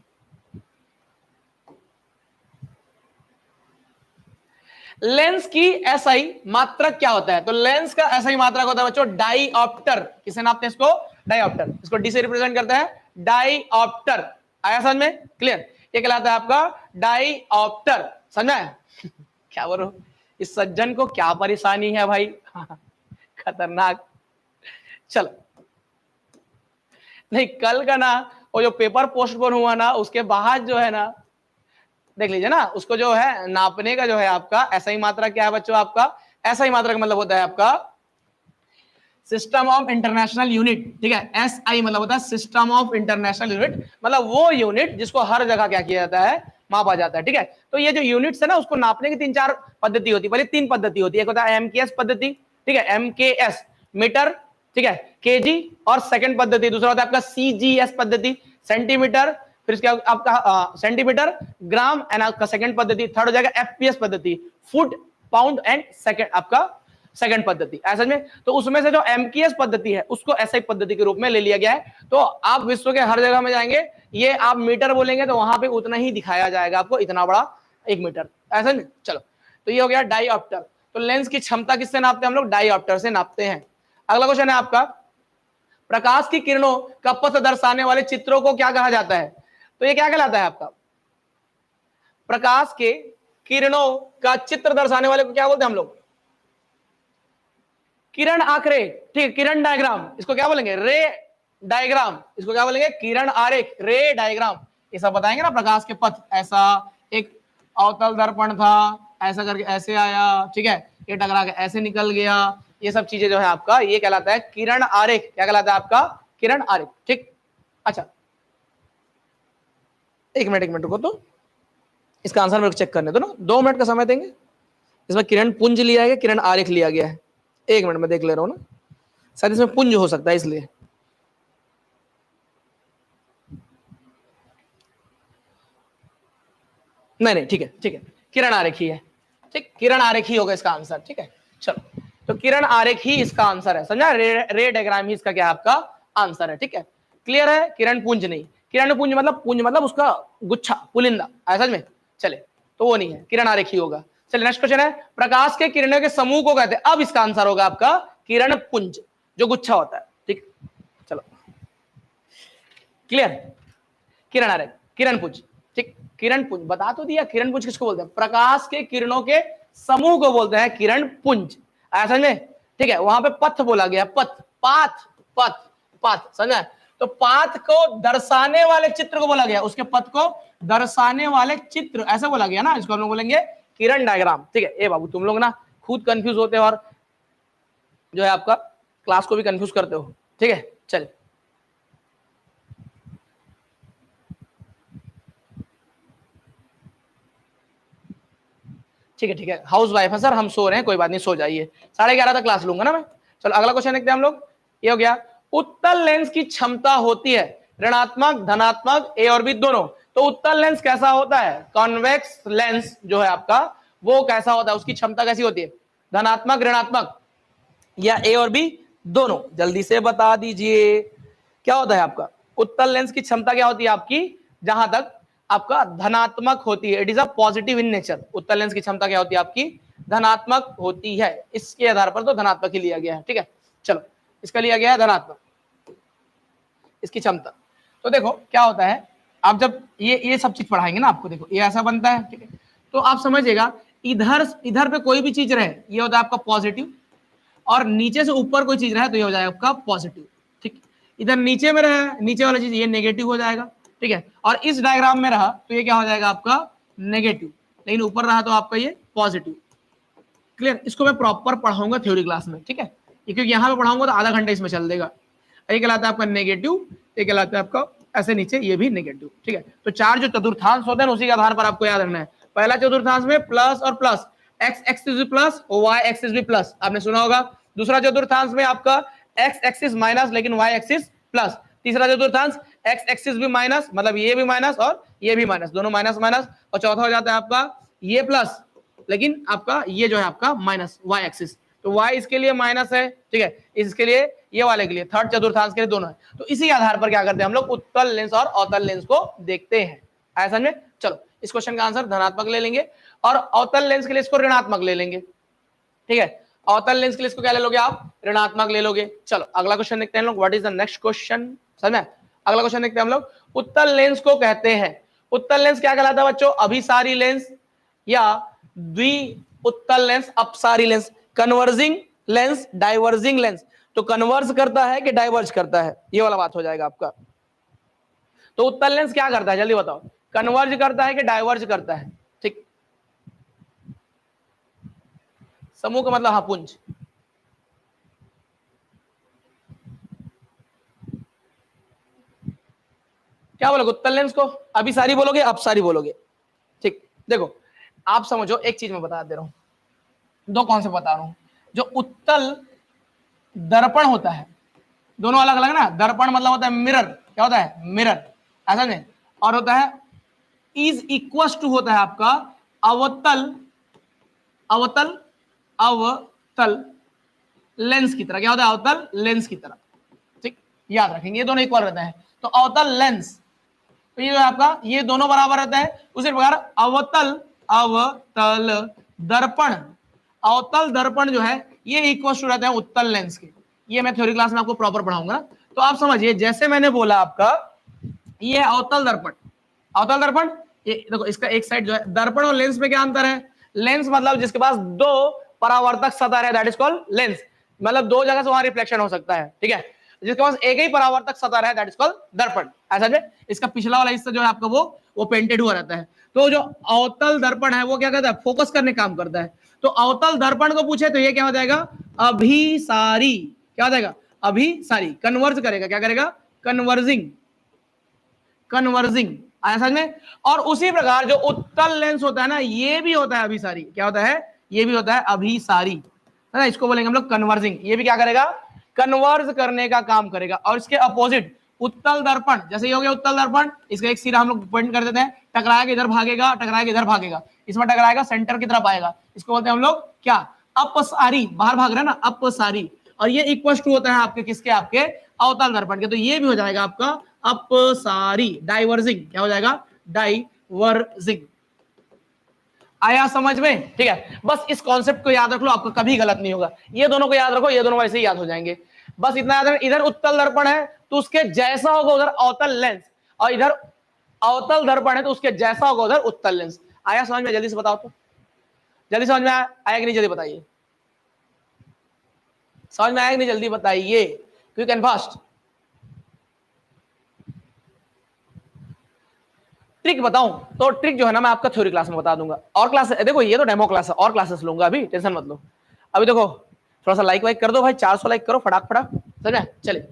लेंस की एसआई मात्रक क्या होता है? तो लेंस का एसआई मात्रक होता है बच्चों डाईऑप्टर। किसे नापते हैं इसको? डाईऑप्टर। इसको डी से रिप्रेजेंट करते हैं, डाईऑप्टर। आया समझ में? क्लियर। ये कहलाता है आपका डाईऑप्टर। समझा है? क्या बोलो, इस सज्जन को क्या परेशानी है भाई? खतरनाक। चलो, नहीं कल का ना वो जो पेपर पोस्टपोन हुआ ना, उसके बाद जो है ना, देख लीजिए ना, उसको जो है नापने का जो है आपका एसआई मात्रा क्या है बच्चों? आपका एसआई मात्रा का मतलब होता है आपका सिस्टम ऑफ इंटरनेशनल यूनिट, ठीक है। एसआई मतलब होता है सिस्टम ऑफ इंटरनेशनल यूनिट, मतलब वो यूनिट जिसको हर जगह क्या किया जाता है? मापा जाता है, ठीक है। तो ये जो यूनिट्स है ना, उसको नापने की 3-4 पद्धति होती है। पहले 3 पद्धति होती है। एक होता है एमकेएस पद्धति, ठीक है, एमकेएस मीटर, ठीक है, केजी, और सेकंड पद्धति दूसरा होता है आपका सीजीएस पद्धति, सेंटीमीटर, फिर इसके आपका सेंटीमीटर, ग्राम, एंड आपका सेकंड पद्धति थर्ड हो जाएगा एफपीएस पद्धति, फुट, पाउंड एंड सेकंड आपका सेकंड पद्धति। ऐसा में तो उसमें से जो एमकेएस पद्धति है उसको एसआई पद्धति के रूप में ले लिया गया है। तो आप विश्व के हर जगह में जाएंगे, ये आप मीटर बोलेंगे तो वहां पे उतना ही दिखाया जाएगा आपको, इतना बड़ा 1 मीटर। ऐसा नहीं? चलो, तो ये हो गया डाईऑप्टर। तो लेंस की क्षमता किससे नापते हैं हम लोग? डाईऑप्टर से नापते हैं। अगला क्वेश्चन है आपका, प्रकाश की किरणों का पथ दर्शाने वाले चित्रों को क्या कहा जाता है? तो ये क्या कहलाता है आपका? प्रकाश के किरणों का चित्र दर्शाने वाले को क्या बोलते हैं हम लोग? किरण आंकड़े, ठीक है, किरण डायग्राम। इसको क्या बोलेंगे? रे डायग्राम। इसको क्या बोलेंगे? किरण आरेख, रे डायग्राम। ये सब बताएंगे ना, प्रकाश के पथ, ऐसा एक अवतल दर्पण था, ऐसा करके ऐसे आया, ठीक है, ये टकरा के ऐसे निकल गया, ये सब चीजें जो है आपका ये कहलाता है किरण आरेख। क्या कहलाता है आपका? किरण आरेख। ठीक, अच्छा एक मिनट रुको, तो इसका आंसर मेरे को चेक करने दो ना, 2 मिनट का समय देंगे। इसमें किरण पुंज लिया गया, किरण आरेख लिया गया है। 1 मिनट में देख ले रहा हूं ना, शायद इसमें पुंज हो सकता है इसलिए। नहीं, ठीक है, किरण आरेख ही है, ठीक, किरण आरेख ही होगा इसका आंसर, ठीक है। चलो, तो किरण आरेख ही इसका आंसर है, समझा? रे डायग्राम ही इसका क्या है? आपका आंसर है, ठीक है, क्लियर है। किरण पुंज नहीं, किरण पुंज मतलब उसका गुच्छा, पुलिंदा, ऐसा में चले, तो वो नहीं है, किरण आरेख ही होगा। चलिए नेक्स्ट क्वेश्चन है, प्रकाश के किरणों के समूह को कहते हैं? अब इसका आंसर होगा आपका किरण पुंज, जो गुच्छा होता है, ठीक। चलो क्लियर, किरण आरेख, किरण पुंज, ठीक, किरण पुंज बता तो दिया। किरण पुंज किसको बोलते हैं? प्रकाश के किरणों के समूह को बोलते हैं किरण पुंज, ऐसा में, ठीक है। वहां पे पथ बोला गया, पथ, पाथ, पथ, पाथ, समझा? तो पाथ को दर्शाने वाले चित्र को बोला गया, उसके पथ को दर्शाने वाले चित्र, ऐसा बोला गया ना, इसको हम लोग बोलेंगे किरण डायग्राम, ठीक है। ए बाबू तुम लोग ना खुद कंफ्यूज होते हो और जो है आपका क्लास को भी कंफ्यूज करते हो, ठीक है। चल ठीक है, ठीक है, हाउस वाइफ है सर, हम सो रहे हैं, कोई बात नहीं, सो जाइए, 11:30 तक क्लास लूंगा ना मैं। चलो अगला क्वेश्चन देखते हैं हम लोग। ये हो गया, उत्तल लेंस की क्षमता होती है ऋणात्मक धनात्मक ए और बी दोनों। तो उत्तल लेंस कैसा होता है, कॉन्वेक्स लेंस जो है आपका वो कैसा होता है, उसकी क्षमता कैसी होती है, धनात्मक ऋणात्मक या ए और बी दोनों? जल्दी से बता दीजिए क्या होता है आपका उत्तल लेंस की क्षमता क्या होती है आपकी, जहां तक आपका धनात्मक होती है, it is a positive in nature. उत्तल लेंस की क्षमता क्या होती है आपकी, धनात्मक होती है। इसके आधार पर तो धनात्मक ही लिया गया है, ठीक है। चलो इसका लिया गया है धनात्मक, इसकी क्षमता। तो देखो क्या होता है, आप जब ये सब चीज पढ़ाएंगे ना आपको, देखो ये ऐसा बनता है, ठीक है। तो आप समझिएगा इधर इधर पे कोई भी चीज रहे, ये होता है आपका पॉजिटिव, और नीचे से ऊपर कोई चीज रहे तो ये हो जाएगा आपका पॉजिटिव, ठीक। इधर नीचे में रहा, नीचे वाला चीज ये नेगेटिव हो जाएगा, ठीक है। और इस डायग्राम में रहा तो ये क्या हो जाएगा आपका नेगेटिव, लेकिन ऊपर रहा तो आपका ये पॉजिटिव। क्लियर? इसको मैं प्रॉपर पढ़ाऊंगा थ्योरी क्लास में, ठीक है, क्योंकि यहाँ पे पढ़ाऊंगा तो आधा घंटा इसमें चल देगा। ये कहलाता है आपका नेगेटिव, ये कहलाता है आपका ऐसे नीचे ये भी नेगेटिव, ठीक है। तो चार जो चतुर्थांश होते हैं उसी के आधार पर आपको याद रखना है। पहला चतुर्थांश में प्लस और प्लस, एक्स एक्सिस भी प्लस और वाई एक्सिस भी प्लस, आपने सुना होगा। दूसरा चतुर्थांश में आपका एक्स एक्सिस माइनस लेकिन वाई एक्सिस प्लस। तीसरा चतुर्थांश एक्स एक्सिस भी माइनस, मतलब ये भी माइनस और ये भी माइनस, दोनों माइनस माइनस। और चौथा हो जाता है आपका ये प्लस लेकिन आपका ये जो है आपका माइनस वाई एक्सिस। तो y इसके लिए माइनस है, ठीक है, इसके लिए ये वाले के लिए थर्ड चतुर्थांश के लिए दोनों है। तो इसी आधार पर क्या करते हैं हम लोग उत्तल लेंस और अवतल लेंस को देखते हैं, ऐसा समझे। चलो इस क्वेश्चन का आंसर धनात्मक ले लेंगे और अवतल लेंस के लिए इसको ऋणात्मक ले लेंगे, ठीक है। अवतल लेंस के लिए इसको क्या ले लोगे आप, ऋणात्मक ले लोगे। चलो अगला क्वेश्चन देखते हैं लोग, what is the next question, समझ में। अगला क्वेश्चन देखते हैं हम लोग, उत्तल लेंस को कहते हैं, उत्तल लेंस क्या कहलाता है बच्चों, अभिसारी लेंस या द्वि उत्तल लेंस, अपसारी lens, converging lens, diverging lens. तो कन्वर्ज करता है कि डाइवर्ज करता है, ये वाला बात हो जाएगा आपका। तो उत्तल लेंस क्या करता है जल्दी बताओ, कन्वर्ज करता है कि डाइवर्ज करता है, ठीक। समूह का मतलब हाँ पुंज। क्या बोलोगे, उत्तल लेंस को अभिसारी बोलोगे अपसारी बोलोगे, ठीक। देखो आप समझो एक चीज मैं बता दे रहा हूं, दो कॉन्सेप्ट बता रहा हूं। जो उत्तल दर्पण होता है, दोनों अलग अलग ना, दर्पण मतलब होता है मिरर, क्या होता है मिरर, ऐसा नहीं। और होता है इज इक्वल टू होता है आपका अवतल, अवतल अवतल लेंस की तरह, क्या होता है अवतल लेंस की तरह, ठीक, याद रखेंगे ये दोनों इक्वल रहते हैं। तो अवतल लेंस, तो ये जो है आपका ये दोनों बराबर रहते हैं। उसी प्रकार अवतल अवतल दर्पण, अवतल दर्पण जो है ये इक्वल टू रहते हैं उत्तल लेंस के। ये मैं थ्योरी क्लास में आपको प्रॉपर पढ़ाऊंगा। तो आप समझिए जैसे मैंने बोला आपका ये अवतल दर्पण, अवतल दर्पण, ये देखो इसका एक साइड जो है, दर्पण और लेंस में क्या अंतर है, लेंस मतलब जिसके पास दो परावर्तक सतह है दैट इज कॉल्ड लेंस, मतलब दो जगह से वहां रिफ्लेक्शन हो सकता है, ठीक है। जिसके पास एक ही परावर्तक सतह है दैट इज कॉल्ड दर्पण, ऐसा है। इसका पिछला वाला हिस्सा जो है आपका वो पेंटेड हुआ रहता है। तो जो अवतल दर्पण है वो क्या करता है, फोकस करने काम करता है। तो अवतल दर्पण को पूछे तो ये क्या हो जाएगा, अभिसारी, क्या हो जाएगा अभिसारी, कन्वर्ज करेगा, क्या करेगा कन्वर्जिंग, कन्वर्जिंग, आया समझ में। और उसी प्रकार जो उत्तल लेंस होता है ना ये भी होता है अभिसारी, क्या होता है ये भी होता है अभिसारी, है ना। इसको बोलेंगे हम लोग कन्वर्जिंग, ये भी क्या करेगा कन्वर्ज करने का काम करेगा। और इसके अपोजिट उत्तल दर्पण, जैसे ये हो गया उत्तल दर्पण, इसका एक सिरा हम लोग पॉइंट कर देते हैं, टकराएगा इधर भागेगा, टकराएगा इधर भागेगा, इसमें टकराएगा सेंटर की तरफ आएगा, इसको बोलते हैं हम लोग क्या अपसारी, बाहर भाग रहा है ना अपसारी। और ये इक्वल टू होता है आपके किसके, आपके अवतल दर्पण के। तो ये भी हो जाएगा आपका अपसारी, डाइवर्जिंग, क्या हो जाएगा डाइवर्जिंग। आया समझ में, ठीक है। बस इस कॉन्सेप्ट को याद रख लो, आपको कभी गलत नहीं होगा। ये दोनों को याद रखो, ये दोनों वैसे ही याद हो जाएंगे। बस इतना याद रखो, इधर उत्तल दर्पण है तो उसके जैसा होगा उधर अवतल लेंस, और इधर अवतल दर्पण है तो उसके जैसा होगा उधर उत्तल लेंस। आया समझ में, जल्दी से बताओ तो, जल्दी समझ में आया कि नहीं, जल्दी बताइए, समझ में आया कि नहीं, जल्दी बताइए, क्विक एंड फास्ट। ट्रिक बताऊं तो ट्रिक जो है ना मैं आपका थ्योरी क्लास में बता दूंगा, और क्लास देखो ये तो डेमो क्लास है, और क्लासेस लूंगा, अभी टेंशन मत लो। अभी देखो थोड़ा सा लाइक वाइक कर दो भाई, 400 लाइक करो फटाक फटाक, समझ में? चलिए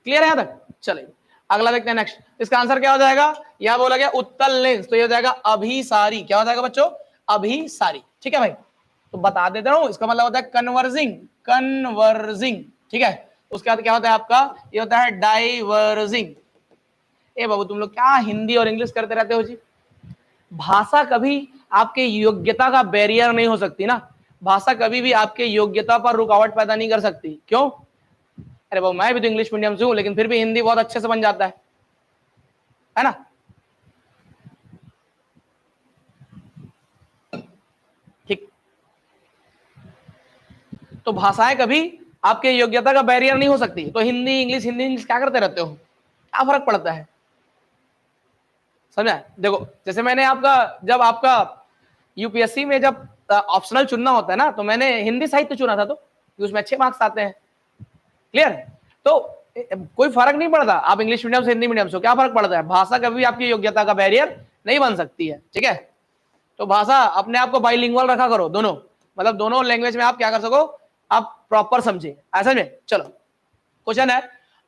क्लियर है यहां तक? चलिए अगला देखते हैं नेक्स्ट। इसका आंसर क्या हो जाएगा? यहां बोला गया उत्तल लेंस, तो ये हो जाएगा अभिसारी। क्या हो जाएगा बच्चों? अभिसारी। ठीक है भाई, तो बता देता हूं, इसका मतलब होता है कन्वर्जिंग, कन्वर्जिंग। ठीक है, उसके बाद क्या होता है आपका? ये होता है डाइवर्जिंग। ए बाबू तुम लोग क्या हिंदी और इंग्लिश करते रहते हो जी? भाषा कभी आपके योग्यता का बैरियर नहीं हो सकती ना, भाषा कभी भी आपके योग्यता पर रुकावट पैदा नहीं कर सकती। क्यों? अरे बाबू मैं भी तो इंग्लिश मीडियम से हूं, लेकिन फिर भी हिंदी बहुत अच्छे से बन जाता है ना? ठीक, तो भाषाएं कभी आपके योग्यता का बैरियर नहीं हो सकती। तो हिंदी इंग्लिश क्या करते रहते हो? क्या फर्क पड़ता है? समझा? देखो जैसे मैंने आपका, जब आपका यूपीएससी में जब ऑप्शनल चुनना होता है ना, तो मैंने हिंदी साहित्य चुना था, तो उसमें अच्छे मार्क्स आते हैं। क्लियर? तो कोई फर्क नहीं पड़ता आप इंग्लिश मीडियम से हिंदी मीडियम से, क्या फर्क पड़ता है? भाषा कभी आपकी योग्यता का बैरियर नहीं बन सकती है। ठीक है, तो भाषा अपने आप को बाइलिंगुअल रखा करो, दोनों, मतलब दोनों लैंग्वेज में आप क्या कर सको, आप प्रॉपर समझे, ऐसा में। चलो क्वेश्चन है,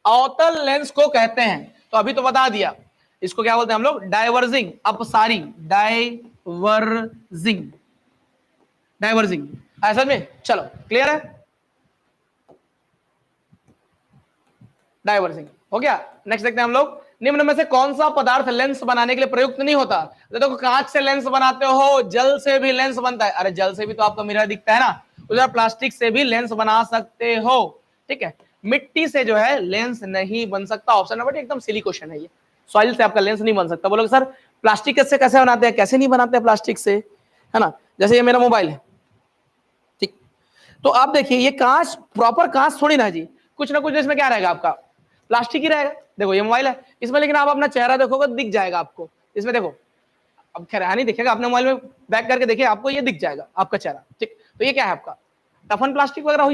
अवतल लेंस को कहते हैं, तो अभी तो बता दिया, इसको क्या बोलते हैं हम लोग? डाइवर्जिंग, अपसारी, डाइवर्जिंग, डाइवर्जिंग, ऐसा में। चलो क्लियर है? डाइवर्जिंग हो गया। नेक्स्ट देखते हैं हम लोग, निम्न में से कौन सा पदार्थ लेंस बनाने के लिए प्रयुक्त नहीं होता? देखो कांच से लेंस बनाते हो, जल से भी लेंस बनता है। अरे जल से भी तो आपका मिरर दिखता है ना, उधर प्लास्टिक से भी लेंस बना सकते हो। ठीक है, मिट्टी से जो है लेंस नहीं बन सकता। ऑप्शन नंबर एकदम सिली क्वेश्चन है ये, सॉइल से आपका लेंस नहीं बन सकता। बोलोगे सर प्लास्टिक से कैसे बनाते हैं? कैसे नहीं बनाते हैं प्लास्टिक से, है ना? जैसे ये मेरा मोबाइल है, ठीक, तो आप देखिए ये कांच, प्रॉपर कांच थोड़ी ना जी, कुछ ना कुछ इसमें क्या रहेगा आपका? प्लास्टिक ही रहेगा। देखो ये मोबाइल है, इसमें लेकिन आप अपना चेहरा देखोगे दिख जाएगा आपको इसमें। देखो अब खैर नहीं दिखेगा, अपने मोबाइल में बैक करके देखिए, आपको ये दिख जाएगा आपका चेहरा। ठीक, तो ये क्या है आपका? टफन प्लास्टिक वगैरह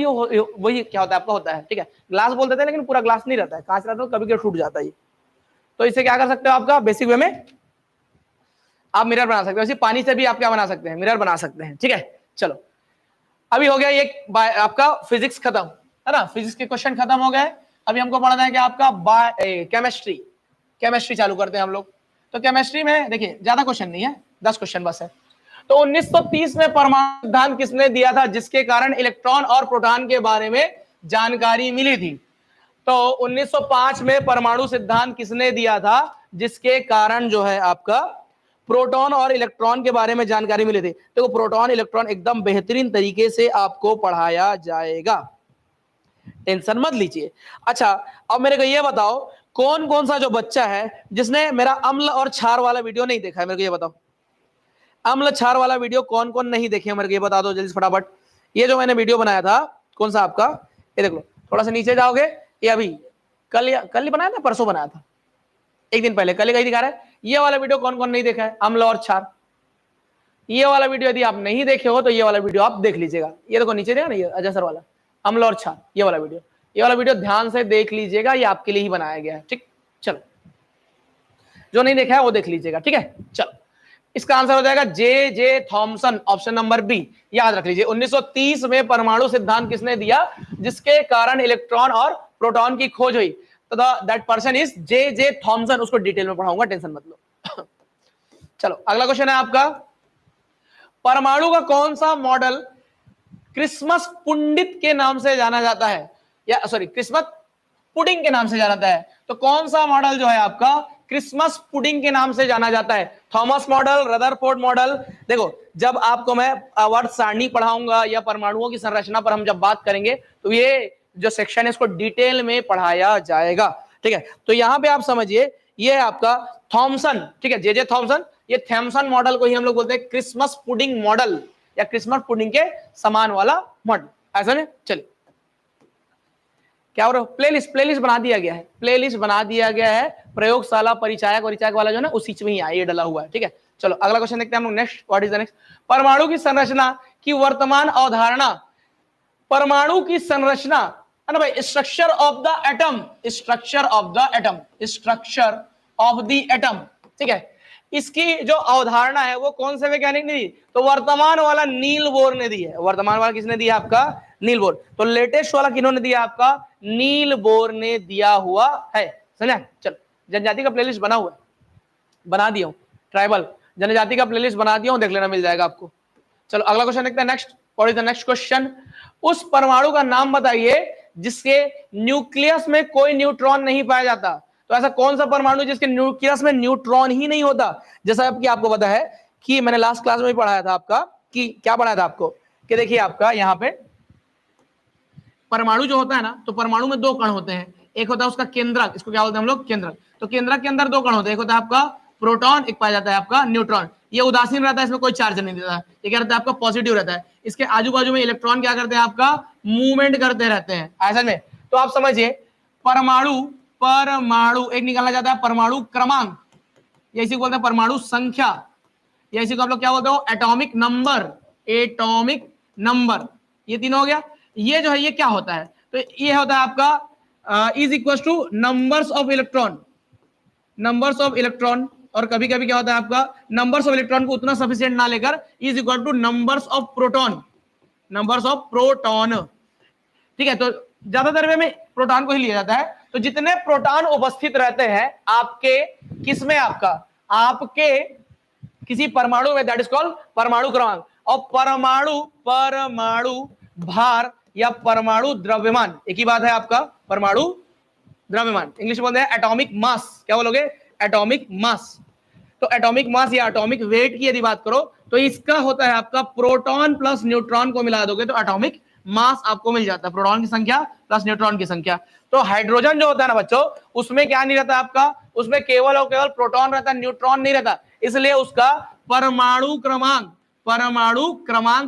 वही क्या होता है आपका? होता है। ठीक है, ग्लास बोल देते हैं, लेकिन पूरा ग्लास नहीं रहता है, कांच रहता है, तो कभी कभी टूट जाता है ये। तो इसे क्या कर सकते हो आपका? बेसिक वे में आप मिरर बना सकते हो। इसी पानी से भी आप क्या बना सकते हैं? मिरर बना सकते हैं। ठीक है, चलो अभी हो गया ये आपका फिजिक्स खत्म, है ना? फिजिक्स के क्वेश्चन खत्म हो गए। अभी हमको पढ़ना है कि आपका केमिस्ट्री, केमिस्ट्री चालू करते हैं हम लोग। तो केमिस्ट्री में देखिए ज्यादा क्वेश्चन नहीं है, 10 क्वेश्चन बस है। तो 1930 में परमाणु सिद्धांत किसने दिया था, जिसके कारण इलेक्ट्रॉन और प्रोटॉन के बारे में जानकारी मिली थी? तो 1905 में परमाणु सिद्धांत किसने दिया था, जिसके कारण जो है आपका प्रोटॉन और इलेक्ट्रॉन के बारे में जानकारी मिली थी? देखो प्रोटॉन इलेक्ट्रॉन एकदम बेहतरीन तरीके से आपको पढ़ाया जाएगा, टेंशन मत लीजिए। अच्छा अब मेरे को ये बताओ, कौन कौन सा जो बच्चा है जिसने मेरा अम्ल और क्षार वाला वीडियो नहीं देखा है? मेरे को ये बताओ, अम्ल क्षार वाला वीडियो कौन कौन नहीं देखे? मेरे को ये बता दो जल्दी फटाफट। ये जो मैंने वीडियो बनाया था, कौन सा आपका? ये देख लो, थोड़ा सा नीचे जाओगे, ये अभी कल ही बनाया था, परसों बनाया था, एक दिन पहले, कल ही दिखा रहा है। ये वाला वीडियो कौन कौन नहीं देखा है? अम्ल और क्षार, ये वाला वीडियो यदि आप नहीं देखे हो तो ये वाला वीडियो आप देख लीजिएगा। ये देखो नीचे देखा ना, ये अजय सर वाला अम्ल और क्षार, ये वाला वीडियो ध्यान से देख लीजिएगा, ये आपके लिए ही बनाया गया है। ठीक, चलो जो नहीं देखा है वो देख लीजिएगा। ठीक है, चलो इसका आंसर हो जाएगा J Thomson, option number B. याद रख लीजिए 1930 में परमाणु सिद्धांत किसने दिया, जिसके कारण इलेक्ट्रॉन और प्रोटॉन की खोज हुई? तो that person is J Thomson. उसको डिटेल में पढ़ाऊंगा, टेंशन मत लो। चलो अगला क्वेश्चन है आपका, परमाणु का कौन सा मॉडल क्रिसमस पुंडित के नाम से जाना जाता है, या सॉरी क्रिसमस पुडिंग के नाम से जाना जाता है? तो कौन सा मॉडल जो है आपका क्रिसमस पुडिंग के नाम से जाना जाता है? Thomas model, Rutherford model? देखो जब आपको मैं वर्ड सारणी पढ़ाऊंगा या परमाणुओं की संरचना पर हम जब बात करेंगे, तो ये जो सेक्शन है इसको डिटेल में पढ़ाया जाएगा। ठीक है, तो यहां पे आप समझिए, ये है आपका थॉमसन। ठीक है, जे थॉमसन, ये थॉमसन मॉडल को ही हम लोग बोलते हैं क्रिसमस पुडिंग मॉडल, या क्रिसमस पुडिंग के समान वाला मॉडल, ऐसा नहीं? चलिए क्या हो रहा है, प्लेलिस्ट बना दिया गया है, प्लेलिस्ट बना दिया गया है, प्रयोगशाला परिचायक वाला जो है ना उसी में ही ये डला हुआ है। ठीक है, चलो अगला क्वेश्चन देखते हैं हम लोग। Next, what is the next? परमाणु की संरचना की वर्तमान अवधारणा, परमाणु की संरचना है ना भाई, structure of the atom, structure of the atom, structure of the atom. ठीक है, इसकी जो अवधारणा है वो कौन से वैज्ञानिक ने दी? तो वर्तमान वाला नील बोर ने दी है। वर्तमान वाला किसने दिया? आपका नील बोर। तो लेटेस्ट वाला किन्होंने दिया? आपका नील बोर ने दिया हुआ है। समझा? चलो, जनजाति का प्लेलिस्ट बना हुआ है, बना दिया हूं, ट्राइबल जनजाति का प्लेलिस्ट बना दिया हूं, देख लेना, मिल जाएगा आपको। चलो अगला क्वेश्चन देखते हैं। Next, what is the next question? उस परमाणु का नाम बताइए जिसके न्यूक्लियस में कोई न्यूट्रॉन नहीं पाया जाता। तो ऐसा कौन सा परमाणु जिसके न्यूक्लियस में न्यूट्रॉन ही नहीं होता? जैसा कि आपको पता है कि मैंने लास्ट क्लास में भी पढ़ाया था आपका, कि क्या पढ़ाया था आपको, कि देखिए आपका यहाँ पे परमाणु जो होता है ना, तो परमाणु में दो कण होते हैं। एक होता है उसका केंद्रक, इसको क्या बोलते हैं हम लोग? केंद्रक। तो केंद्रक के अंदर दो कण होते हैं, एक होता है आपका प्रोटॉन, एक पाया जाता है आपका न्यूट्रॉन। ये उदासीन रहता है, इसमें कोई चार्ज नहीं देता है। ये क्या रहता है? आपका पॉजिटिव रहता है। इसके आजू बाजू में इलेक्ट्रॉन क्या करते हैं? आपका मूवमेंट करते रहते हैं, ऐसा में। तो आप समझिए, परमाणु परमाणु एक निकाला जाता है परमाणु क्रमांक, या इसी को बोलते हैं परमाणु संख्या, या इसी को आप लोग क्या बोलते हो? Atomic number. एटॉमिक नंबर, ये तीनों हो गया। ये जो है ये क्या होता है? तो ये होता है आपका is equal two numbers of electron, numbers of electron. और कभी कभी क्या होता है आपका नंबर्स ऑफ इलेक्ट्रॉन को उतना सफिशिएंट ना लेकर is equal two numbers of proton, numbers of proton. ठीक है, तो ज्यादातर वे में प्रोटॉन को ही लिया जाता है। तो जितने प्रोटॉन उपस्थित रहते हैं आपके किसमें? आपका आपके किसी परमाणु में, दैट इज कॉल्ड परमाणु क्रमांक। और परमाणु परमाणु भार या परमाणु द्रव्यमान एक ही बात है आपका। परमाणु द्रव्यमान इंग्लिश बोलते हैं एटॉमिक मास। क्या बोलोगे? Atomic mass. तो एटॉमिक मास या एटॉमिक वेट की यदि बात करो तो इसका होता है आपका प्रोटॉन प्लस न्यूट्रॉन को मिला दोगे तो एटॉमिक मास आपको मिल जाता है, प्रोटॉन की संख्या प्लस न्यूट्रॉन की संख्या। तो हाइड्रोजन जो होता है ना बच्चों, उसमें क्या नहीं रहता आपका? उसमें केवल और केवल प्रोटॉन रहता है, न्यूट्रॉन नहीं रहता। इसलिए उसका परमाणु क्रमांक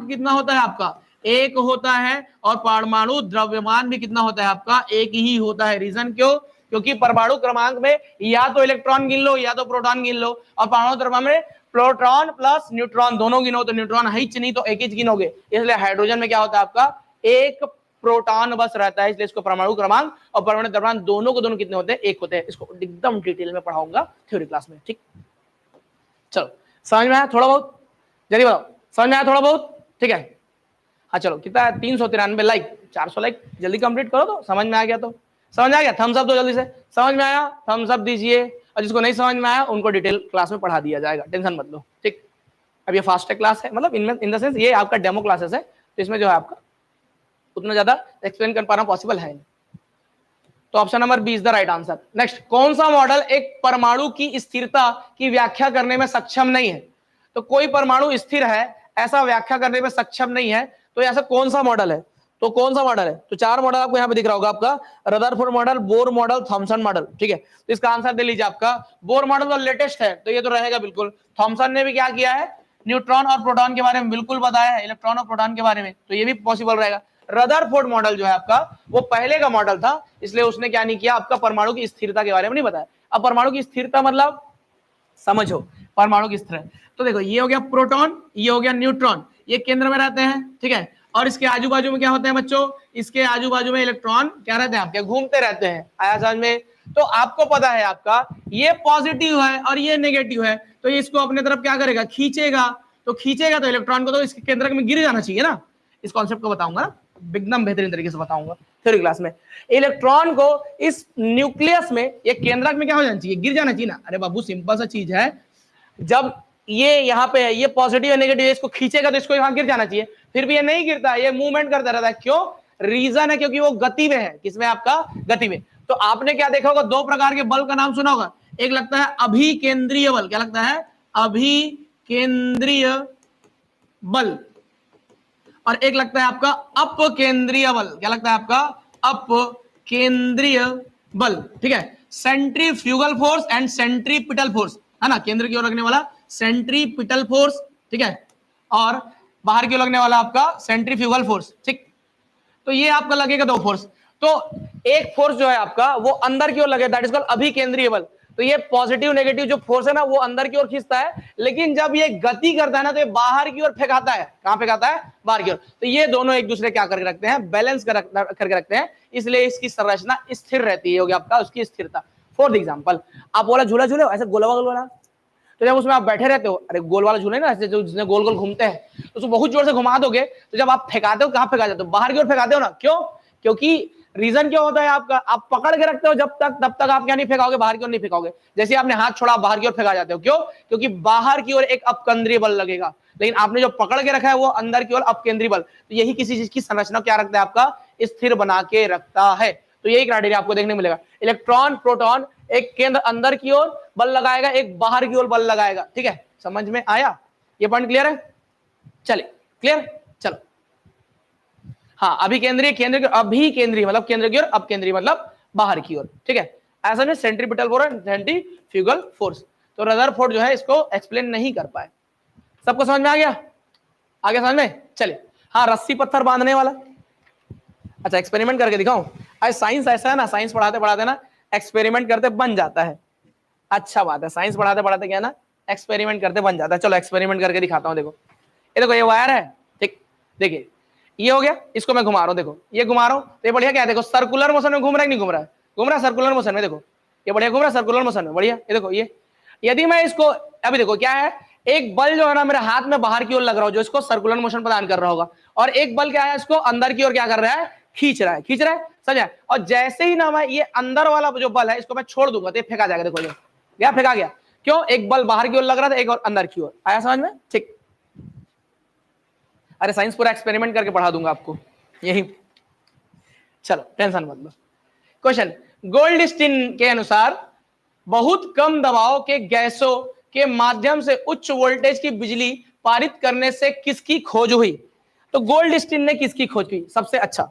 कितना होता है आपका? एक होता है। और परमाणु द्रव्यमान भी कितना होता है आपका? एक ही होता है। रीजन क्यों? क्योंकि परमाणु क्रमांक में या तो इलेक्ट्रॉन गिन लो या तो प्रोटॉन गिन लो, और परमाणु द्रव्यमान में प्रोटॉन प्लस न्यूट्रॉन दोनों गिनो तो न्यूट्रॉन हिच नहीं तो एक ही गिनोगे। इसलिए हाइड्रोजन में क्या होता है आपका? एक प्रोटॉन बस रहता है, इसलिए इसको परमाणु क्रमांक और परमाणु द्रव्यमान दोनों को दोनों कितने होते हैं? एक होते हैं। इसको एकदम डिटेल में पढ़ाऊंगा थ्योरी क्लास में, ठीक? चलो, समझ में आया थोड़ा बहुत? जल्दी बताओ, समझ में आया थोड़ा बहुत? ठीक है, हाँ चलो, कितना है? 393 लाइक, 400 लाइक, जल्दी कंप्लीट करो। तो समझ में आ गया? तो समझ में आ गया? थम्स अप दो जल्दी से। समझ में आया? थम्स अप दीजिए। और जिसको नहीं समझ में आया उनको डिटेल क्लास में पढ़ा दिया जाएगा, टेंशन मत लो, ठीक? अब ये फास्ट क्लास है, मतलब इन द सेंस ये आपका डेमो क्लासेस है, तो इसमें जो है आपका उतना ज्यादा एक्सप्लेन कर पाना पॉसिबल है नहीं। तो option number B is the right answer. Next, कौन सा मॉडल एक परमाणु की स्थिरता की व्याख्या करने में सक्षम नहीं है? तो कोई परमाणु स्थिर है ऐसा व्याख्या करने में सक्षम नहीं है, तो ऐसा कौन सा मॉडल है? तो कौन सा मॉडल है? तो चार मॉडल आपको यहाँ पे दिख रहा होगा आपका, Rutherford model, Bohr model, Thompson model, ठीक है? तो इसका आंसर दे लीजिए आपका बोर मॉडल तो लेटेस्ट है, तो ये तो रहेगा बिल्कुल। थॉमसन ने भी क्या किया है? न्यूट्रॉन और प्रोटॉन के बारे में बिल्कुल बताया है, इलेक्ट्रॉन और प्रोटॉन के बारे में, तो ये भी पॉसिबल रहेगा। रदरफोर्ड मॉडल जो है आपका वो पहले का मॉडल था, इसलिए उसने क्या नहीं किया? आपका परमाणु की स्थिरता के बारे में नहीं बताया। अब परमाणु की स्थिरता मतलब समझो, परमाणु की स्थिरता, तो देखो ये हो गया प्रोटॉन, ये हो गया न्यूट्रॉन, ये केंद्र में रहते हैं, ठीक है? और इसके आजू बाजू में क्या होते हैं बच्चों? इसके आजू बाजू में इलेक्ट्रॉन क्या रहते हैं आपके? घूमते रहते हैं। आया समझ में? तो आपको पता है आपका ये पॉजिटिव है और ये नेगेटिव है, तो इसको अपने तरफ क्या करेगा? खींचेगा। तो खींचेगा तो इलेक्ट्रॉन को तो इसके केंद्र में गिर जाना चाहिए ना। इस कॉन्सेप्ट को बताऊंगा ना, एकदम बेहतरीन तरीके से बताऊंगा थ्योरी क्लास में। इलेक्ट्रॉन को इस न्यूक्लियस में, ये केंद्रक में क्या हो जाना चाहिए? गिर जाना चाहिए ना। अरे बाबू सिंपल सा चीज है, जब ये यहाँ पे है, ये पॉजिटिव है नेगेटिव है, इसको खींचेगा तो इसको यहाँ गिर जाना चाहिए, फिर भी ये नहीं गिरता है, ये मूवमेंट करता रहता है। क्यों? रीजन है क्योंकि वो गति में है। किसमें? आपका गति में। तो आपने क्या देखा होगा? दो प्रकार के बल का नाम सुना होगा, एक लगता है अभिकेंद्रीय बल। क्या लगता है? अभिकेंद्रीय बल। और एक लगता है आपका अपकेंद्रीय बल। क्या लगता है आपका? अपकेंद्रीय बल, ठीक है? Centrifugal force and centripetal force, है ना? केंद्र की ओर लगने वाला सेंट्रीपिटल फोर्स, ठीक है? और बाहर की ओर लगने वाला आपका सेंट्रीफ्यूगल फोर्स, ठीक? तो ये आपका लगेगा दो फोर्स। तो एक फोर्स जो है आपका वो अंदर की ओर लगे, दैट इज कॉल्ड अभिकेंद्रीय बल। तो ये पॉजिटिव नेगेटिव जो फोर्स है ना वो अंदर की ओर खींचता है, लेकिन जब ये गति करता है ना तो ये बाहर की ओर फेंकाता है। कहां फेंकाता है? बाहर की ओर। तो ये दोनों एक दूसरे क्या करके रखते हैं? बैलेंस करके रखते हैं, इसलिए इसकी संरचना स्थिर रहती है। हो गया आपका उसकी स्थिरता। फॉर एग्जाम्पल, आप बोला झूला झूले, ऐसा गोला गोला, तो जब उसमें आप बैठे रहते हो, अरे गोल वाला झूले ना जो जिसमें गोल गोल घूमते हैं, तो उसको बहुत जोर से घुमा दोगे तो जब आप फेंकाते हो, कहाँ फेंका जाते हो? बाहर की ओर फेंकाते हो ना। क्यों? क्योंकि रीजन क्या होता है आपका, आप पकड़ के रखते हो जब तक, तब तक आप क्या नहीं फेंकाओगे, बाहर की ओर नहीं फेंकाओगे। जैसे आपने हाथ छोड़ा, बाहर की ओर फेंका जाते हो। क्यों? क्योंकि बाहर की ओर एक अपकेंद्रीय बल लगेगा, लेकिन आपने जो पकड़ के रखा है वो अंदर की ओर अपकेंद्रीय बल। तो यही किसी चीज की संरचना क्या रखता है आपका, स्थिर बना के रखता है। तो यही क्राइटेरिया आपको देखने मिलेगा। इलेक्ट्रॉन प्रोटॉन एक केंद्र अंदर की ओर बल लगाएगा, एक बाहर की ओर बल लगाएगा। ठीक है, समझ में आया? ये पॉइंट क्लियर है? चलिए, क्लियर? चलो, हाँ, अभी केंद्रीय, केंद्र अभी केंद्रीय मतलब केंद्र की ओर, अब केंद्रीय मतलब बाहर की ओर। ठीक है, ऐसा में सेंट्रीपिटल फोर्स, सेंट्रीफ्यूगल फोर्स। तो रदरफोर्ड जो है इसको एक्सप्लेन नहीं कर पाए। सबको समझ में आ गया? आगे समझ में? चलिए, हाँ, रस्सी पत्थर बांधने वाला, अच्छा एक्सपेरिमेंट करके दिखाऊं? आज साइंस ऐसा है ना, साइंस पढ़ाते पढ़ाते ना एक्सपेरिमेंट करते बन जाता है। अच्छा बात है, साइंस पढ़ाते पढ़ाते क्या ना एक्सपेरिमेंट करते बन जाता है। चलो एक्सपेरिमेंट करके दिखाता हूं। देखो ये, देखो ये वायर है, ठीक, देखिए ये हो गया, इसको मैं घुमा रहा हूं, देखो ये घुमा रहा हूं, तो ये बढ़िया क्या है, देखो सर्कुलर मोशन में घूम रहा है कि नहीं घूम रहा है? घूम रहा है सर्कुलर मोशन में, देखो ये बढ़िया घूम रहा है सर्कुलर मोशन में, बढ़िया। ये देखो ये, यदि मैं इसको, अभी देखो क्या है, एक बल जो है ना मेरे हाथ में बाहर की ओर लग रहा हो, जो इसको सर्कुलर मोशन प्रदान कर रहा होगा, और एक बल क्या है, इसको अंदर की ओर क्या कर रहा है, खींच रहा है, खींच रहा है, समझा? और जैसे ही ना मैं ये अंदर वाला जो बल है इसको मैं छोड़ दूंगा तो ये फेंका जाएगा। देखो ये गया, फेंका गया। क्यों? एक बल बाहर की ओर लग रहा था, एक और अंदर की ओर। आया समझ में? ठीक, अरे साइंस पूरा एक्सपेरिमेंट करके पढ़ा दूंगा आपको, यही। चलो टेंशन मत लो। क्वेश्चन, गोल्डस्टीन के अनुसार बहुत कम दबाव के गैसों के माध्यम से उच्च वोल्टेज की बिजली पारित करने से किसकी खोज हुई? तो गोल्डस्टीन ने किसकी खोज की? सबसे अच्छा,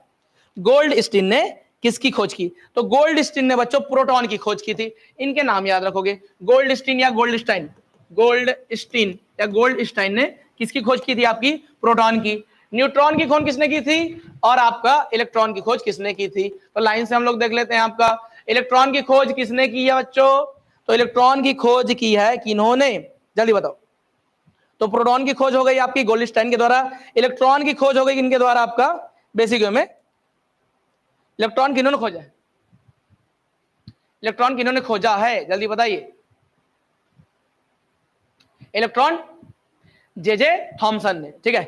गोल्डस्टीन ने किसकी खोज की? तो गोल्डस्टीन ने बच्चों प्रोटॉन की खोज की थी। इनके नाम याद रखोगे, गोल्डस्टीन या गोल्डस्टाइन। गोल्डस्टीन या गोल्डस्टाइन ने किसकी खोज की थी? आपकी प्रोटॉन की। न्यूट्रॉन की खोज किसने की थी? और आपका इलेक्ट्रॉन की खोज किसने की थी? तो लाइन से हम लोग देख लेते हैं। आपका इलेक्ट्रॉन की खोज किसने की है बच्चों? तो इलेक्ट्रॉन की खोज की है किन्होंने? जल्दी बताओ। तो प्रोटॉन की खोज हो गई आपकी गोल्डस्टाइन के द्वारा, इलेक्ट्रॉन की खोज हो गई किनके द्वारा? आपका बेसिक वे में इलेक्ट्रॉन किन्होंने खोजा है? इलेक्ट्रॉन किन्होंने खोजा है, जल्दी बताइए। इलेक्ट्रॉन जे थॉमसन ने। ठीक है,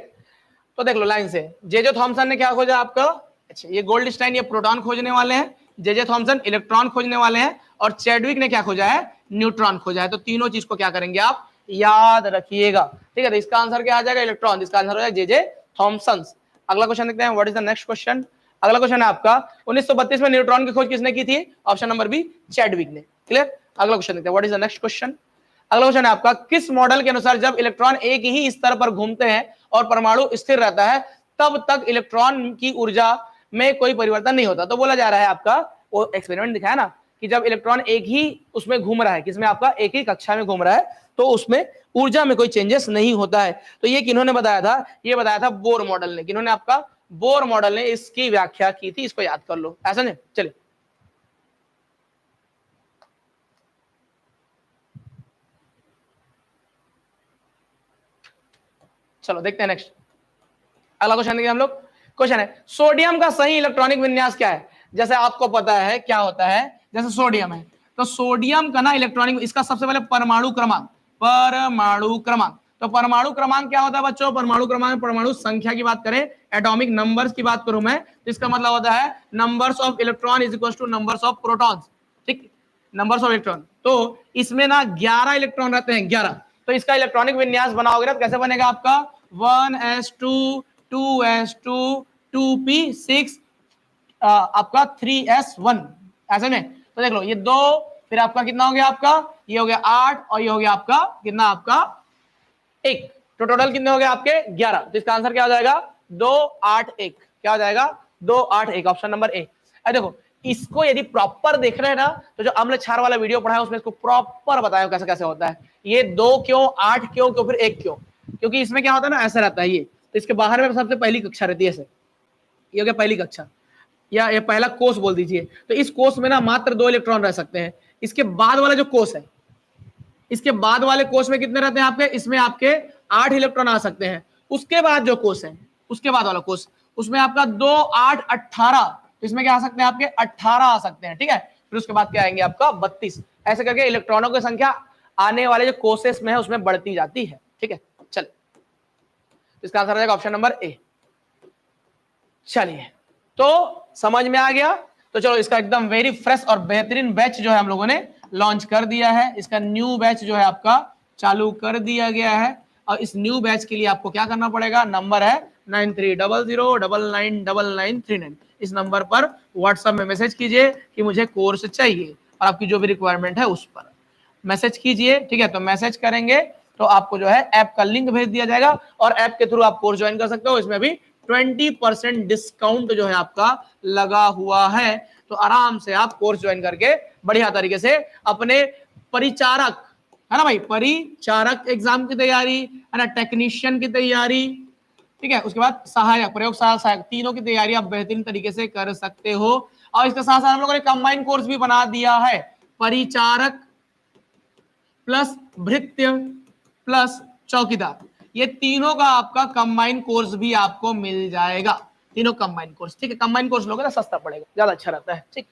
तो देख लो लाइन से, जे थॉमसन ने क्या खोजा आपका? अच्छा, ये गोल्डस्टाइन ये प्रोटॉन खोजने वाले हैं, जे थॉमसन इलेक्ट्रॉन खोजने वाले हैं, और चैडविक ने क्या खोजा है? न्यूट्रॉन खोजा है। तो तीनों चीज को क्या करेंगे आप? याद रखिएगा। ठीक है, तो इसका आंसर क्या आ जाएगा? इलेक्ट्रॉन। इसका आंसर हो जाएगा जे थॉमसन। अगला क्वेश्चन देखते हैं, what is the next question? अगला क्वेश्चन है आपका 1932 में न्यूट्रॉन की खोज किसने की थी? ऑप्शन नंबर बी, चैडविक ने। क्लियर? अगला क्वेश्चन देखते हैं, what is the next question? अगला क्वेश्चन है आपका, किस मॉडल के अनुसार जब इलेक्ट्रॉन एक ही स्तर पर घूमते हैं और परमाणु स्थिर रहता है तब तक इलेक्ट्रॉन की ऊर्जा में कोई परिवर्तन नहीं होता? तो बोला जा रहा है आपका, वो एक्सपेरिमेंट दिखाया ना कि जब इलेक्ट्रॉन एक ही उसमें घूम रहा है, किसमें? आपका एक ही कक्षा में घूम रहा है, तो उसमें ऊर्जा में कोई चेंजेस नहीं होता है। तो ये किन्होंने बताया था? ये बताया था बोर मॉडल ने। किन्होंने? आपका बोर मॉडल ने इसकी व्याख्या की थी, इसको याद कर लो। ऐसा नहीं? चलिए चलो देखते हैं नेक्स्ट। अगला क्वेश्चन देखिए हम लोग। क्वेश्चन है, सोडियम का सही इलेक्ट्रॉनिक विन्यास क्या है? जैसे आपको पता है क्या होता है, जैसे सोडियम है, तो सोडियम का ना इलेक्ट्रॉनिक, इसका सबसे पहले परमाणु क्रमांक, परमाणु क्रमांक। तो परमाणु क्रमांक क्या होता है बच्चों? परमाणु क्रमांक परमाणु संख्या की बात करें, एटॉमिक नंबर्स की बात करूं मैं, तो इसका मतलब होता है numbers of electron is equal two numbers of protons. ठीक, नंबर्स ऑफ इलेक्ट्रॉन। तो इसमें ना 11 इलेक्ट्रॉन रहते हैं, 11। तो इसका इलेक्ट्रॉनिक विन्यास बनाओगे तो कैसे बनेगा आपका? 1s2 2s2 2p6 आपका 3s1, ऐसे में। तो देख लो ये 2, फिर आपका कितना हो गया? आपका ये हो गया 8, और ये हो गया आपका कितना? आपका 1। तो टोटल कितने हो गए आपके? 11। तो इसका आंसर क्या हो जाएगा? 2 8 1। क्या हो जाएगा? 2 8 1, ऑप्शन नंबर ए। देखो इसको यदि प्रॉपर देख रहे हैं ना, तो जो अम्ल क्षार वाला वीडियो पढ़ा है उसमें इसको प्रॉपर बताया कैसे कैसे होता है। ये 2 क्यों, 8 क्यों, फिर 1 क्यों? क्योंकि इसमें क्या होता है ना, ऐसा रहता है ये, तो इसके बाहर में सबसे पहली कक्षा रहती है ऐसे, ये हो गया पहली कक्षा, या ये पहला कोष बोल दीजिए। तो इस कोष में ना मात्र 2 इलेक्ट्रॉन रह सकते हैं। इसके बाद वाला जो कोष है, इसके बाद वाले कोष में कितने रहते हैं आपके? इसमें आपके 8 इलेक्ट्रॉन आ सकते हैं। उसके बाद जो कोष है, उसके बाद वाला कोष, उसमें आपका 2 8 18, तो इसमें क्या आ सकते हैं आपके? 18 आ सकते हैं। ठीक है, फिर उसके बाद क्या आएंगे आपका? 32। ऐसे करके इलेक्ट्रॉनों की संख्या आने वाले जो कोर्सेस में है उसमें बढ़ती जाती है। ठीक है, चलिए इसका आंसर आ जाएगा ऑप्शन नंबर ए। चलिए, तो समझ में आ गया। तो चलो इसका एकदम वेरी फ्रेश और बेहतरीन बैच जो है हम लोगों ने लॉन्च कर दिया है। इसका न्यू बैच जो है आपका चालू कर दिया गया है। और इस न्यू बैच के लिए आपको क्या करना पड़ेगा, नंबर है 9300999939। इस नंबर पर व्हाट्सएप में मैसेज कीजिए कि मुझे कोर्स चाहिए और आपकी जो भी रिक्वायरमेंट है उस पर मैसेज कीजिए। ठीक है, तो मैसेज करेंगे तो आपको जो है ऐप का लिंक भेज दिया जाएगा और ऐप के थ्रू आप कोर्स ज्वाइन कर सकते हो। इसमें भी 20% डिस्काउंट जो है आपका लगा हुआ है। तो आराम से आप कोर्स ज्वाइन करके बढ़िया तरीके से अपने परिचारक, है ना भाई, परिचारक एग्जाम की तैयारी, है ना, टेक्नीशियन की तैयारी, ठीक है, उसके बाद सहायक, प्रयोगशाला सहायक, तीनों की तैयारी आप बेहतरीन तरीके से कर सकते हो। और इसके साथ साथ हम लोगों ने कंबाइंड कोर्स भी बना दिया है, परिचारक प्लस भृत्य प्लस चौकीदार, ये तीनों का आपका कंबाइंड कोर्स भी आपको मिल जाएगा। तीनों कंबाइंड कोर्स, ठीक है, कंबाइंड कोर्स लोगे ना सस्ता पड़ेगा, ज्यादा अच्छा रहता है। ठीक,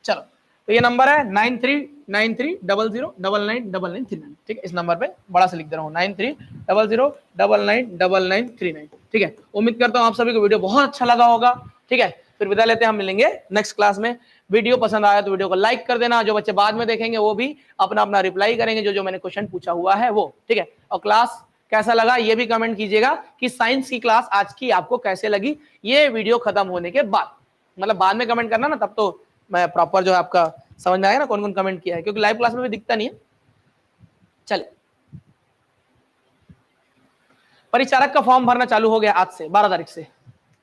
चलो, तो ये नंबर है 939300999939। ठीक है, इस नंबर पे बड़ा से लिख दे रहा हूँ 9300999939। ठीक है, उम्मीद करता हूँ आप सभी को वीडियो बहुत अच्छा लगा होगा। ठीक है, फिर विदा लेते हैं, हम मिलेंगे नेक्स्ट क्लास में। वीडियो पसंद आया तो वीडियो को लाइक कर देना, जो बच्चे बाद में देखेंगे वो भी अपना अपना रिप्लाई करेंगे जो जो मैंने क्वेश्चन पूछा हुआ है वो। ठीक है, और क्लास कैसा लगा ये भी कमेंट कीजिएगा कि साइंस की क्लास आज की आपको कैसे लगी ये वीडियो खत्म होने के बाद, मतलब बाद में कमेंट करना ना, तब तो मैं प्रॉपर जो है आपका समझ में आएगा ना कौन कौन कमेंट किया है, क्योंकि लाइव क्लास में भी दिखता नहीं है। चलिए, परिचारक का फॉर्म भरना चालू हो गया आज से 12 तारीख से,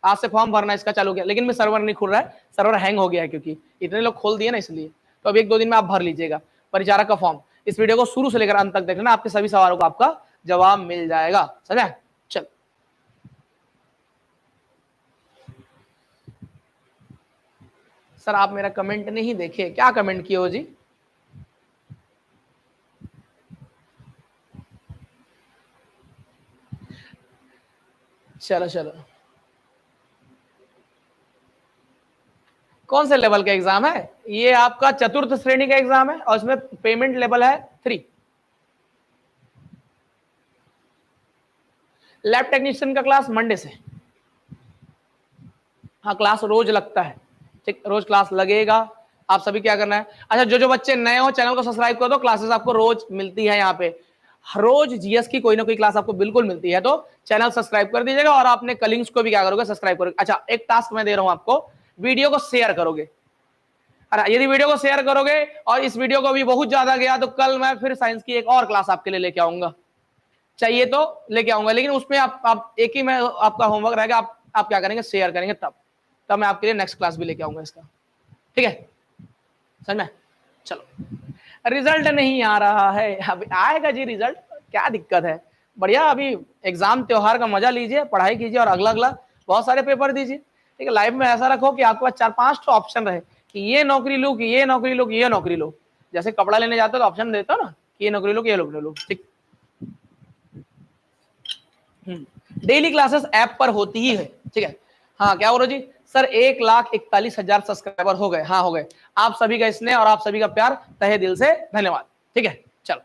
आज से फॉर्म भरना इसका चालू किया, लेकिन मैं सर्वर नहीं खुल रहा है, सर्वर हैंग हो गया है क्योंकि इतने लोग खोल दिए ना, इसलिए। तो अभी 1-2 दिन में आप भर लीजिएगा परिचारक का फॉर्म। इस वीडियो को शुरू से लेकर अंत तक देख लेना, आपके सभी सवालों का आपका जवाब मिल जाएगा। समझा? चल, सर आप मेरा कमेंट नहीं देखे, क्या कमेंट किए हो जी? चलो चलो, कौन से लेवल का एग्जाम है ये? आपका चतुर्थ श्रेणी का एग्जाम है और इसमें पेमेंट लेवल है 3। लैब टेक्नीशियन का क्लास मंडे से, हाँ क्लास रोज लगता है। ठीक, रोज क्लास लगेगा। आप सभी क्या करना है, अच्छा जो जो बच्चे नए हो चैनल को सब्सक्राइब कर दो, क्लासेस आपको रोज मिलती है यहाँ पे, रोज जीएस की कोई ना कोई क्लास आपको बिल्कुल मिलती है, तो चैनल सब्सक्राइब कर दीजिएगा और आपने कलिंग्स को भी क्या करोगे, सब्सक्राइब करोगे। अच्छा, एक टास्क मैं दे रहा हूँ आपको, वीडियो को शेयर करोगे। अरे यदि वीडियो को शेयर करोगे और इस वीडियो को भी बहुत ज्यादा गया तो कल मैं फिर साइंस की एक और क्लास आपके लिए लेके आऊंगा, चाहिए तो लेके आऊंगा, लेकिन उसमें आप एक ही में आपका होमवर्क रहेगा, आप क्या करेंगे, शेयर करेंगे, तब मैं आपके लिए नेक्स्ट क्लास भी लेके आऊंगा इसका। ठीक है, समझ में? चलो, रिजल्ट नहीं आ रहा है, अभी आएगा जी रिजल्ट, क्या दिक्कत है, बढ़िया। अभी एग्जाम त्योहार का मजा लीजिए, पढ़ाई कीजिए और अगला अगला बहुत सारे पेपर दीजिए। ठीक है, लाइफ में ऐसा रखो कि आपके पास 4-5 ऑप्शन रहे कि ये नौकरी लो, कि ये नौकरी लो, कि ये नौकरी लो। जैसे कपड़ा लेने जाते हो तो ऑप्शन देता हो ना कि ये नौकरी लो, कि ये नौकरी लो। ठीक, डेली क्लासेस ऐप पर होती ही है। ठीक है, हाँ क्या बोलो जी? सर 1,41,000 सब्सक्राइबर हो गए। हाँ हो गए। आप सभी का स्नेह और आप सभी का प्यार तहे दिल से धन्यवाद। ठीक है, चलो,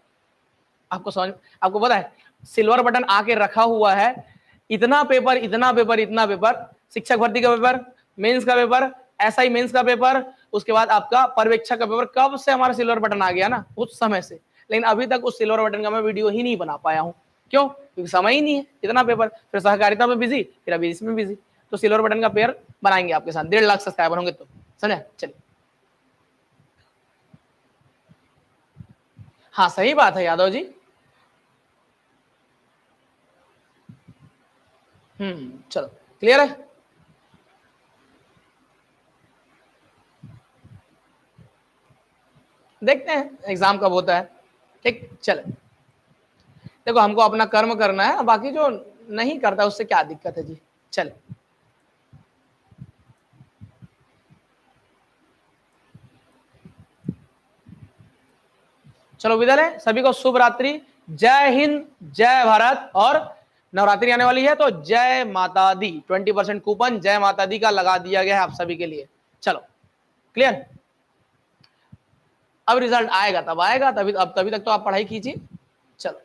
आपको पता है सिल्वर बटन आके रखा हुआ है, इतना पेपर इतना पेपर इतना पेपर, शिक्षक भर्ती का पेपर, मेंस का पेपर, एसआई मेंस का पेपर, उसके बाद आपका पर्यवेक्षक का पेपर, कब से हमारा सिल्वर बटन आ गया ना, उस समय से, लेकिन अभी तक उस सिल्वर बटन का मैं वीडियो ही नहीं बना पाया हूँ। क्यों? क्योंकि समय ही नहीं है, इतना पेपर, फिर सहकारिता में बिजी, फिर अभी इसमें बिजी। तो सिल्वर बटन का पेयर बनाएंगे आपके साथ, 1.5 लाख सब्सक्राइबर होंगे तो, समझे? चलिए, हाँ सही बात है यादव जी। चलो, क्लियर है? देखते हैं एग्जाम कब होता है। ठीक, चले, देखो हमको अपना कर्म करना है, बाकी जो नहीं करता उससे क्या दिक्कत है जी। चले, चलो विदा लें, सभी को शुभ रात्रि, जय हिंद, जय भारत। और नवरात्रि आने वाली है तो जय माता दी, 20% कूपन जय माता दी का लगा दिया गया है आप सभी के लिए। चलो, क्लियर? अब रिजल्ट आएगा तब आएगा, तभी तक तो आप पढ़ाई कीजिए। चलो।